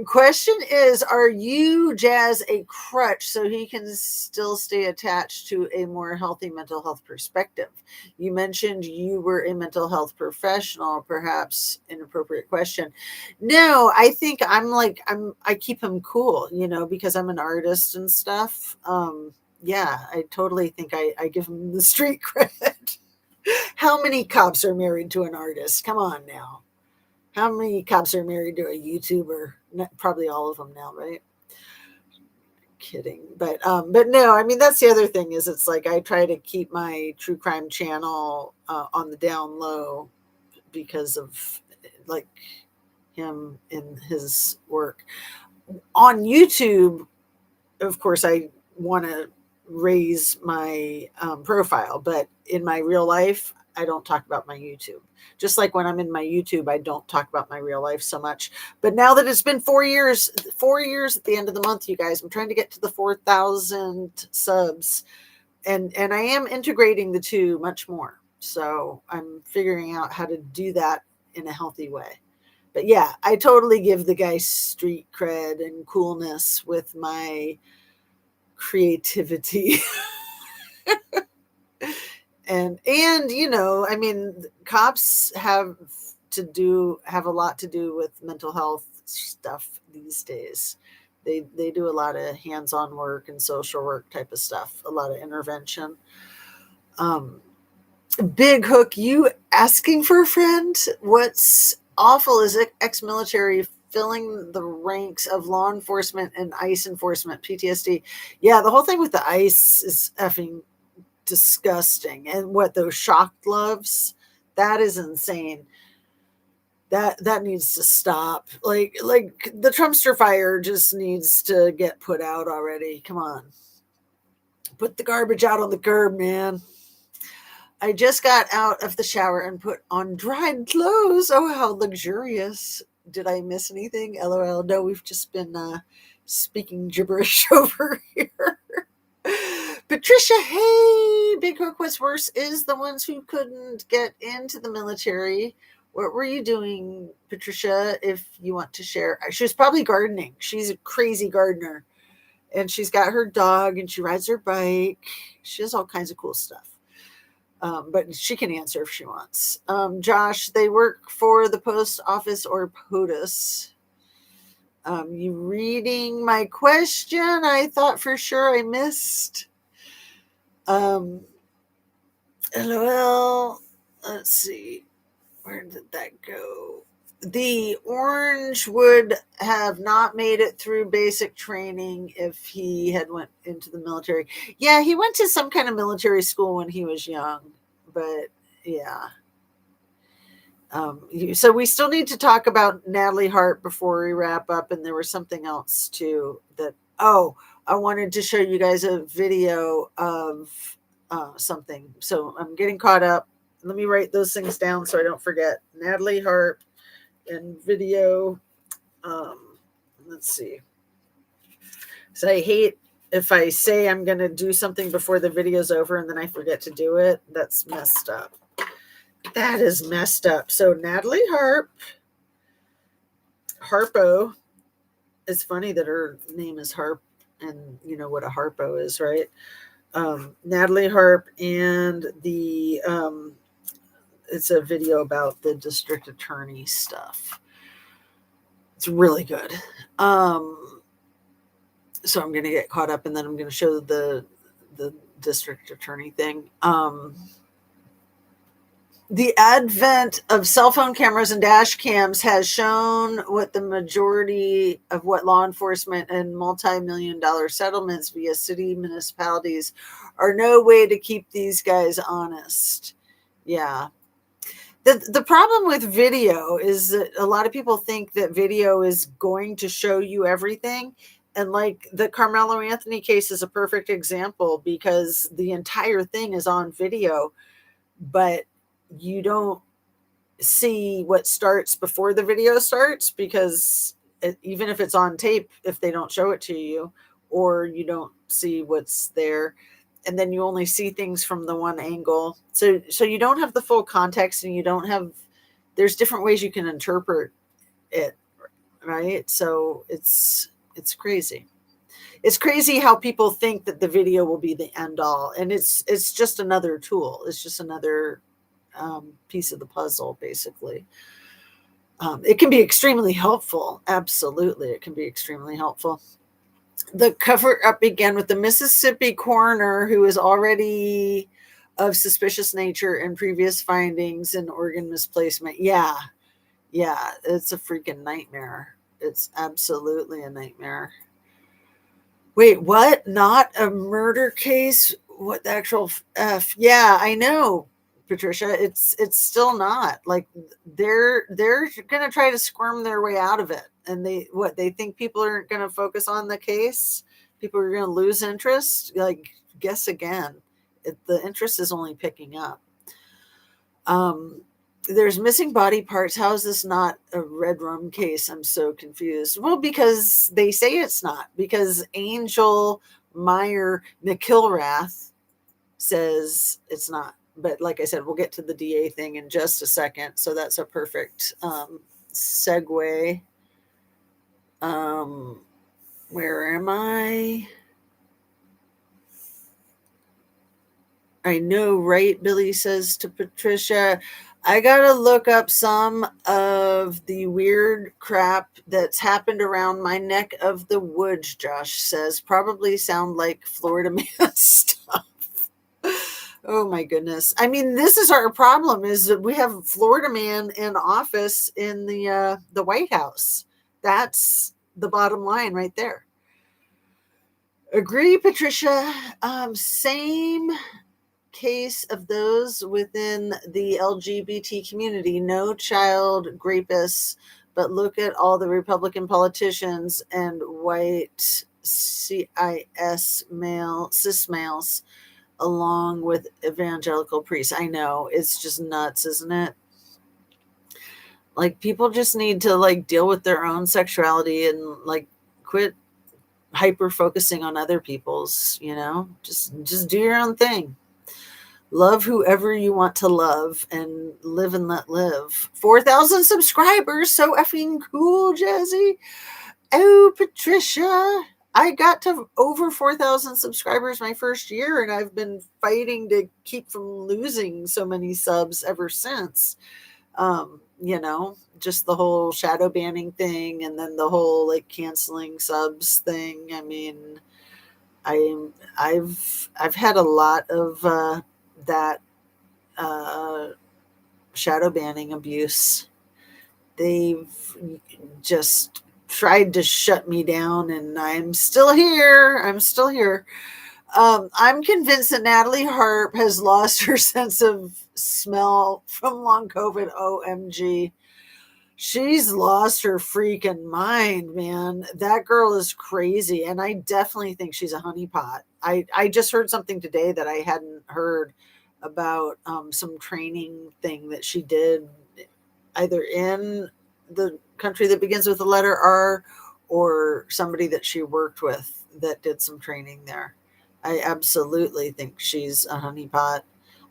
Question is, are you, Jazz, a crutch so he can still stay attached to a more healthy mental health perspective? You mentioned you were a mental health professional, perhaps inappropriate question. No, I think I keep him cool, because I'm an artist and stuff. Yeah, I totally think I give him the street cred. How many cops are married to an artist? Come on now. How many cops are married to a YouTuber? Probably all of them now, right? Kidding. But no, I mean, that's the other thing is it's like I try to keep my true crime channel on the down low because of like him in his work. On YouTube, of course, I want to raise my profile, but in my real life, I don't talk about my YouTube. Just like when I'm in my YouTube, I don't talk about my real life so much. But now that it's been 4 years at the end of the month, you guys, I'm trying to get to the 4,000 subs. And I am integrating the two much more. So I'm figuring out how to do that in a healthy way. But yeah, I totally give the guy street cred and coolness with my creativity. And I mean, cops have a lot to do with mental health stuff these days. They do a lot of hands-on work and social work type of stuff, a lot of intervention. Big Hook, you asking for a friend? What's awful is ex-military filling the ranks of law enforcement and ICE enforcement, PTSD. Yeah, the whole thing with the ICE is effing disgusting. And what, those shock gloves, that is insane. That needs to stop. Like the Trumpster fire just needs to get put out already. Come on. Put the garbage out on the curb, man. I just got out of the shower and put on dried clothes. Oh, how luxurious. Did I miss anything? LOL. No, we've just been speaking gibberish over here. Patricia, hey, Big Hook, what's worse is the ones who couldn't get into the military. What were you doing, Patricia, if you want to share? She was probably gardening. She's a crazy gardener. And she's got her dog and she rides her bike. She does all kinds of cool stuff. But she can answer if she wants. Josh, they work for the post office or POTUS. You reading my question? I thought for sure I missed. LOL. Let's see. Where did that go? The orange would have not made it through basic training if he had went into the military. Yeah, he went to some kind of military school when he was young, but yeah. So we still need to talk about Natalie Hart before we wrap up. And there was something else too that, I wanted to show you guys a video of something. So I'm getting caught up. Let me write those things down so I don't forget. Natalie Hart and video. Let's see. So I hate if I say I'm going to do something before the video's over and then I forget to do it. That's messed up. That is messed up. So Natalie Harpo. It's funny that her name is Harp, and you know what a Harpo is, right? Natalie Harp, and the it's a video about the district attorney stuff. It's really good. So I'm going to get caught up, and then I'm going to show the district attorney thing. The advent of cell phone cameras and dash cams has shown what the majority of what law enforcement and multi-million-dollar settlements via city municipalities are no way to keep these guys honest. Yeah. The problem with video is that a lot of people think that video is going to show you everything. And like the Carmelo Anthony case is a perfect example because the entire thing is on video, but you don't see what starts before the video starts because even if it's on tape, if they don't show it to you, or you don't see what's there, and then you only see things from the one angle. So you don't have the full context, and you don't have, there's different ways you can interpret it, right? So it's crazy. It's crazy how people think that the video will be the end all, and it's just another tool. It's just another piece of the puzzle, basically. It can be extremely helpful. Absolutely, it can be extremely helpful. The cover up began with the Mississippi coroner who is already of suspicious nature in previous findings and organ misplacement. Yeah, it's a freaking nightmare. It's absolutely a nightmare. Wait, what? Not a murder case? What the actual F? Yeah, I know, Patricia. It's still not. Like they're gonna try to squirm their way out of it. And they think people aren't gonna focus on the case? People are gonna lose interest? Like, guess again. The interest is only picking up. There's missing body parts. How is this not a red rum case? I'm so confused. Well, because they say it's not. Because Angel Meyer McIlrath says it's not. But like I said, we'll get to the DA thing in just a second. So that's a perfect segue. Where am I? I know, right? Billy says to Patricia, I got to look up some of the weird crap that's happened around my neck of the woods, Josh says. Probably sound like Florida man stuff. Oh my goodness. I mean, this is our problem, is that we have Florida man in office in the White House. That's the bottom line right there. Agree, Patricia. Same case of those within the LGBT community. No child rapists, but look at all the Republican politicians and white cis males along with evangelical priests. I know, it's just nuts, isn't it? Like, people just need to like deal with their own sexuality and like quit hyper focusing on other people's, just do your own thing. Love whoever you want to love and live and let live. 4,000 subscribers. So effing cool, Jazzy. Oh, Patricia. I got to over 4,000 subscribers my first year, and I've been fighting to keep from losing so many subs ever since. Just the whole shadow banning thing, and then the whole like canceling subs thing. I mean, I've had a lot of that shadow banning abuse. They've just tried to shut me down, and I'm still here. I'm convinced that Natalie Harp has lost her sense of smell from long COVID. OMG. She's lost her freaking mind, man. That girl is crazy. And I definitely think she's a honeypot. I just heard something today that I hadn't heard about some training thing that she did either in the country that begins with the letter R or somebody that she worked with that did some training there. I absolutely think she's a honeypot.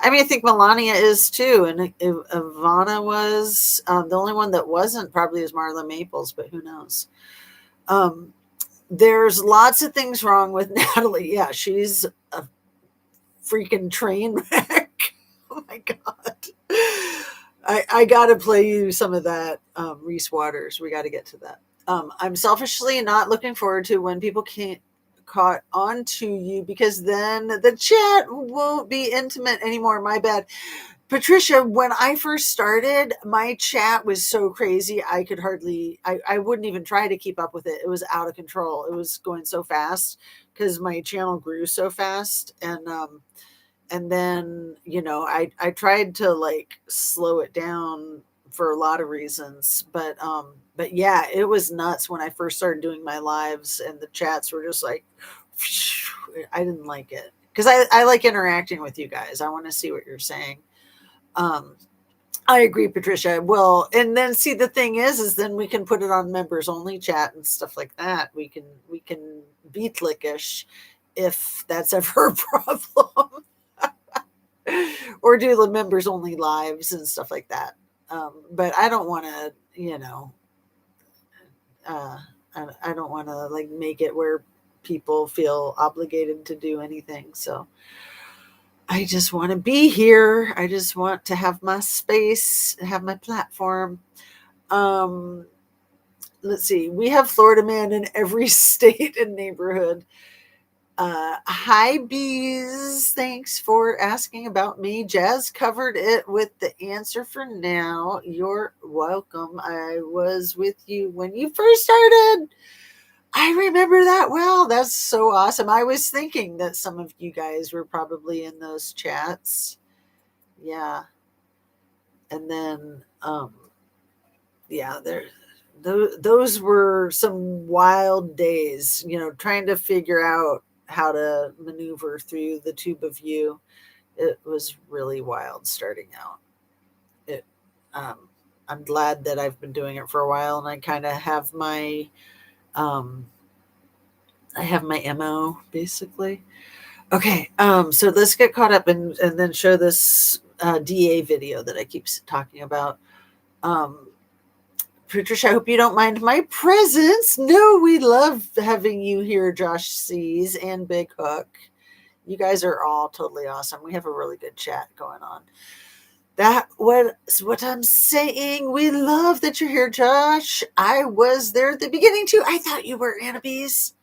I mean, I think Melania is too, and Ivana was. The only one that wasn't probably is Marla Maples, but who knows? There's lots of things wrong with Natalie. Yeah, she's a freaking train wreck. Oh my God. I got to play you some of that, Reese Waters. We got to get to that. I'm selfishly not looking forward to when people can't caught onto you, because then the chat won't be intimate anymore. My bad. Patricia, when I first started, my chat was so crazy I could hardly, I wouldn't even try to keep up with it. It was out of control. It was going so fast because my channel grew so fast. And then, I tried to like slow it down for a lot of reasons, but yeah, it was nuts when I first started doing my lives, and the chats were just like, I didn't like it because I like interacting with you guys. I want to see what you're saying. I agree, Patricia. Well, and then see, the thing is then we can put it on members only chat and stuff like that. We can be clickish if that's ever a problem. Or do the members only lives and stuff like that. But I don't want to, I don't want to like make it where people feel obligated to do anything. So I just want to be here. I just want to have my space, have my platform. Let's see. We have Florida man in every state and neighborhood. Hi, Bees. Thanks for asking about me. Jazz covered it with the answer for now. You're welcome. I was with you when you first started. I remember that well. That's so awesome. I was thinking that some of you guys were probably in those chats. Yeah. And then, yeah, those were some wild days, trying to figure out how to maneuver through the tube of you. It was really wild starting out. I'm glad that I've been doing it for a while, and I kind of have my MO basically. Okay, so let's get caught up and then show this DA video that I keep talking about. Patricia, I hope you don't mind my presence. No, we love having you here, Josh C's and Big Hook. You guys are all totally awesome. We have a really good chat going on. That was what I'm saying. We love that you're here, Josh. I was there at the beginning too. I thought you were, Annabise.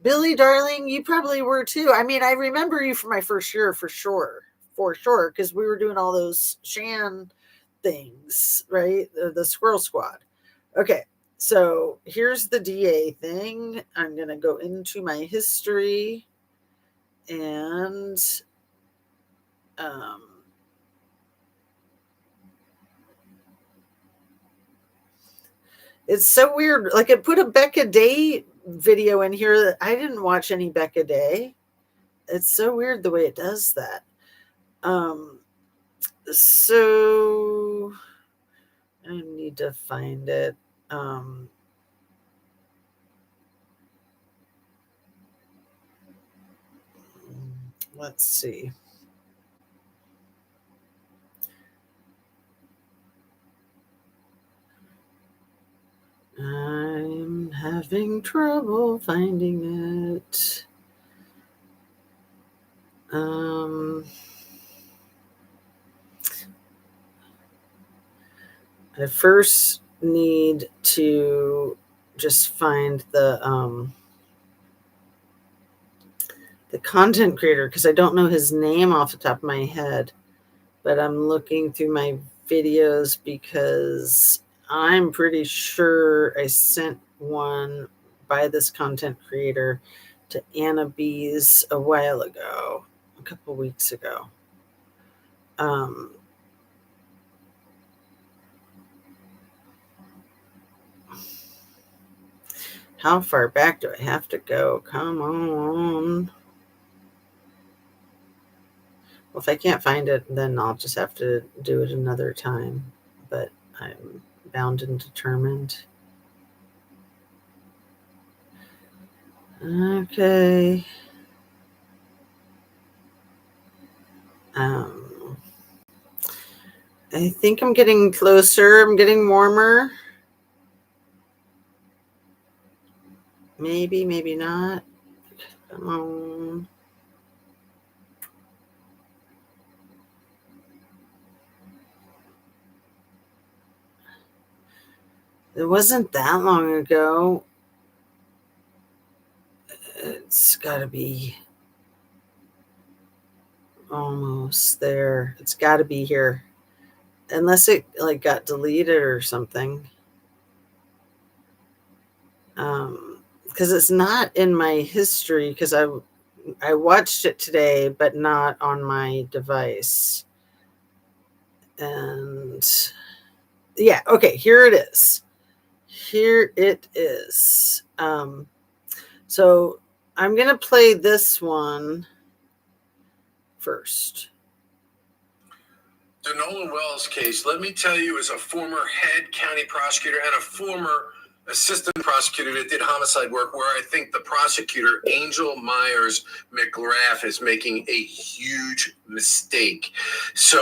Billy, darling, you probably were too. I mean, I remember you from my first year for sure, because we were doing all those Shan things, right? The Squirrel Squad. Okay, So here's the DA thing. I'm going to go into my history and it's so weird. Like, it put a Becca Day video in here that I didn't watch any Becca Day. It's so weird the way it does that. So I need to find it. Let's see. I'm having trouble finding it. I first need to just find the content creator, because I don't know his name off the top of my head, but I'm looking through my videos because I'm pretty sure I sent one by this content creator to Anna B's a while ago, a couple weeks ago. How far back do I have to go? Come on. Well, if I can't find it, then I'll just have to do it another time. But I'm bound and determined. Okay. I think I'm getting closer. I'm getting warmer. Maybe, maybe not. Come on. It wasn't that long ago. It's got to be almost there. It's got to be here. Unless it like got deleted or something. Because it's not in my history, because I watched it today, but not on my device. And yeah, okay, here it is. Here it is. So I'm going to play this one first.
The Nolan Wells case, let me tell you, as a former head county prosecutor and a former assistant prosecutor that did homicide work, where I think the prosecutor, Angel Myers McGrath, is making a huge mistake. So,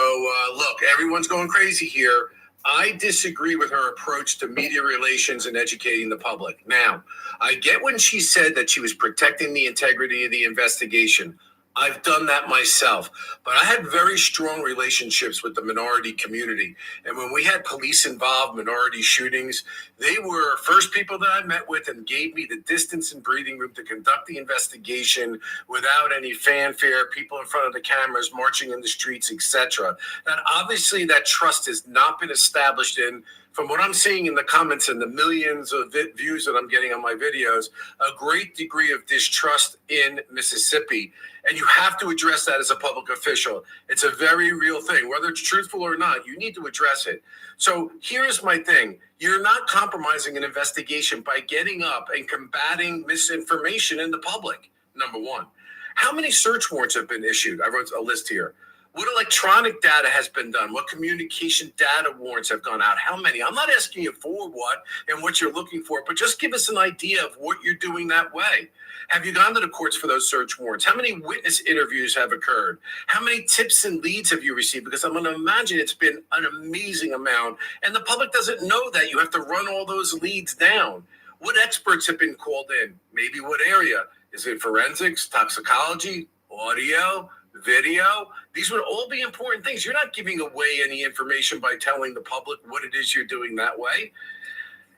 look, everyone's going crazy here. I disagree with her approach to media relations and educating the public. Now, I get when she said that she was protecting the integrity of the investigation. I've done that myself, but I had very strong relationships with the minority community. And when we had police involved minority shootings, they were first people that I met with and gave me the distance and breathing room to conduct the investigation without any fanfare, people in front of the cameras, marching in the streets, etc. And obviously that trust has not been established in, from what I'm seeing in the comments and the millions of views that I'm getting on my videos, a great degree of distrust in Mississippi. And you have to address that as a public official. It's a very real thing. Whether it's truthful or not, you need to address it. So here's my thing. You're not compromising an investigation by getting up and combating misinformation in the public, number one. How many search warrants have been issued? I wrote a list here. What electronic data has been done? What communication data warrants have gone out? How many? I'm not asking you for what and what you're looking for, but just give us an idea of what you're doing that way. Have you gone to the courts for those search warrants? How many witness interviews have occurred? How many tips and leads have you received? Because I'm going to imagine it's been an amazing amount, and the public doesn't know that. You have to run all those leads down. What experts have been called in? Maybe what area? Is it forensics, toxicology, audio, video? These would all be important things. You're not giving away any information by telling the public what it is you're doing that way.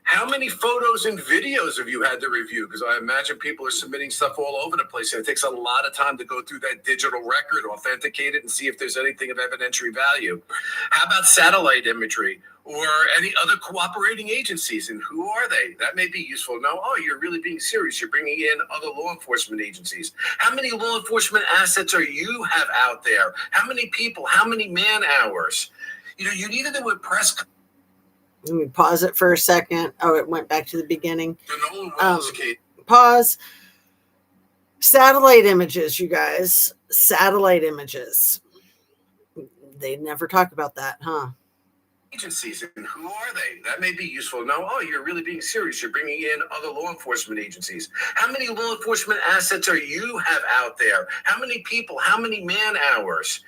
How many photos and videos have you had to review? Because I imagine people are submitting stuff all over the place, and it takes a lot of time to go through that digital record, authenticate it, and see if there's anything of evidentiary value. How about satellite imagery or any other cooperating agencies, and who are they? That may be useful to know. Oh, you're really being serious. You're bringing in other law enforcement agencies. How many law enforcement assets are you have out there? How many people? How many man hours? You need to do a press.
Let me pause it for a second. Oh, it went back to the beginning.
Case.
Pause. Satellite images, you guys. Satellite images. They never talk about that, huh?
Agencies, and who are they? That may be useful to know. Oh, you're really being serious. You're bringing in other law enforcement agencies. How many law enforcement assets are you have out there? How many people? How many man hours?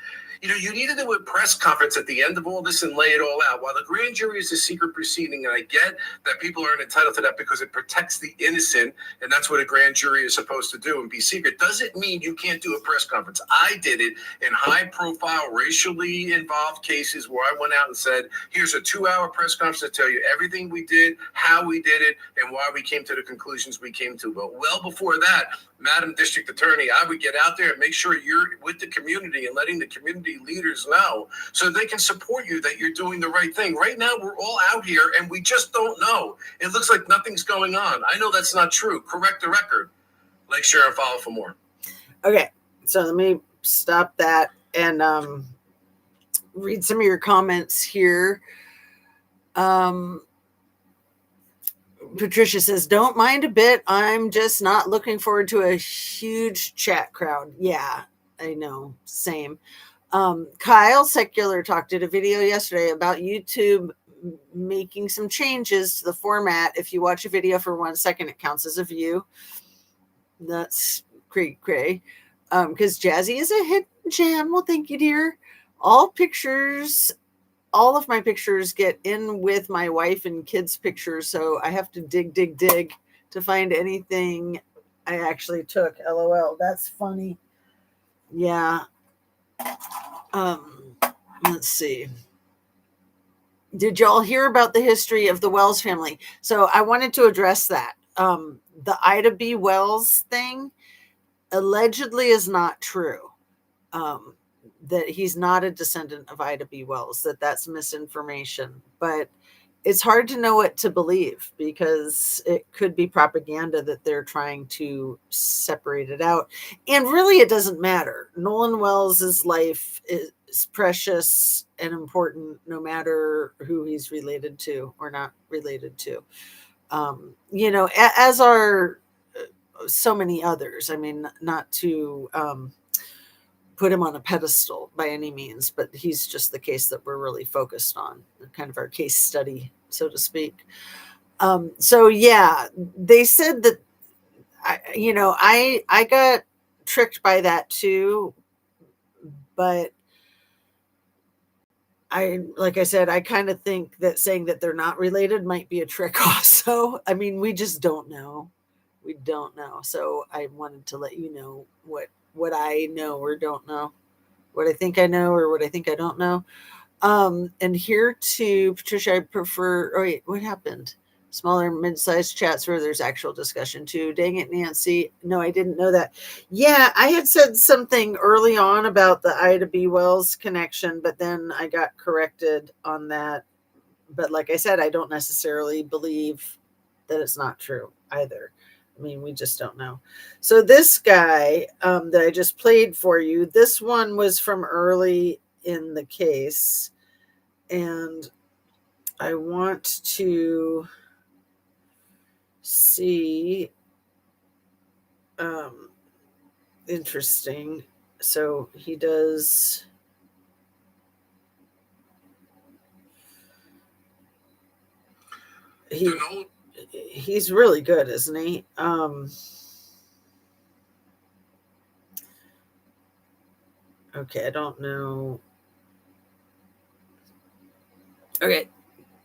You need to do a press conference at the end of all this and lay it all out. While the grand jury is a secret proceeding, and I get that people aren't entitled to that because it protects the innocent, and that's what a grand jury is supposed to do and be secret, doesn't mean you can't do a press conference. I did it in high-profile, racially involved cases where I went out and said, here's a 2-hour press conference to tell you everything we did, how we did it, and why we came to the conclusions we came to. But well before that, Madam District Attorney, I would get out there and make sure you're with the community and letting the community leaders know so they can support you that you're doing the right thing. Right now, we're all out here and we just don't know. It looks like nothing's going on. I know that's not true. Correct the record. Like, share, and follow for more.
Okay, so let me stop that and read some of your comments here. Patricia says, don't mind a bit. I'm just not looking forward to a huge chat crowd. Yeah, I know. Same. Kyle Secular Talk did a video yesterday about YouTube making some changes to the format. If you watch a video for 1 second, it counts as a view. That's cray. Because Jazzy is a hidden gem. Well, thank you, dear. All of my pictures get in with my wife and kids' pictures, so I have to dig to find anything I actually took. LOL. That's funny. Yeah. Let's see. Did y'all hear about the history of the Wells family? So I wanted to address that. The Ida B. Wells thing allegedly is not true. That he's not a descendant of Ida B. Wells, that's misinformation. But it's hard to know what to believe because it could be propaganda that they're trying to separate it out. And really, it doesn't matter. Nolan Wells' life is precious and important no matter who he's related to or not related to. As are so many others. I mean, not to put him on a pedestal by any means, but he's just the case that we're really focused on, kind of our case study, so to speak. So yeah, they said that, I got tricked by that too, but like I said, I kind of think that saying that they're not related might be a trick also. I mean, we just don't know. We don't know. So I wanted to let you know what I know or don't know, what I think I know or what I think I don't know. And here to Patricia, I prefer, wait, what happened? Smaller mid-sized chats where there's actual discussion too. Dang it, Nancy. No, I didn't know that. Yeah, I had said something early on about the Ida B. Wells connection, but then I got corrected on that. But like I said, I don't necessarily believe that it's not true either. I mean, we just don't know. So this guy that I just played for you, this one was from early in the case. And I want to see, interesting. So he does, he's really good, isn't he? Okay, I don't know. Okay,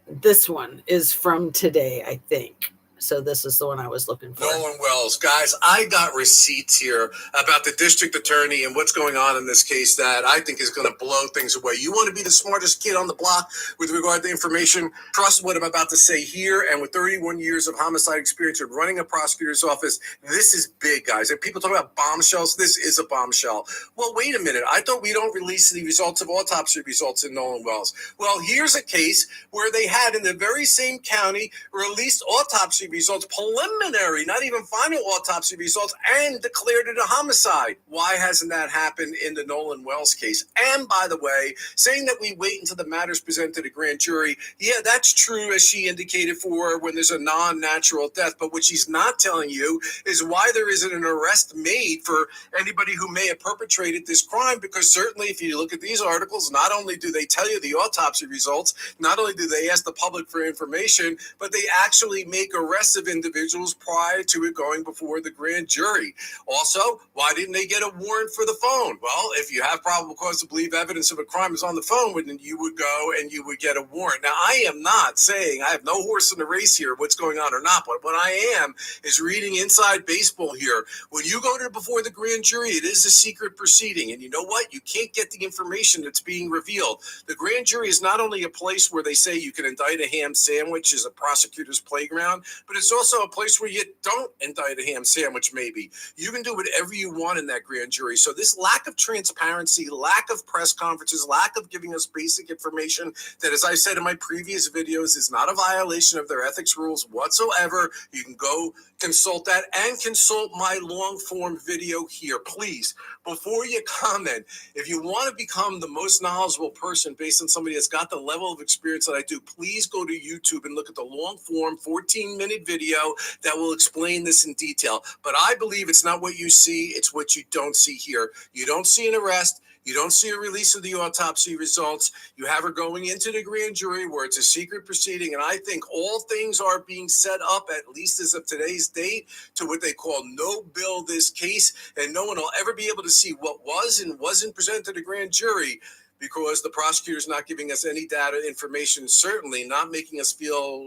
this one is from today, I think. So this is the one I was looking for.
Nolan Wells, guys, I got receipts here about the district attorney and what's going on in this case that I think is going to blow things away. You want to be the smartest kid on the block with regard to information? Trust what I'm about to say here. And with 31 years of homicide experience and running a prosecutor's office, this is big, guys. And people talk about bombshells. This is a bombshell. Well, wait a minute. I thought we don't release the results of autopsy results in Nolan Wells. Well, here's a case where they had in the very same county released autopsy results, preliminary, not even final autopsy results, and declared it a homicide. Why hasn't that happened in the Nolan Wells case? And by the way, saying that we wait until the matters presented to the grand jury, yeah, that's true, as she indicated, for when there's a non-natural death. But what she's not telling you is why there isn't an arrest made for anybody who may have perpetrated this crime, because certainly if you look at these articles, not only do they tell you the autopsy results, not only do they ask the public for information, but they actually make arrests of individuals prior to it going before the grand jury. Also, why didn't they get a warrant for the phone? Well, if you have probable cause to believe evidence of a crime is on the phone, then you would go and you would get a warrant. Now, I am not saying, I have no horse in the race here, what's going on or not, but what I am is reading inside baseball here. When you go to before the grand jury, it is a secret proceeding. And you know what? You can't get the information that's being revealed. The grand jury is not only a place where they say you can indict a ham sandwich as a prosecutor's playground, but it's also a place where you don't indict a ham sandwich, maybe. You can do whatever you want in that grand jury. So this lack of transparency, lack of press conferences, lack of giving us basic information that, as I said in my previous videos, is not a violation of their ethics rules whatsoever. You can go consult that and consult my long form video here. Please, before you comment, if you want to become the most knowledgeable person based on somebody that's got the level of experience that I do, please go to YouTube and look at the long form 14-minute video that will explain this in detail. But I believe it's not what you see, it's what you don't see here. You don't see an arrest. You don't see a release of the autopsy results. You have her going into the grand jury where it's a secret proceeding. And I think all things are being set up, at least as of today's date, to what they call no bill this case. And no one will ever be able to see what was and wasn't presented to the grand jury, because the prosecutor's not giving us any data information, certainly not making us feel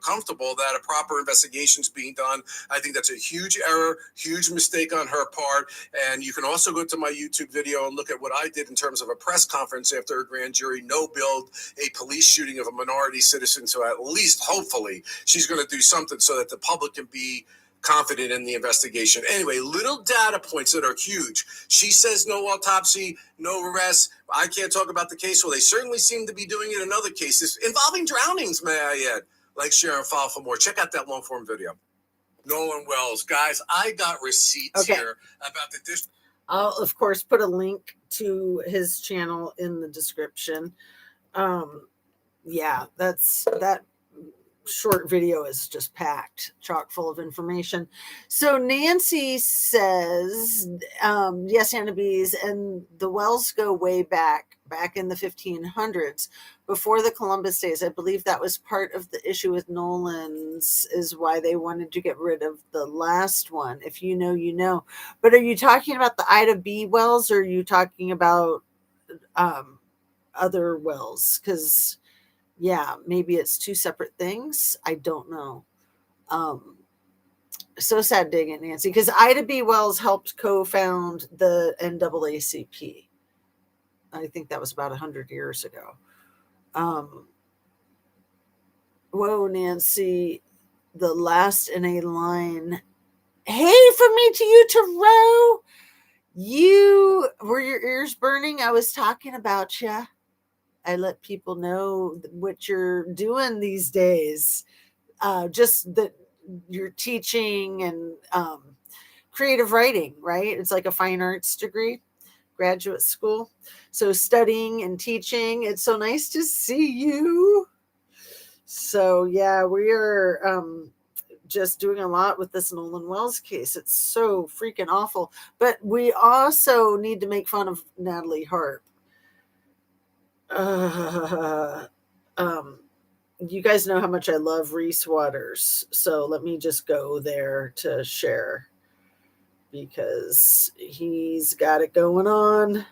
comfortable that a proper investigation is being done. I think that's a huge error, huge mistake on her part. And you can also go to my YouTube video and look at what I did in terms of a press conference after a grand jury no-billed a police shooting of a minority citizen. So at least, hopefully, she's going to do something so that the public can be confident in the investigation. Anyway, little data points that are huge. She says no autopsy, no arrest. I can't talk about the case. Well, they certainly seem to be doing it in other cases involving drownings, may I add. Like, share, and follow for more. Check out that long form video. Nolan Wells, guys, I got receipts here about the district.
I'll, of course, put a link to his channel in the description. Yeah, that short video is just packed, chock full of information. So Nancy says, yes, Hannah Bees, and the wells go way back in the 1500s, before the Columbus days. I believe that was part of the issue with Nolan's, is why they wanted to get rid of the last one. If you know, you know. But are you talking about the Ida B wells, or are you talking about other wells? Because yeah, maybe it's two separate things. I don't know. So sad, dang it, Nancy, because Ida B. Wells helped co-found the NAACP. I think that was about 100 years ago. Whoa, Nancy, the last in a line. Hey, from me to you, Tarot. You, were your ears burning? I was talking about you. I let people know what you're doing these days. Just that you're teaching and creative writing, right? It's like a fine arts degree, graduate school. So studying and teaching. It's so nice to see you. So yeah, we are just doing a lot with this Nolan Wells case. It's so freaking awful. But we also need to make fun of Natalie Harp. You guys know how much I love Reese Waters, so let me just go there to share, because he's got it going on.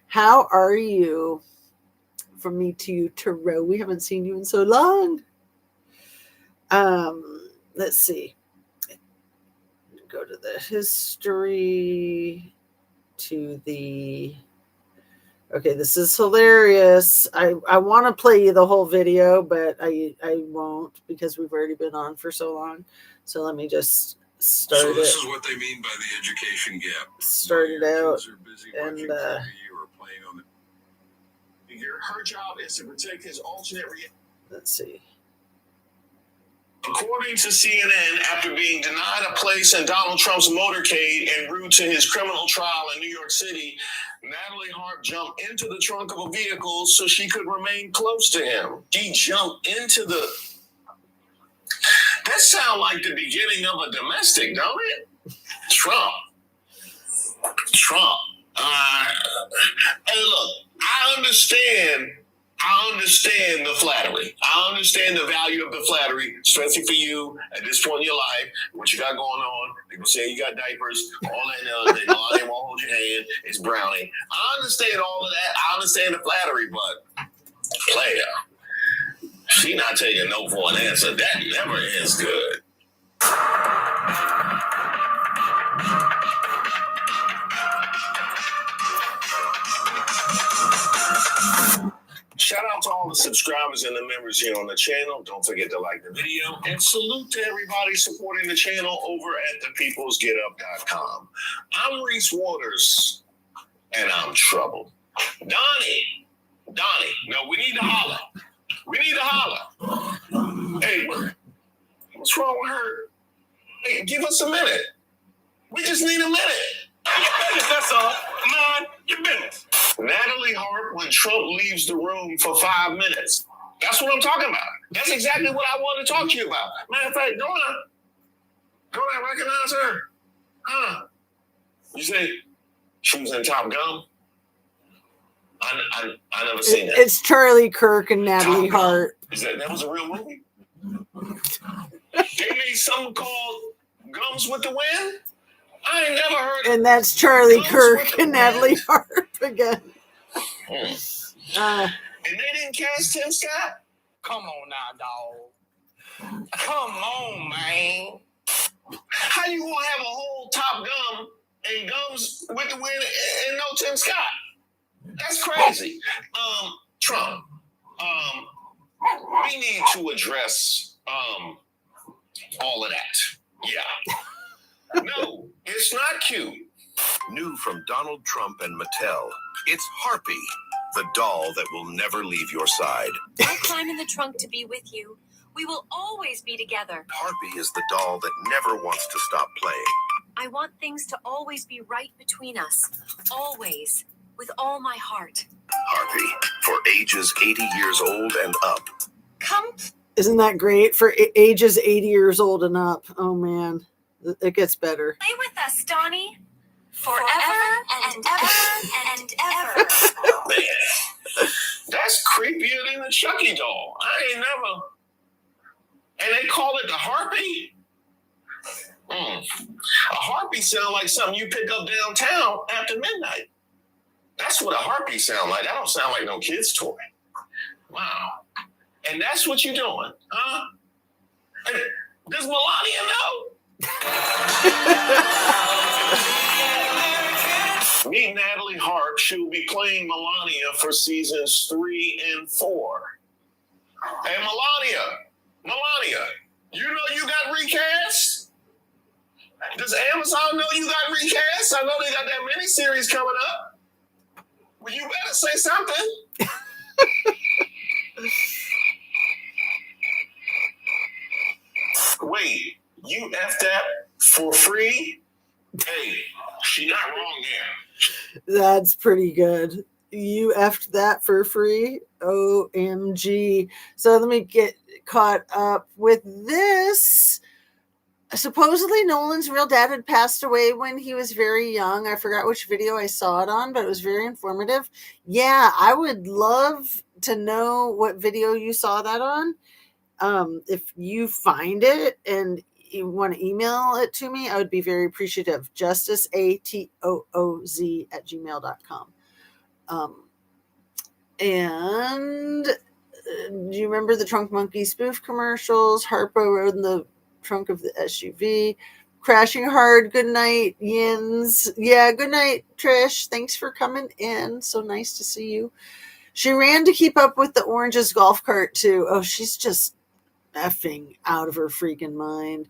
How are you? From me to you, Tarot. We haven't seen you in so long. let's see. Go to the history to the. Okay, this is hilarious. I want to play you the whole video, but I won't because we've already been on for so long. So let me just start it.
So this is what they mean by the education gap.
Start it out.
And or playing on the
her job is to protect his alternate reality.
Let's see.
According to CNN, after being denied a place in Donald Trump's motorcade en route to his criminal trial in New York City, Natalie Hart jumped into the trunk of a vehicle so she could remain close to him. She jumped into the... That sounds like the beginning of a domestic, don't it? Trump. Hey, look, I understand the flattery. I understand the value of the flattery, especially for you at this point in your life, what you got going on. People say you got diapers, all that and other thing. Melania won't hold your hand. It's Brownie. I understand all of that. I understand the flattery, but player, she not taking no for an answer. That never is good. Shout out to all the subscribers and the members here on the channel. Don't forget to like the video. And salute to everybody supporting the channel over at thepeoplesgetup.com. I'm Reese Waters, and I'm troubled. Donnie, no, we need to holler. Hey, what's wrong with her? Hey, give us a minute. We just need a minute. That's all. Mind your business. Natalie Hart when Trump leaves the room for 5 minutes. That's what I'm talking about. That's exactly what I want to talk to you about. Matter of fact, don't I recognize her? Huh? You say she was in Top Gun? I never seen that.
It's Charlie Kirk and Natalie Hart.
That was a real movie? They made something called Gums with the Wind? I ain't never heard of.
And that's Charlie Kirk and Natalie Hart again.
And they didn't cast Tim Scott?
Come on now, dog. Come on, man.
How you gonna have a whole Top Gun and Gums with the Wind and no Tim Scott? That's crazy. Trump, we need to address all of that. Yeah. No, it's not cute.
New from Donald Trump and Mattel, it's Harpy, the doll that will never leave your side.
I'll climb in the trunk to be with you. We will always be together.
Harpy is the doll that never wants to stop playing.
I want things to always be right between us. Always. With all my heart.
Harpy, for ages 80 years old and up.
Come.
Isn't that great? For ages 80 years old and up. Oh, man. It gets better.
Play with us, Donnie. Forever and ever and ever.
Man, that's creepier than the Chucky doll. I ain't never. And they call it the Harpy? A Harpy sound like something you pick up downtown after midnight. That's what a Harpy sound like. That don't sound like no kid's toy. Wow. And that's what you're doing, huh? And does Melania know? Meet Natalie Hart. She will be playing Melania for seasons 3 and 4. Hey, Melania, you know you got recast? Does Amazon know you got recast? I know they got that miniseries coming up. Well, you better say something. Wait, you F that for free? Hey, she not wrong there.
That's pretty good. You effed that for free? OMG. So let me get caught up with this. Supposedly Nolan's real dad had passed away when he was very young. I forgot which video I saw it on, but it was very informative. Yeah, I would love to know what video you saw that on. If you find it and you want to email it to me, I would be very appreciative. JusticeAtooZ@gmail.com. And do you remember the Trunk Monkey spoof commercials? Harpo rode in the trunk of the SUV. Crashing hard. Good night, Yins. Yeah, good night, Trish. Thanks for coming in. So nice to see you. She ran to keep up with the Orange's golf cart, too. Oh, she's just effing out of her freaking mind.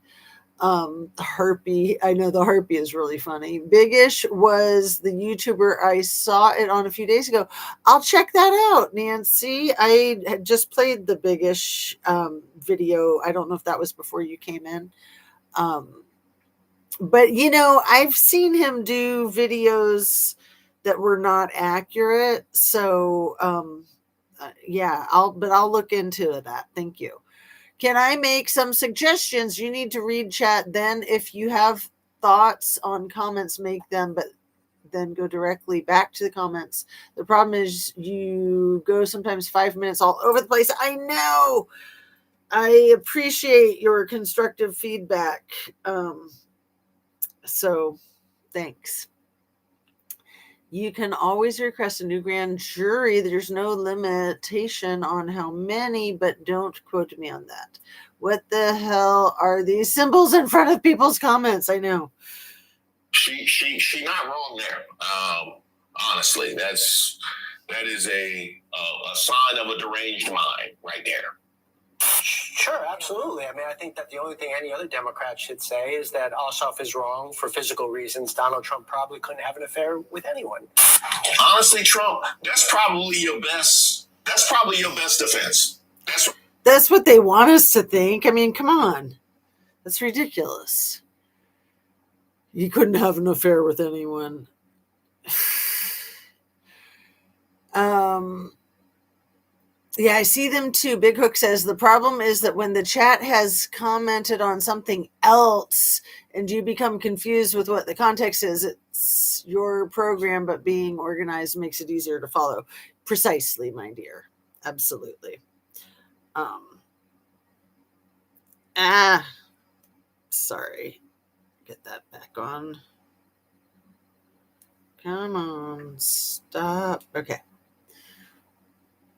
Harpy. I know the Harpy is really funny. Bigish was the YouTuber. I saw it on a few days ago. I'll check that out, Nancy. I had just played the Bigish video. I don't know if that was before you came in. But I've seen him do videos that were not accurate. So yeah, I'll look into that. Thank you. Can I make some suggestions? You need to read chat. Then if you have thoughts on comments, make them, but then go directly back to the comments. The problem is you go sometimes 5 minutes all over the place. I know. I appreciate your constructive feedback. So thanks. You can always request a new grand jury. There's no limitation on how many, but don't quote me on that. What the hell are these symbols in front of people's comments? I know.
She not wrong there. Honestly, that is a sign of a deranged mind right there.
Sure, absolutely. I mean, I think that the only thing any other Democrat should say is that Ossoff is wrong for physical reasons. Donald Trump probably couldn't have an affair with anyone.
Honestly, Trump, that's probably your best defense.
That's what they want us to think. I mean, come on. That's ridiculous. You couldn't have an affair with anyone. Yeah, I see them too. Big Hook says the problem is that when the chat has commented on something else and you become confused with what the context is, it's your program, but being organized makes it easier to follow. Precisely, my dear. Absolutely. Sorry. Get that back on. Come on, stop. Okay.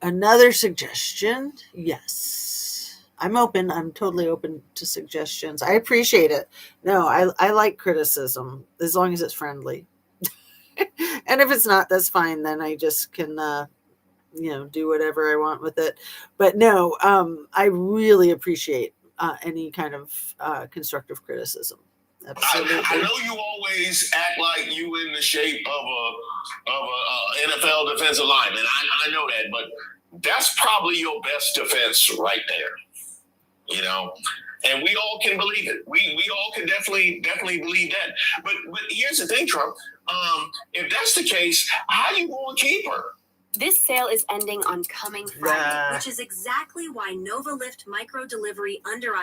Another suggestion. Yes. I'm open. I'm totally open to suggestions. I appreciate it. No, I like criticism as long as it's friendly. And if it's not, that's fine. Then I just can, do whatever I want with it. But no, I really appreciate any kind of constructive criticism. Absolutely.
I know you always act like you in the shape of a NFL defensive lineman. I know that, but that's probably your best defense right there. And we all can believe it. We all can definitely believe that. But here's the thing, Trump. If that's the case, how you going to keep her?
This sale is ending on coming Friday, which is exactly why Nova Lift Micro Delivery under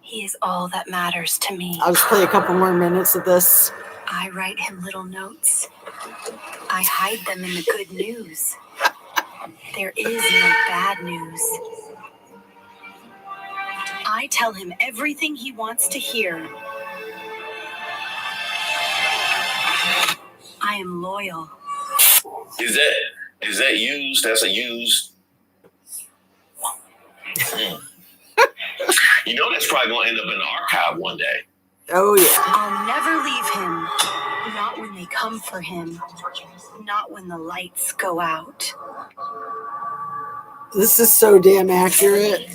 He is all that matters to me.
I'll just play a couple more minutes of this.
I write him little notes. I hide them in the good news. There is no bad news. I tell him everything he wants to hear. I am loyal.
Is that used? That's a used. That's probably going to end up in the archive one day.
Oh, yeah.
I'll never leave him. Not when they come for him. Not when the lights go out.
This is so damn accurate.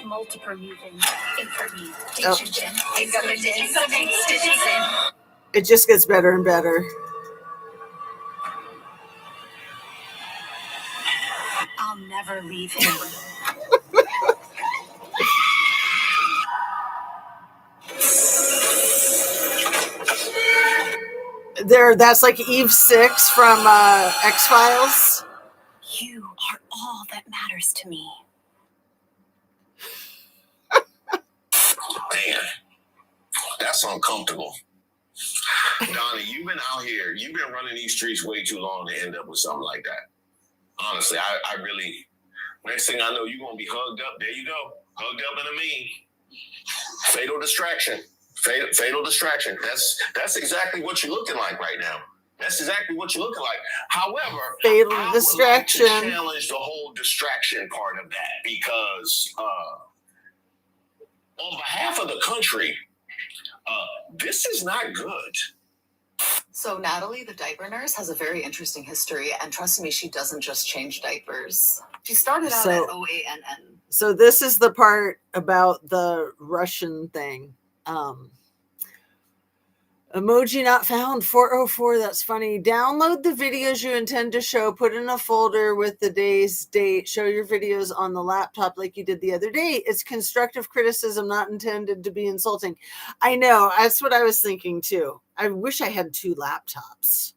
Multiple moving
It just gets better and better.
I'll never leave him.
That's like Eve 6 from X-Files.
You are all that matters to me.
Man, that's uncomfortable. Donnie, you've been out here. You've been running these streets way too long to end up with something like that. Honestly, I really, next thing I know, you're going to be hugged up. There you go. Hugged up in a meme. Fatal distraction. Fatal distraction. That's exactly what you're looking like right now. That's exactly what you're looking like. However,
Fatal
I
distraction.
would like to challenge the whole distraction part of that because on behalf of the country, this is not good.
So Natalie, the diaper nurse, has a very interesting history, and trust me, she doesn't just change diapers. She started out at OANN.
So this is the part about the Russian thing. Emoji not found 404. That's funny. Download the videos you intend to show, put in a folder with the day's date, show your videos on the laptop like you did the other day. It's constructive criticism, not intended to be insulting. I know. That's what I was thinking too. I wish I had 2 laptops.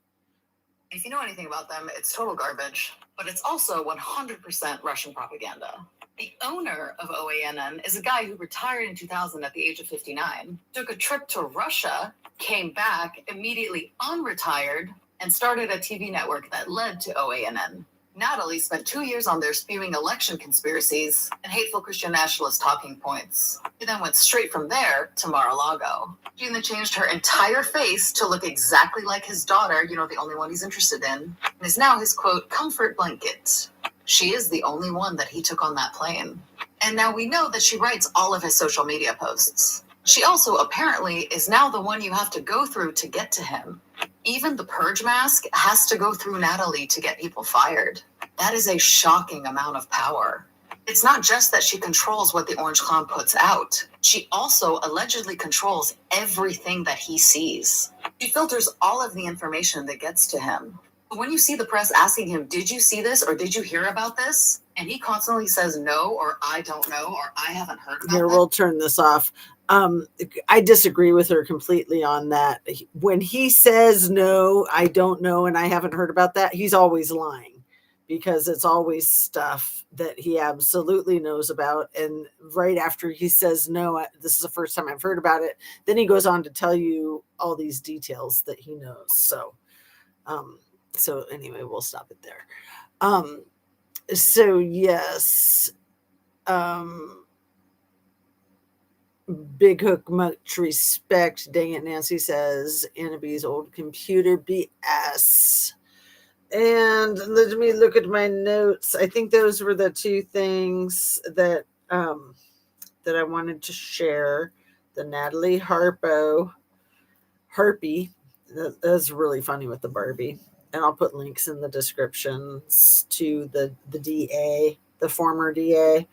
If you know anything about them, it's total garbage, but it's also 100% Russian propaganda. The owner of OANN is a guy who retired in 2000 at the age of 59, took a trip to Russia, came back, immediately unretired, and started a TV network that led to OANN. Natalie spent 2 years on there spewing election conspiracies and hateful Christian nationalist talking points. She then went straight from there to Mar-a-Lago. She then changed her entire face to look exactly like his daughter, the only one he's interested in, and is now his, quote, comfort blanket. She is the only one that he took on that plane. And now we know that she writes all of his social media posts. She also apparently is now the one you have to go through to get to him. Even the purge mask has to go through Natalie to get people fired. That is a shocking amount of power. It's not just that she controls what the Orange Clown puts out. She also allegedly controls everything that he sees. She filters all of the information that gets to him. When you see the press asking him, did you see this or did you hear about this? And he constantly says no, or I don't know, or I haven't heard about
Here,
that.
we'll turn this off. I disagree with her completely on that. When he says no, I don't know, and I haven't heard about that, he's always lying, because it's always stuff that he absolutely knows about. And right after he says no, this is the first time I've heard about it, then he goes on to tell you all these details that he knows. So anyway, we'll stop it there. So yes, Big Hook, much respect. Dang it, Nancy says Annabee's old computer BS. And let me look at my notes. I think those were the 2 things that that I wanted to share. The Natalie Harpy. That's really funny with the Barbie. And I'll put links in the descriptions to the DA, the former DA.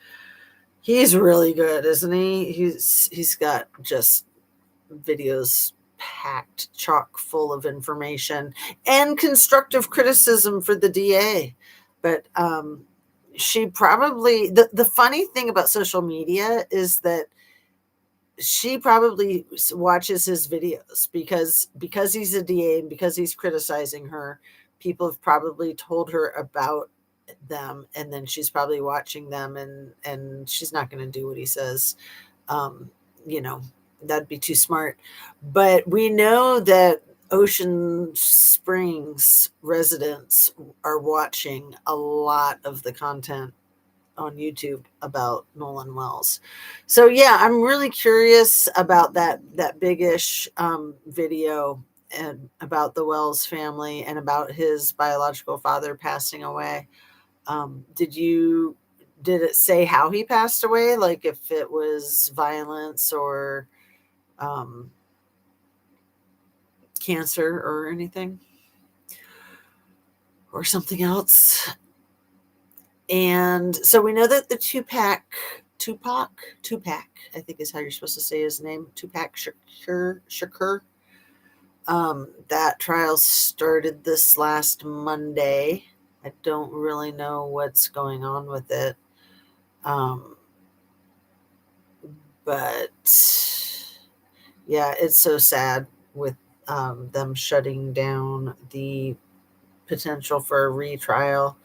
He's really good, isn't he? He's got just videos packed chock full of information and constructive criticism for the DA. But she probably, the funny thing about social media is that she probably watches his videos because he's a DA and because he's criticizing her. People have probably told her about them, and then she's probably watching them, and she's not going to do what he says. That'd be too smart. But we know that Ocean Springs residents are watching a lot of the content on YouTube about Nolan Wells. So yeah, I'm really curious about that Big-ish video and about the Wells family and about his biological father passing away. Did it say how he passed away? Like if it was violence or cancer or anything or something else? And so we know that the Tupac, I think is how you're supposed to say his name, Tupac Shakur. That trial started this last Monday. I don't really know what's going on with it. But yeah, it's so sad with them shutting down the potential for a retrial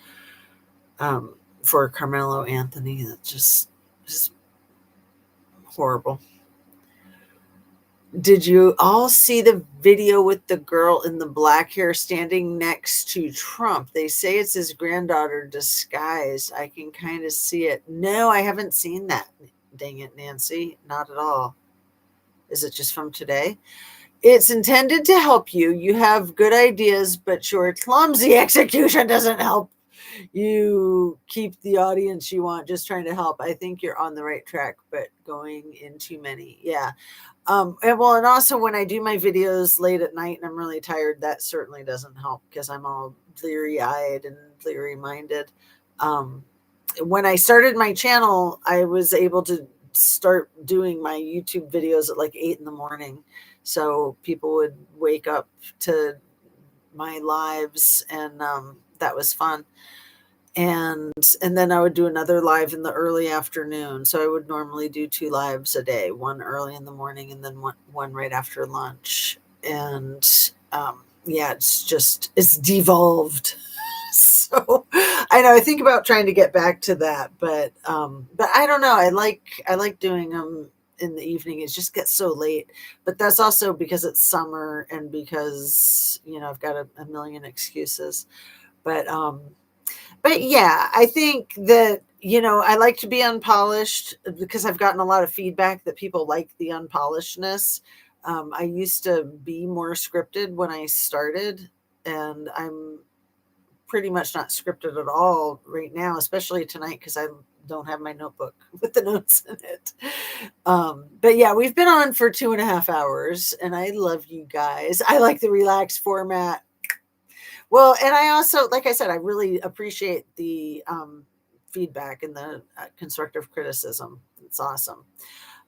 for Carmelo Anthony. That's just horrible. Did you all see the video with the girl in the black hair standing next to Trump? They say it's his granddaughter disguised. I can kind of see it. No, I haven't seen that. Dang it, Nancy. Not at all. Is it just from today? It's intended to help you. You have good ideas, but your clumsy execution doesn't help you keep the audience you want. Just trying to help. I think you're on the right track, but going in too many. Yeah. And also when I do my videos late at night and I'm really tired, that certainly doesn't help because I'm all bleary-eyed and bleary-minded. When I started my channel, I was able to start doing my YouTube videos at like 8 in the morning. So people would wake up to my lives, and that was fun. And then I would do another live in the early afternoon. So I would normally do 2 lives a day, one early in the morning and then one right after lunch. And yeah, it's devolved. So I know I think about trying to get back to that, but I don't know. I like doing them in the evening. It just gets so late, but that's also because it's summer and because, I've got a million excuses, but yeah, I think that, I like to be unpolished because I've gotten a lot of feedback that people like the unpolishedness. I used to be more scripted when I started, and I'm pretty much not scripted at all right now, especially tonight because I don't have my notebook with the notes in it. But yeah, we've been on for 2.5 hours, and I love you guys. I like the relaxed format. Well, and I also, like I said, I really appreciate the feedback and the constructive criticism. It's awesome.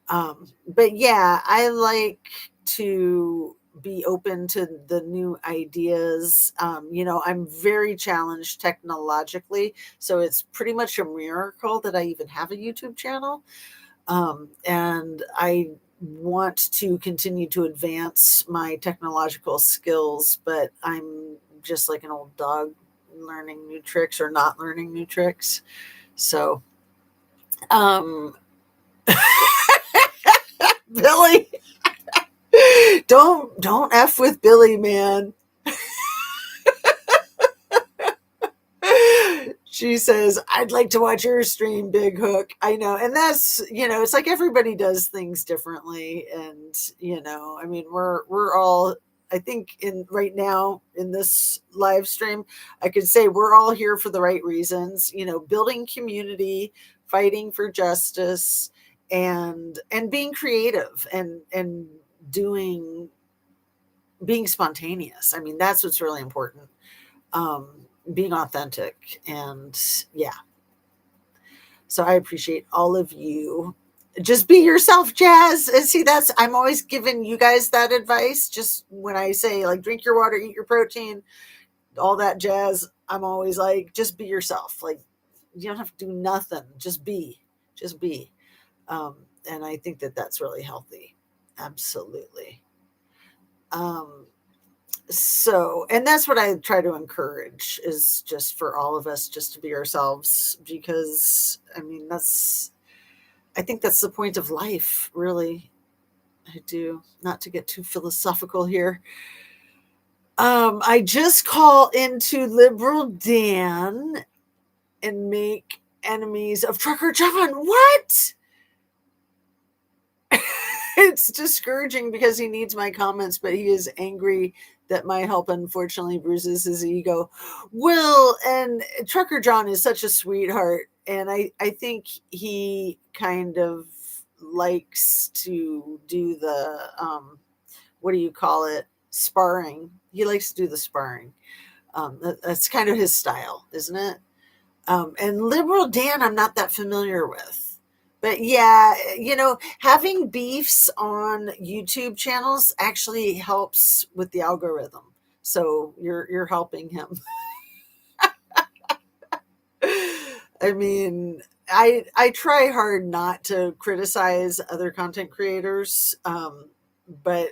But yeah, I like to be open to the new ideas. I'm very challenged technologically, so it's pretty much a miracle that I even have a YouTube channel. And I want to continue to advance my technological skills, but I'm just like an old dog learning new tricks or not learning new tricks. So, Billy, don't F with Billy, man. She says, I'd like to watch your stream, Big Hook. I know. And that's, it's like everybody does things differently. And, I mean, we're all, I think right now in this live stream, I could say we're all here for the right reasons, building community, fighting for justice, and being creative and being spontaneous. I mean, that's what's really important. Being authentic, and yeah. So I appreciate all of you. Just be yourself, Jazz. And see, I'm always giving you guys that advice. Just when I say like drink your water, eat your protein, all that jazz, I'm always like, just be yourself. Like you don't have to do nothing. Just be. And I think that that's really healthy. Absolutely. So, and that's what I try to encourage, is just for all of us just to be ourselves, because I mean, I think that's the point of life, really. I do, not to get too philosophical here. I just call into Liberal Dan and make enemies of Trucker John. What? It's discouraging because he needs my comments, but he is angry that my help unfortunately bruises his ego. Well, and Trucker John is such a sweetheart, and I think he kind of likes to do the what do you call it? Sparring. He likes to do the sparring. That's kind of his style, isn't it? And Liberal Dan, I'm not that familiar with. But yeah, having beefs on YouTube channels actually helps with the algorithm. So you're helping him. I mean, I try hard not to criticize other content creators, but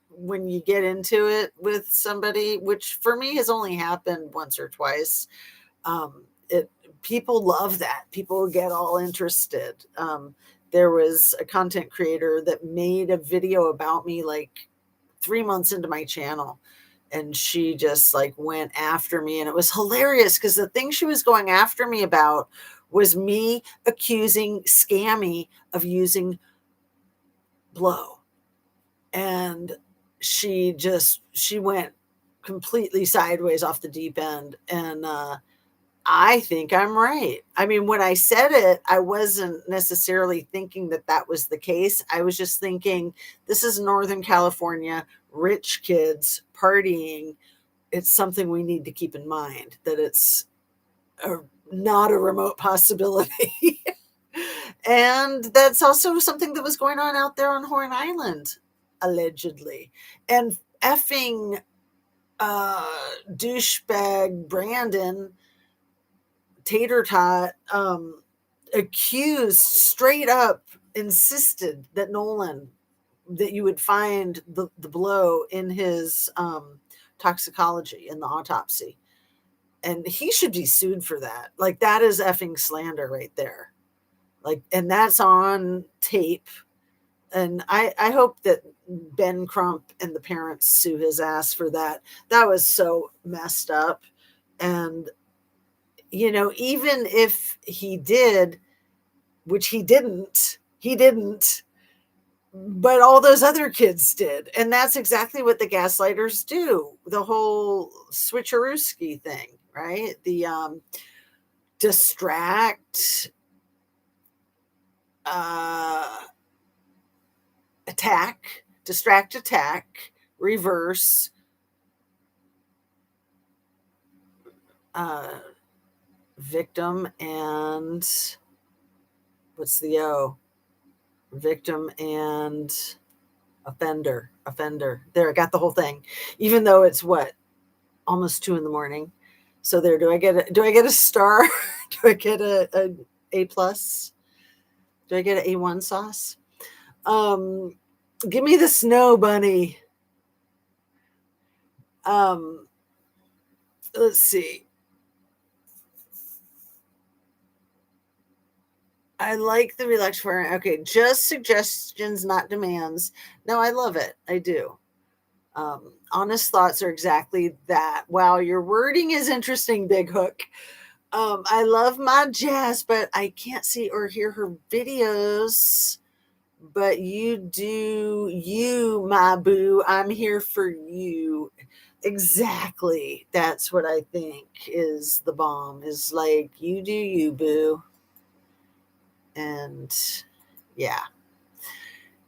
when you get into it with somebody, which for me has only happened once or twice, people love that. People get all interested. There was a content creator that made a video about me like 3 months into my channel, and she just like went after me, and it was hilarious because the thing she was going after me about was me accusing Scammy of using blow. And she went completely sideways off the deep end. And I think I'm right. I mean, when I said it, I wasn't necessarily thinking that that was the case. I was just thinking, this is Northern California, rich kids partying. It's something we need to keep in mind, that it's not a remote possibility. And that's also something that was going on out there on Horn Island, allegedly. And effing douchebag Brandon Tater Tot accused, straight up insisted that Nolan, that you would find the blow in his toxicology, in the autopsy. And he should be sued for that. Like, that is effing slander right there. Like, and that's on tape. And I hope that Ben Crump and the parents sue his ass for that. That was so messed up. And, you know, even if he did, which he didn't, but all those other kids did. And that's exactly what the gaslighters do. The whole switcherooski thing, right? The distract, attack, reverse, victim, and what's the O? Victim and offender. There, I got the whole thing. Even though it's what? Almost 2 a.m. So there, do I get a star? Do I get a plus? Do I get an A1 sauce? Give me the snow bunny. Let's see. I like the relaxed for. Okay, just suggestions, not demands. No, I love it. I do. Honest thoughts are exactly that. Wow, your wording is interesting, Big Hook. I love my Jazz, but I can't see or hear her videos. But you do you, my boo. I'm here for you. Exactly. That's what I think is the bomb. Is like, you do you, boo. And yeah,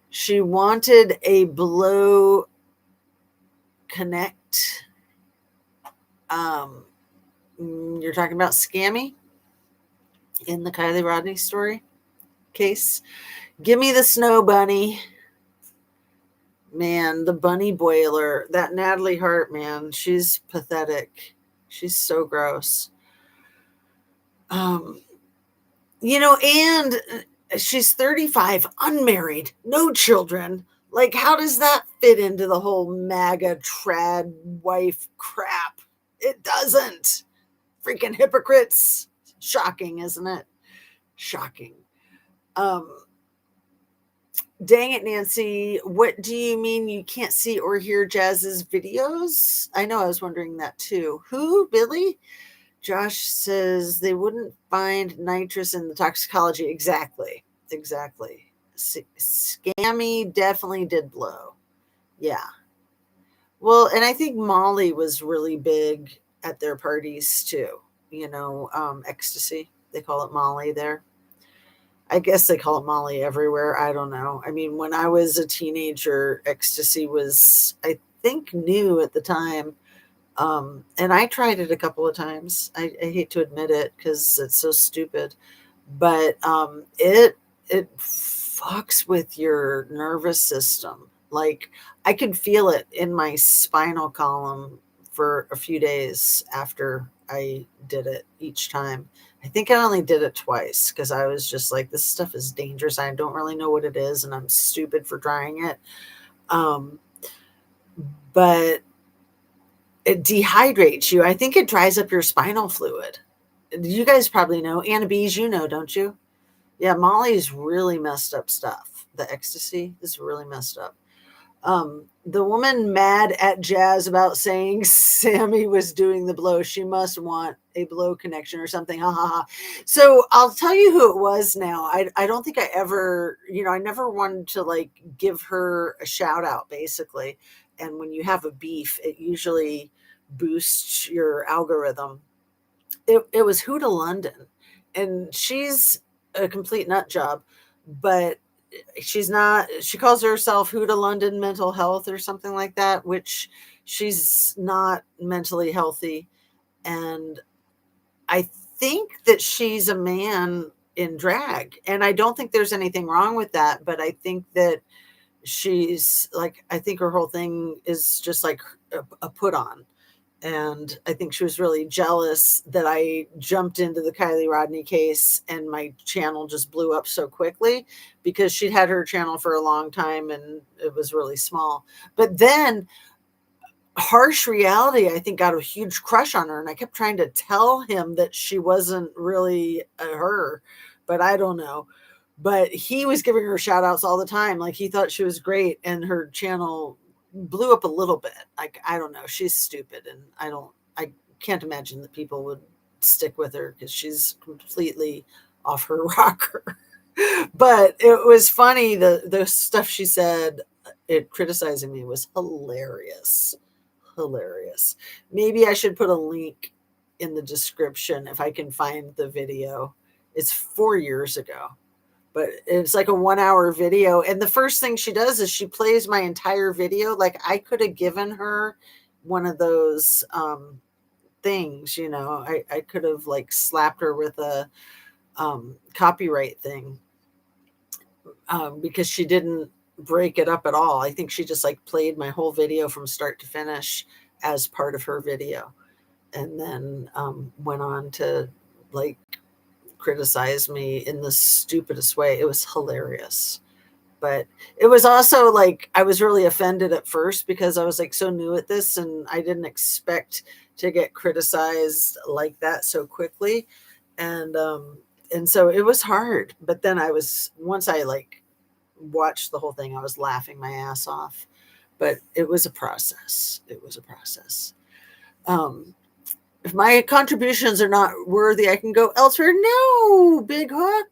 she wanted a blow connect. You're talking about Scammy in the Kylie Rodney story case. Give me the snow bunny. Man, the bunny boiler. That Natalie Hart, man, she's pathetic. She's so gross. You know, and she's 35, unmarried, no children. Like, how does that fit into the whole MAGA trad wife crap? It doesn't. Freaking hypocrites. Shocking, isn't it? Shocking. Dang it, Nancy. What do you mean you can't see or hear Jazz's videos? I know, I was wondering that too. Who, Billy? Josh says they wouldn't find nitrous in the toxicology. Exactly. Scammy definitely did blow. Yeah. Well, and I think Molly was really big at their parties too. You know, ecstasy. They call it Molly there. I guess they call it Molly everywhere. I don't know. I mean, when I was a teenager, ecstasy was, I think, new at the time. And I tried it a couple of times. I hate to admit it because it's so stupid, but it fucks with your nervous system. Like, I could feel it in my spinal column for a few days after I did it each time. I think I only did it twice because I was just like, this stuff is dangerous. I don't really know what it is, and I'm stupid for trying it. But it dehydrates you. I think it dries up your spinal fluid. You guys probably know. Anna Bees, you know, don't you? Yeah, Molly's really messed up stuff. The ecstasy is really messed up. The woman mad at Jazz about saying Sammy was doing the blow. She must want a blow connection or something. Ha ha ha. So I'll tell you who it was now. I don't think I ever, I never wanted to like give her a shout out basically. And when you have a beef, it usually boosts your algorithm. It was Huda London, and she's a complete nut job, but she's not. She calls herself Huda London Mental Health or something like that, which she's not mentally healthy. And I think that she's a man in drag, and I don't think there's anything wrong with that, but I think that she's like, I think her whole thing is just like a put on. And I think she was really jealous that I jumped into the Kylie Rodney case and my channel just blew up so quickly, because she'd had her channel for a long time and it was really small. But then Harsh Reality, I think, got a huge crush on her. And I kept trying to tell him that she wasn't really her, but I don't know. But he was giving her shout outs all the time. Like he thought she was great, and her channel blew up a little bit. Like, I don't know. She's stupid. And I can't imagine that people would stick with her because she's completely off her rocker. But it was funny. The stuff she said, it criticizing me, was hilarious. Hilarious. Maybe I should put a link in the description if I can find the video. It's 4 years ago, but it's like a 1 hour video. And the first thing she does is she plays my entire video. Like I could have given her one of those things, I could have like slapped her with a copyright thing because she didn't break it up at all. I think she just like played my whole video from start to finish as part of her video, and then went on to like criticize me in the stupidest way. It was hilarious. But it was also like I was really offended at first because I was like so new at this and I didn't expect to get criticized like that so quickly. And so it was hard. But then once I like watched the whole thing, I was laughing my ass off. But it was a process. It was a process. If my contributions are not worthy, I can go elsewhere. No, Big Hook.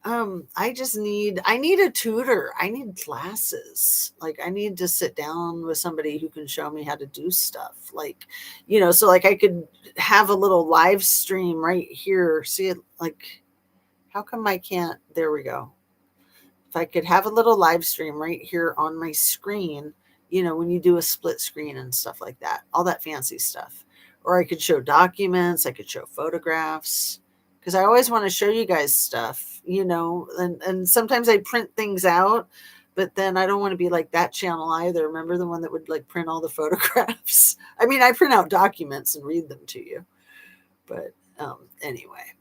I need a tutor. I need classes. Like I need to sit down with somebody who can show me how to do stuff. Like, so like I could have a little live stream right here. See it? Like, how come I can't? There we go. If I could have a little live stream right here on my screen, when you do a split screen and stuff like that, all that fancy stuff. Or I could show documents, I could show photographs, because I always want to show you guys stuff, and sometimes I print things out, but then I don't want to be like that channel either. Remember the one that would like print all the photographs? I mean, I print out documents and read them to you. But anyway,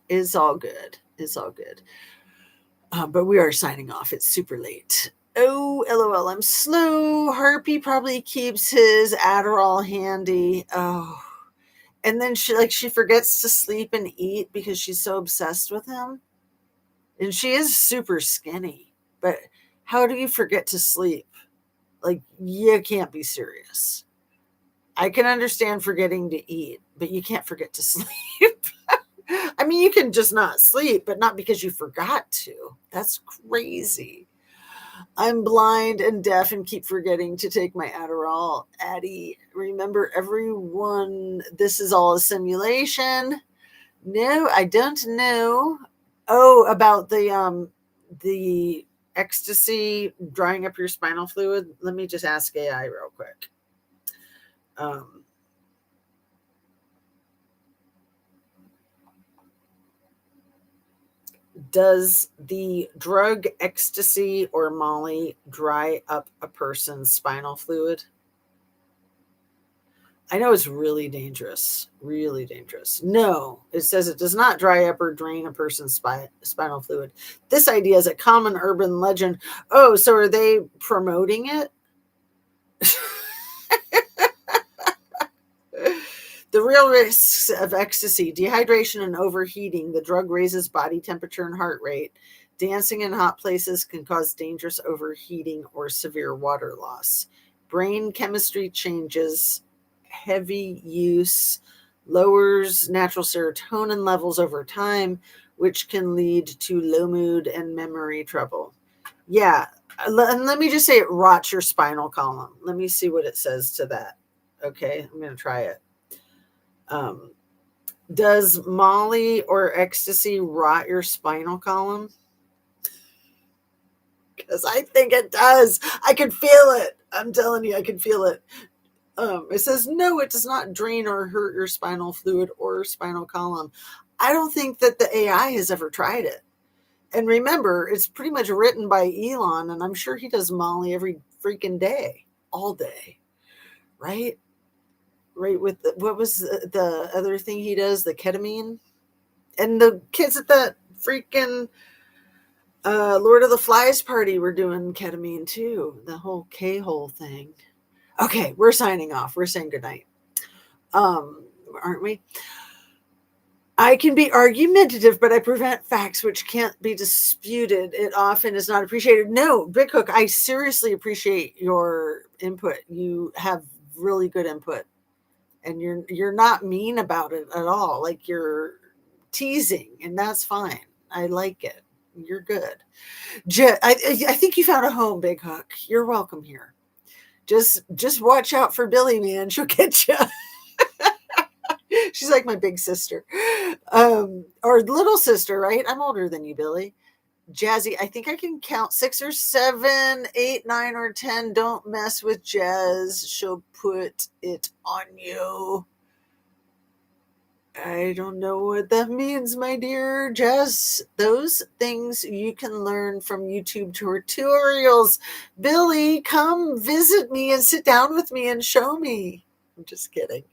it's all good. It's all good. But we are signing off. It's super late. Oh, LOL, I'm slow. Harpy probably keeps his Adderall handy. Oh, and then she forgets to sleep and eat because she's so obsessed with him. And she is super skinny. But how do you forget to sleep? Like, you can't be serious. I can understand forgetting to eat, but you can't forget to sleep. I mean, you can just not sleep, but not because you forgot to. That's crazy. I'm blind and deaf and keep forgetting to take my Adderall. Addie, remember everyone, this is all a simulation. No, I don't know. Oh, about the ecstasy drying up your spinal fluid. Let me just ask AI real quick. Does the drug ecstasy or Molly dry up a person's spinal fluid? I know it's really dangerous, really dangerous. No, it says it does not dry up or drain a person's spinal fluid. This idea is a common urban legend. Oh, so are they promoting it? The real risks of ecstasy: dehydration and overheating. The drug raises body temperature and heart rate. Dancing in hot places can cause dangerous overheating or severe water loss. Brain chemistry changes, heavy use lowers natural serotonin levels over time, which can lead to low mood and memory trouble. Yeah, and let me just say it rots your spinal column. Let me see what it says to that. Okay, I'm going to try it. Does Molly or ecstasy rot your spinal column? Because I think it does. I can feel it. I'm telling you, I can feel it. It says, no, it does not drain or hurt your spinal fluid or spinal column. I don't think that the AI has ever tried it. And remember, it's pretty much written by Elon, and I'm sure he does Molly every freaking day, all day, right? Right with what was the other thing he does, the ketamine? And the kids at that freaking Lord of the Flies party were doing ketamine too, the whole K-hole thing. Okay, we're signing off. We're saying goodnight. Aren't we? I can be argumentative, but I present facts which can't be disputed. It often is not appreciated. No, Big Hook, I seriously appreciate your input. You have really good input. And you're not mean about it at all. Like you're teasing, and that's fine. I like it. You're good. I think you found a home, Big Hook. You're welcome here. Just watch out for Billy, man. She'll get you. She's like my big sister, or little sister, right? I'm older than you, Billy. Jazzy, I think I can count 6 or 7, 8, 9, or 10. Don't mess with Jazz. She'll put it on you. I don't know what that means, my dear Jess. Those things you can learn from YouTube tutorials. Billy, come visit me and sit down with me and show me. I'm just kidding.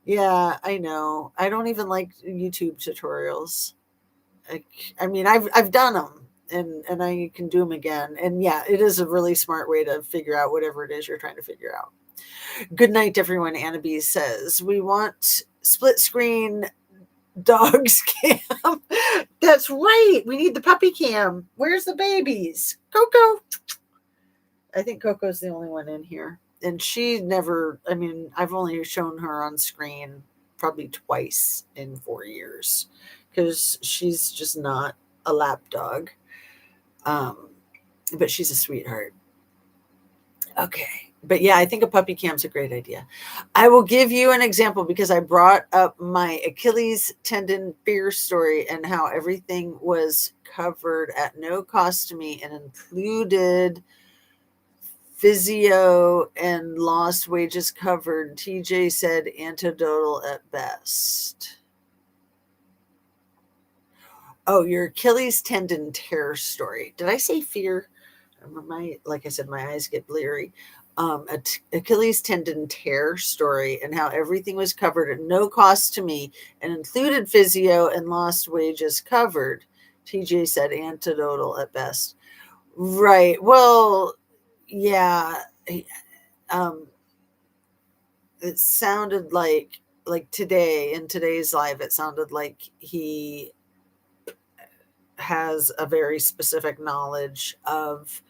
Yeah, I know. I don't even like YouTube tutorials. I mean, I've done them and I can do them again. And yeah, it is a really smart way to figure out whatever it is you're trying to figure out. Good night, everyone. Anna B says, we want split screen dogs cam. That's right. We need the puppy cam. Where's the babies? Coco. I think Coco's the only one in here. And she never, I mean, I've only shown her on screen probably twice in 4 years because she's just not a lap dog. But she's a sweetheart. Okay. But yeah, I think a puppy cam's a great idea. I will give you an example because I brought up my Achilles tendon fear story and how everything was covered at no cost to me and included physio and lost wages covered. TJ said anecdotal at best. Oh, your Achilles tendon tear story. Did I say fear? Like I said, my eyes get bleary. Achilles tendon tear story and how everything was covered at no cost to me and included physio and lost wages covered. TJ said anecdotal at best. Right. Well, yeah. It sounded like today in today's live, it sounded like he has a very specific knowledge of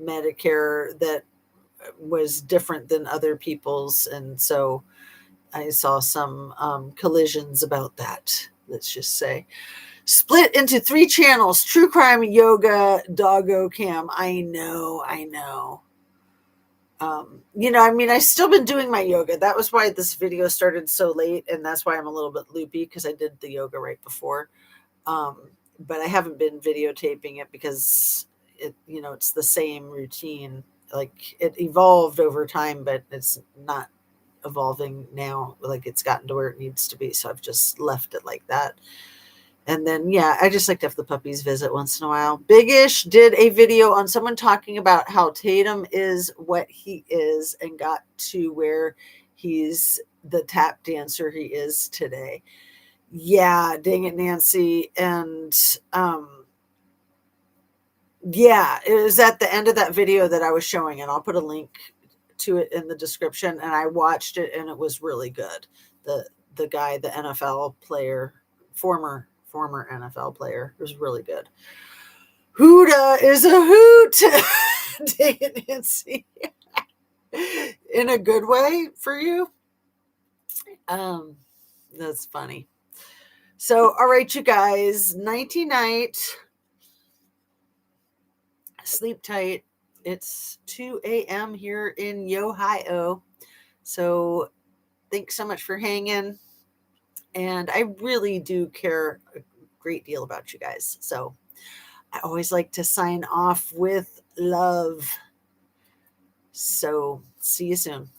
Medicare that was different than other people's, and so I saw some collisions about that. Let's just say split into 3 channels: true crime, yoga, doggo cam. I know. I mean, I've still been doing my yoga. That was why this video started so late, and that's why I'm a little bit loopy because I did the yoga right before. But I haven't been videotaping it because it's the same routine. Like it evolved over time, but it's not evolving now. Like it's gotten to where it needs to be. So I've just left it like that. And then, yeah, I just like to have the puppies visit once in a while. Big-ish did a video on someone talking about how Tatum is what he is and got to where he's the tap dancer he is today. Yeah, dang it, Nancy. And yeah, it was at the end of that video that I was showing, and I'll put a link to it in the description. And I watched it, and it was really good. The guy, the NFL player, former NFL player, it was really good. Huda is a hoot. Dang it, Nancy. In a good way for you. That's funny. So, all right, you guys, nighty night. Sleep tight. It's 2 a.m. here in Ohio. So, thanks so much for hanging. And I really do care a great deal about you guys. So, I always like to sign off with love. So, see you soon.